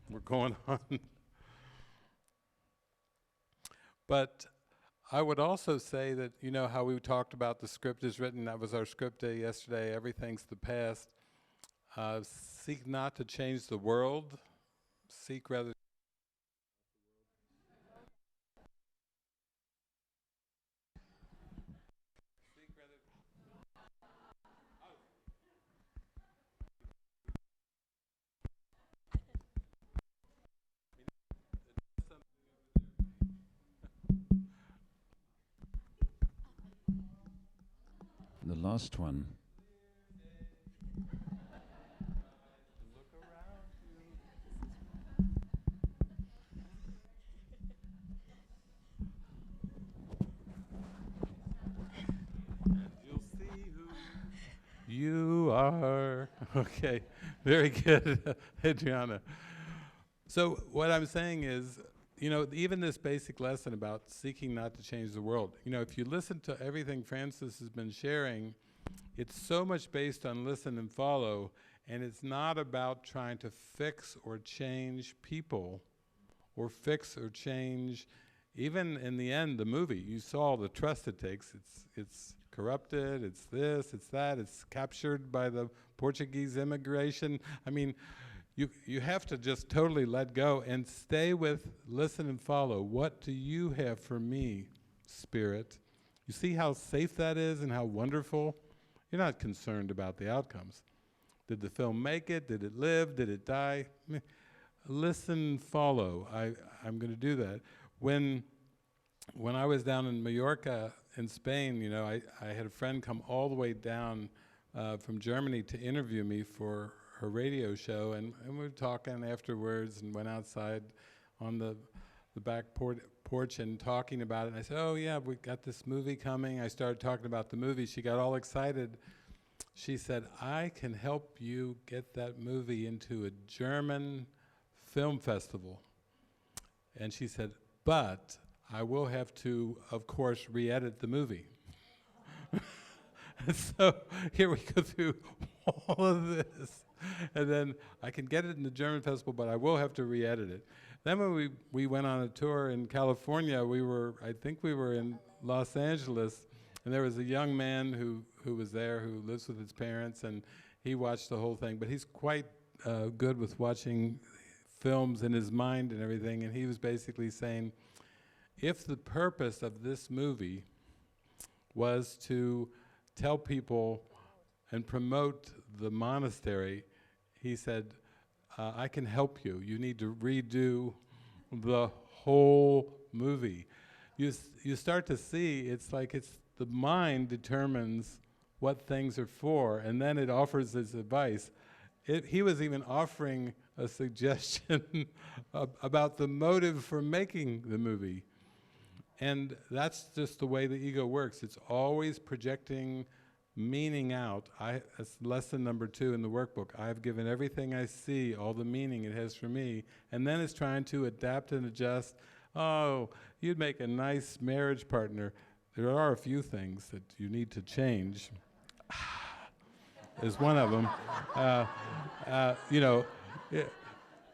We're going on. But I would also say that, how we talked about the script is written, that was our script day yesterday, everything's the past. seek not to change the world, seek rather. The last one. You'll see who you are. Okay, very good, Adriana. So what I'm saying is, you know, even this basic lesson about seeking not to change the world, you know, if you listen to everything Francis has been sharing, it's so much based on listen and follow, and it's not about trying to fix or change people or fix or change. Even in the end, the movie, you saw the trust it takes. It's corrupted, it's this, it's that, it's captured by the Portuguese immigration. I mean, you have to just totally let go and stay with listen and follow. What do you have for me, Spirit? You see how safe that is and how wonderful? You're not concerned about the outcomes. Did the film make it? Did it live? Did it die? Listen, follow. I'm going to do that. When I was down in Mallorca in Spain, you know, I had a friend come all the way down from Germany to interview me for her radio show, and we were talking afterwards and went outside on the back porch and talking about it. And I said, oh yeah, we got this movie coming. I started talking about the movie. She got all excited. She said, I can help you get that movie into a German film festival. And she said, but I will have to, of course, re-edit the movie. So here we go through all of this. And then I can get it in the German festival, but I will have to re-edit it. Then when we went on a tour in California, I think we were in Los Angeles, and there was a young man who was there who lives with his parents, and he watched the whole thing. But he's quite good with watching films in his mind and everything, and he was basically saying, if the purpose of this movie was to tell people and promote the monastery, he said, I can help you. You need to redo the whole movie. You start to see it's like the mind determines what things are for, and then it offers its advice. He was even offering a suggestion about the motive for making the movie. And that's just the way the ego works. It's always projecting meaning out. That's lesson number 2 in the workbook. I've given everything I see, all the meaning it has for me, and then it's trying to adapt and adjust. Oh, you'd make a nice marriage partner. There are a few things that you need to change. Is one of them. You know,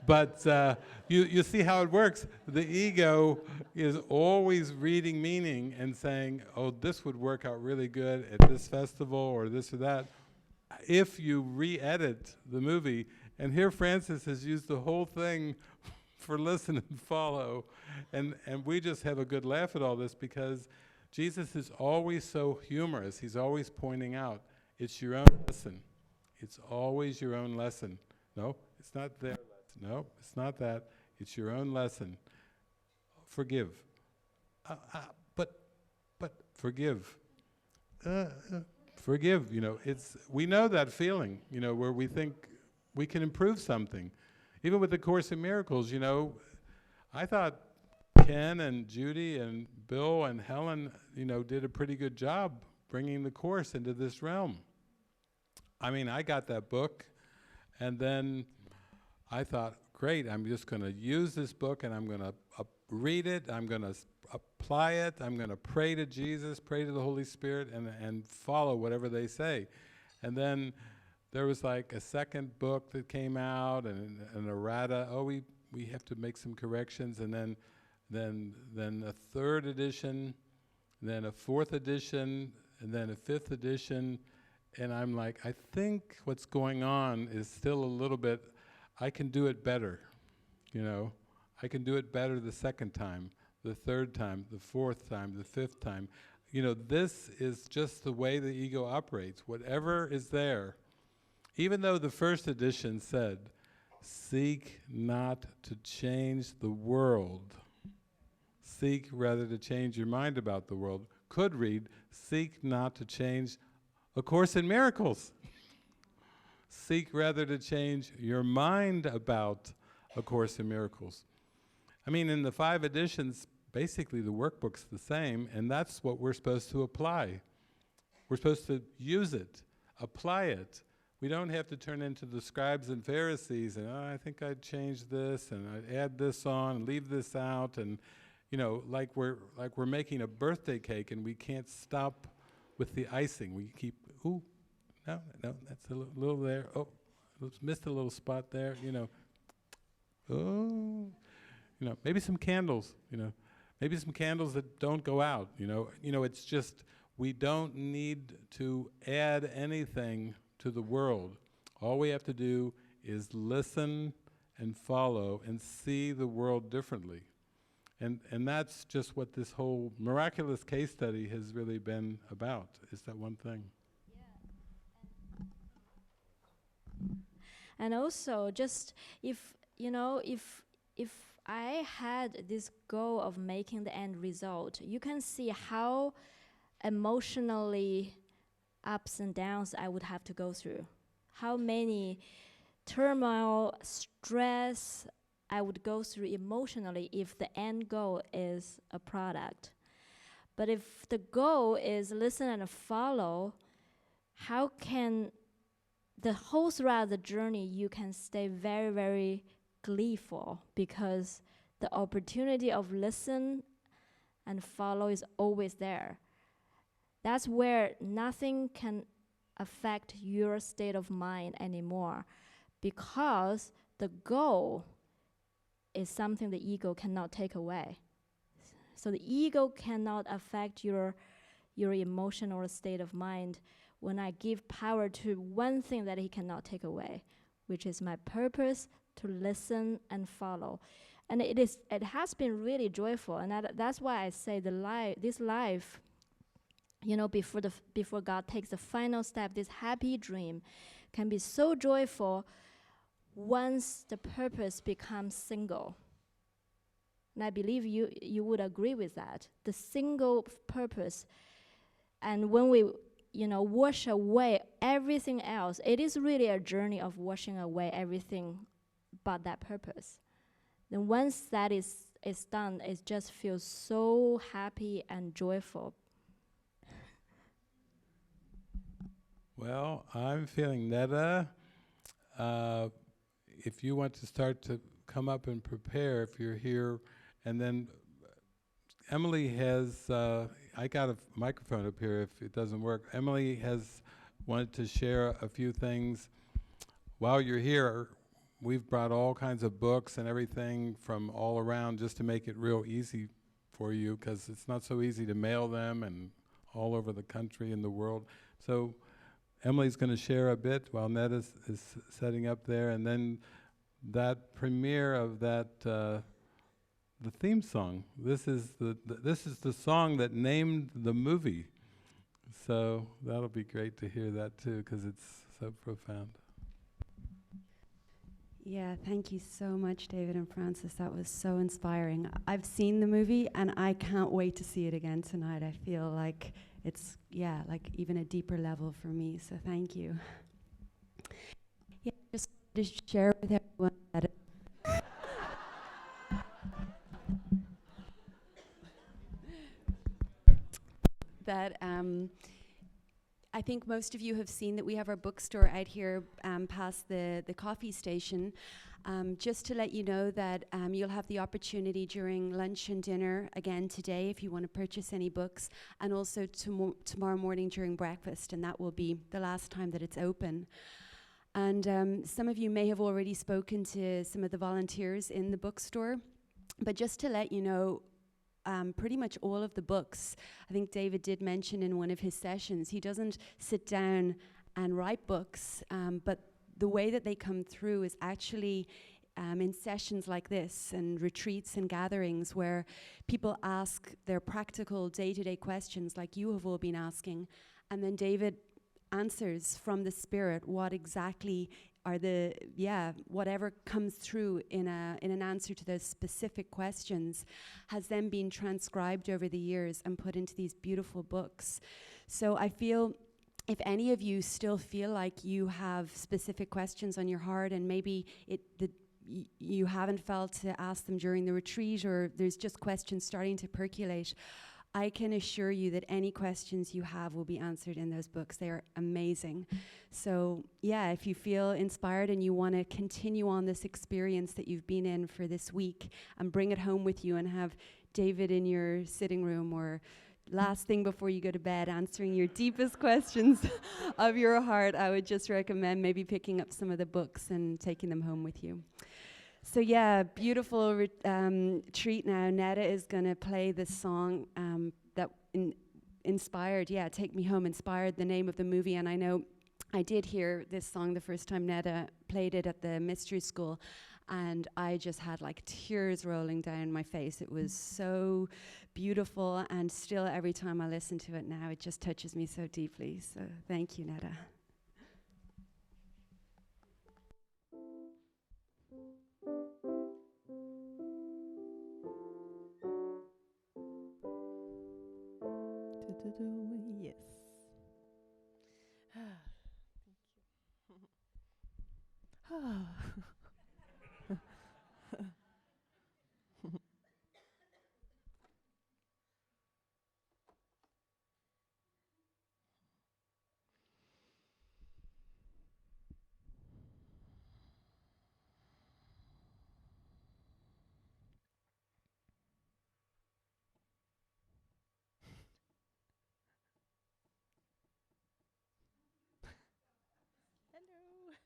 but you see how it works. The ego is always reading meaning and saying, oh, this would work out really good at this festival or this or that. If you re-edit the movie, and here Francis has used the whole thing for listen and follow, and we just have a good laugh at all this because Jesus is always so humorous. He's always pointing out, it's your own lesson. It's always your own lesson. No, it's not their lesson. No, it's not that. It's your own lesson. Forgive. But forgive. Forgive, you know, we know that feeling, you know, where we think we can improve something. Even with the Course in Miracles, you know, I thought Ken and Judy and Bill and Helen, you know, did a pretty good job bringing the Course into this realm. I mean, I got that book, and then I thought, great, I'm just going to use this book, and I'm going to read it, I'm going to apply it, I'm going to pray to Jesus, pray to the Holy Spirit, and follow whatever they say. And then there was like a second book that came out, and an errata. Oh, we have to make some corrections, and then a third edition, then a fourth edition, and then a fifth edition. and I'm like, I think what's going on is still a little bit, I can do it better, you know. I can do it better the second time, the third time, the fourth time, the fifth time. You know, this is just the way the ego operates. Whatever is there, even though the first edition said, seek not to change the world. Seek rather to change your mind about the world. Could read, seek not to change A Course in Miracles. Seek rather to change your mind about A Course in Miracles. I mean, in the 5 editions, basically the workbook's the same, and that's what we're supposed to apply. We're supposed to use it, apply it. We don't have to turn into the scribes and Pharisees and, oh, I think I'd change this and I'd add this on and leave this out, and you know, like we're making a birthday cake and we can't stop with the icing. We keep, ooh, no, that's a little there. Oh, missed a little spot there, you know. Oh, you know, maybe some candles, you know. Maybe some candles that don't go out, you know. You know, it's just, we don't need to add anything to the world. All we have to do is listen and follow and see the world differently. And that's just what this whole miraculous case study has really been about, is that one thing. Yeah. And also, just if, you know, if I had this goal of making the end result, you can see how emotionally ups and downs I would have to go through. How many turmoil, stress I would go through emotionally if the end goal is a product. But if the goal is listen and follow, how can the whole throughout the journey you can stay very, very gleeful, because the opportunity of listen and follow is always there. That's where nothing can affect your state of mind anymore, because the goal is something the ego cannot take away. So the ego cannot affect your emotional state of mind when I give power to one thing that he cannot take away, which is my purpose to listen and follow. And it has been really joyful, and that's why I say this life, you know, before God takes the final step, this happy dream can be so joyful once the purpose becomes single. And I believe you would agree with that. The single purpose. And when we, you know, wash away everything else, it is really a journey of washing away everything but that purpose. Then once that is done, it just feels so happy and joyful. Well, I'm feeling Neda. If you want to start to come up and prepare, if you're here, and then Emily has, I got a microphone up here if it doesn't work. Emily has wanted to share a few things. While you're here, we've brought all kinds of books and everything from all around just to make it real easy for you, because it's not so easy to mail them and all over the country and the world. So Emily's going to share a bit while Neda is setting up there, and then that premiere of that, the theme song. This is the song that named the movie. So that'll be great to hear that too, because it's so profound. Yeah, thank you so much, David and Francis. That was so inspiring. I've seen the movie and I can't wait to see it again tonight. I feel like it's, yeah, like even a deeper level for me. So thank you. Yeah, just to share with everyone that I think most of you have seen that we have our bookstore out here past the coffee station. Just to let you know that you'll have the opportunity during lunch and dinner again today if you want to purchase any books, and also tomorrow morning during breakfast, and that will be the last time that it's open. And some of you may have already spoken to some of the volunteers in the bookstore, but just to let you know, pretty much all of the books, I think David did mention in one of his sessions, he doesn't sit down and write books, but the way that they come through is actually in sessions like this and retreats and gatherings where people ask their practical day-to-day questions like you have all been asking, and then David answers from the Spirit what exactly are whatever comes through in an answer to those specific questions has then been transcribed over the years and put into these beautiful books. So I feel if any of you still feel like you have specific questions on your heart and maybe you haven't felt to ask them during the retreat, or there's just questions starting to percolate, I can assure you that any questions you have will be answered in those books. They are amazing. So yeah, if you feel inspired and you want to continue on this experience that you've been in for this week and bring it home with you and have David in your sitting room or last thing before you go to bed answering your deepest questions of your heart, I would just recommend maybe picking up some of the books and taking them home with you. So yeah, beautiful treat now. Neda is going to play this song that inspired, Take Me Home, inspired the name of the movie. And I know I did hear this song the first time Neda played it at the mystery school, and I just had like tears rolling down my face. It was so beautiful, and still every time I listen to it now, it just touches me so deeply. So thank you, Neda. Yes. Thank you. Hello. It is on.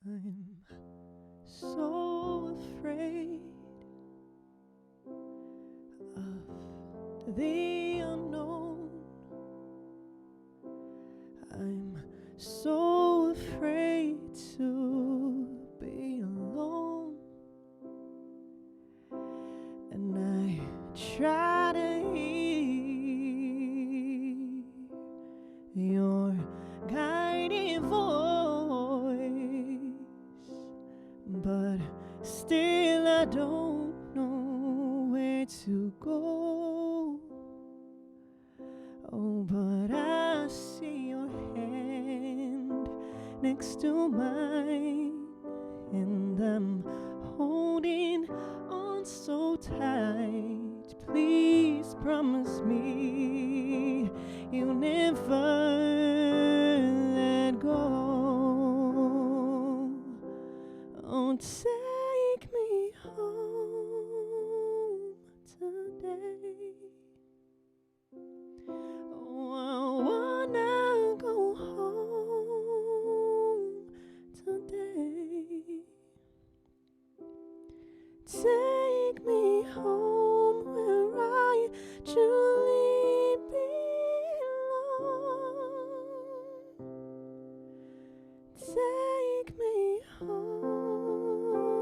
I'm so afraid of the unknown. I'm so afraid to be alone, and I try to hear your guiding voice, but still I don't know where to go. Oh, but I see your hand next to mine, and I'm holding on so tight. Please promise me you'll never let go. Oh, take me home today. Oh, I wanna go home today. Take me home where I truly belong. Take me home.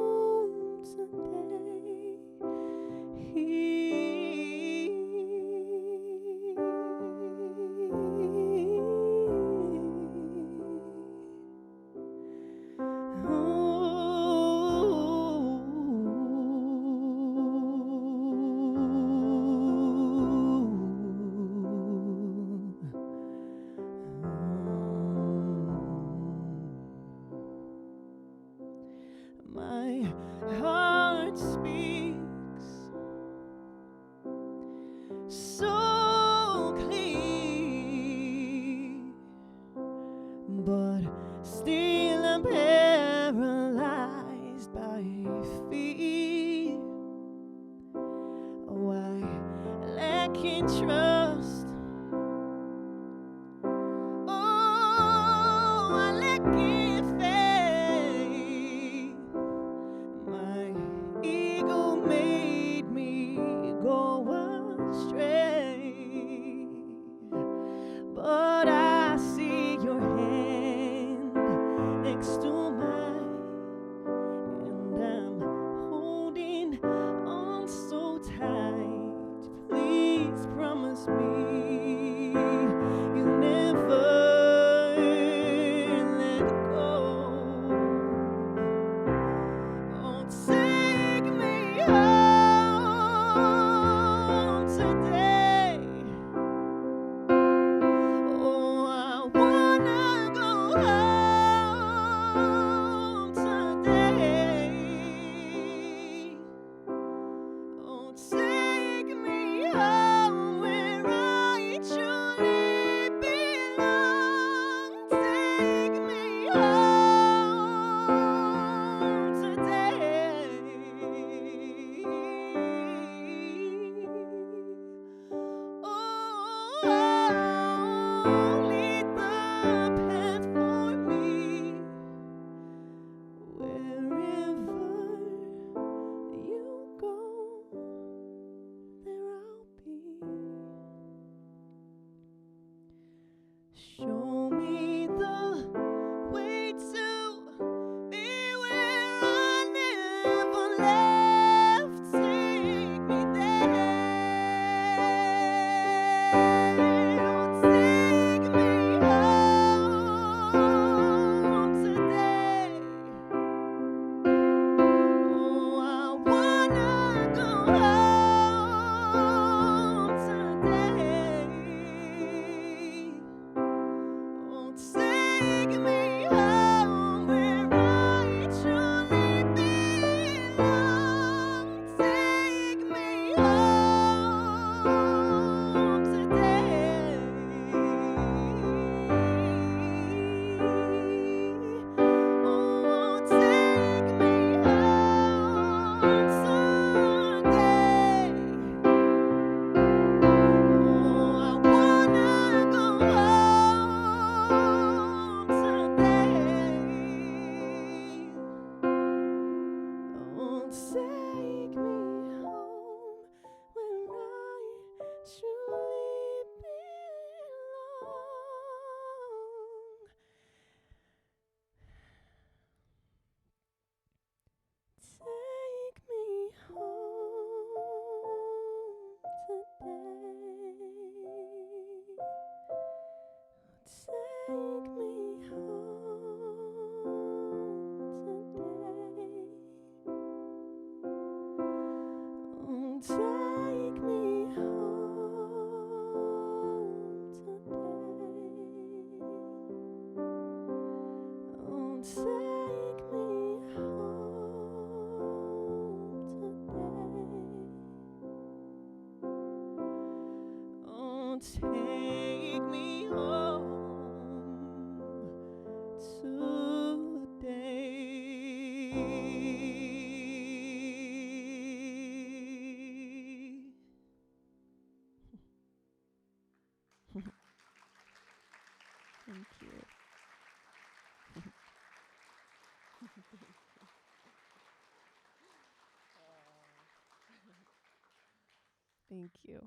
blind trust. Oh, I lack faith. My ego made me go astray, but I see your hand next to mine, and I'm holding on so tight. Please promise me you'll never let go. Oh, take me home today. Oh, I wanna go home today. Oh, take me home where I truly belong. Take me home today. Oh, lead the path for me. Wherever you go, there I'll be. Show me the way to be where I never left. Take me there. Take me home today. Oh, I wanna go home today. Oh, take me home where I truly belong. Take me home today. Oh, take me home today. Oh, I wanna go home today. Oh, take me home where I truly belong. Take me home today. Take me home today. Oh, take me home today. Oh, take me home today. Oh, take me home today. Thank you. Thank you.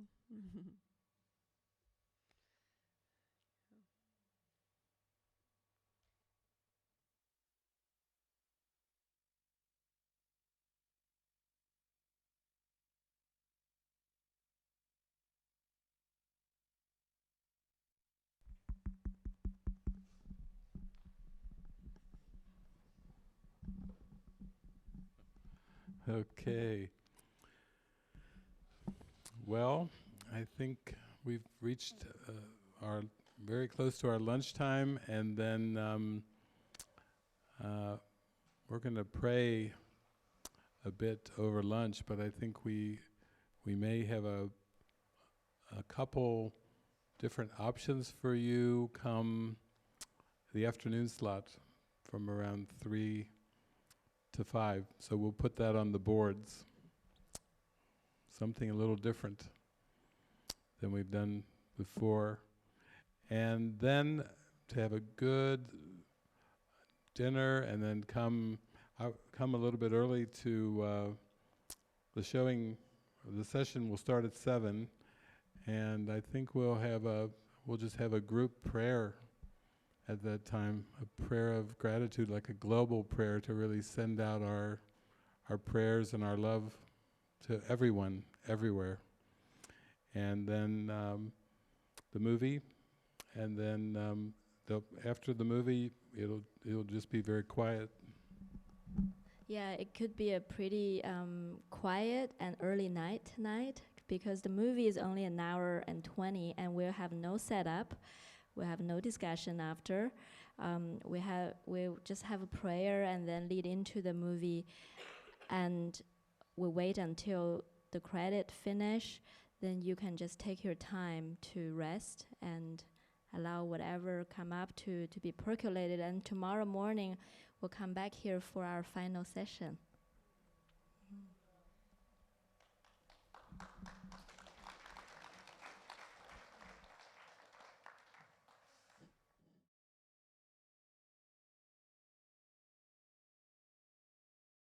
Okay. Well, I think we've reached our very close to our lunchtime, and then we're going to pray a bit over lunch. But I think we may have a couple different options for you come the afternoon slot from around 3 to 5. So we'll put that on the boards. Something a little different. than we've done before. And then to have a good dinner, and then come a little bit early to the showing. The session will start at 7, and I think we'll just have a group prayer at that time, a prayer of gratitude, like a global prayer to really send out our prayers and our love to everyone, everywhere. And then the movie, and then after the movie, it'll just be very quiet. Yeah, it could be a pretty quiet and early night tonight, because the movie is only 1 hour and 20, and we'll have no setup, we'll have no discussion after. We'll just have a prayer and then lead into the movie, and we'll wait until the credit finish. Then you can just take your time to rest and allow whatever come up to be percolated. And tomorrow morning, we'll come back here for our final session.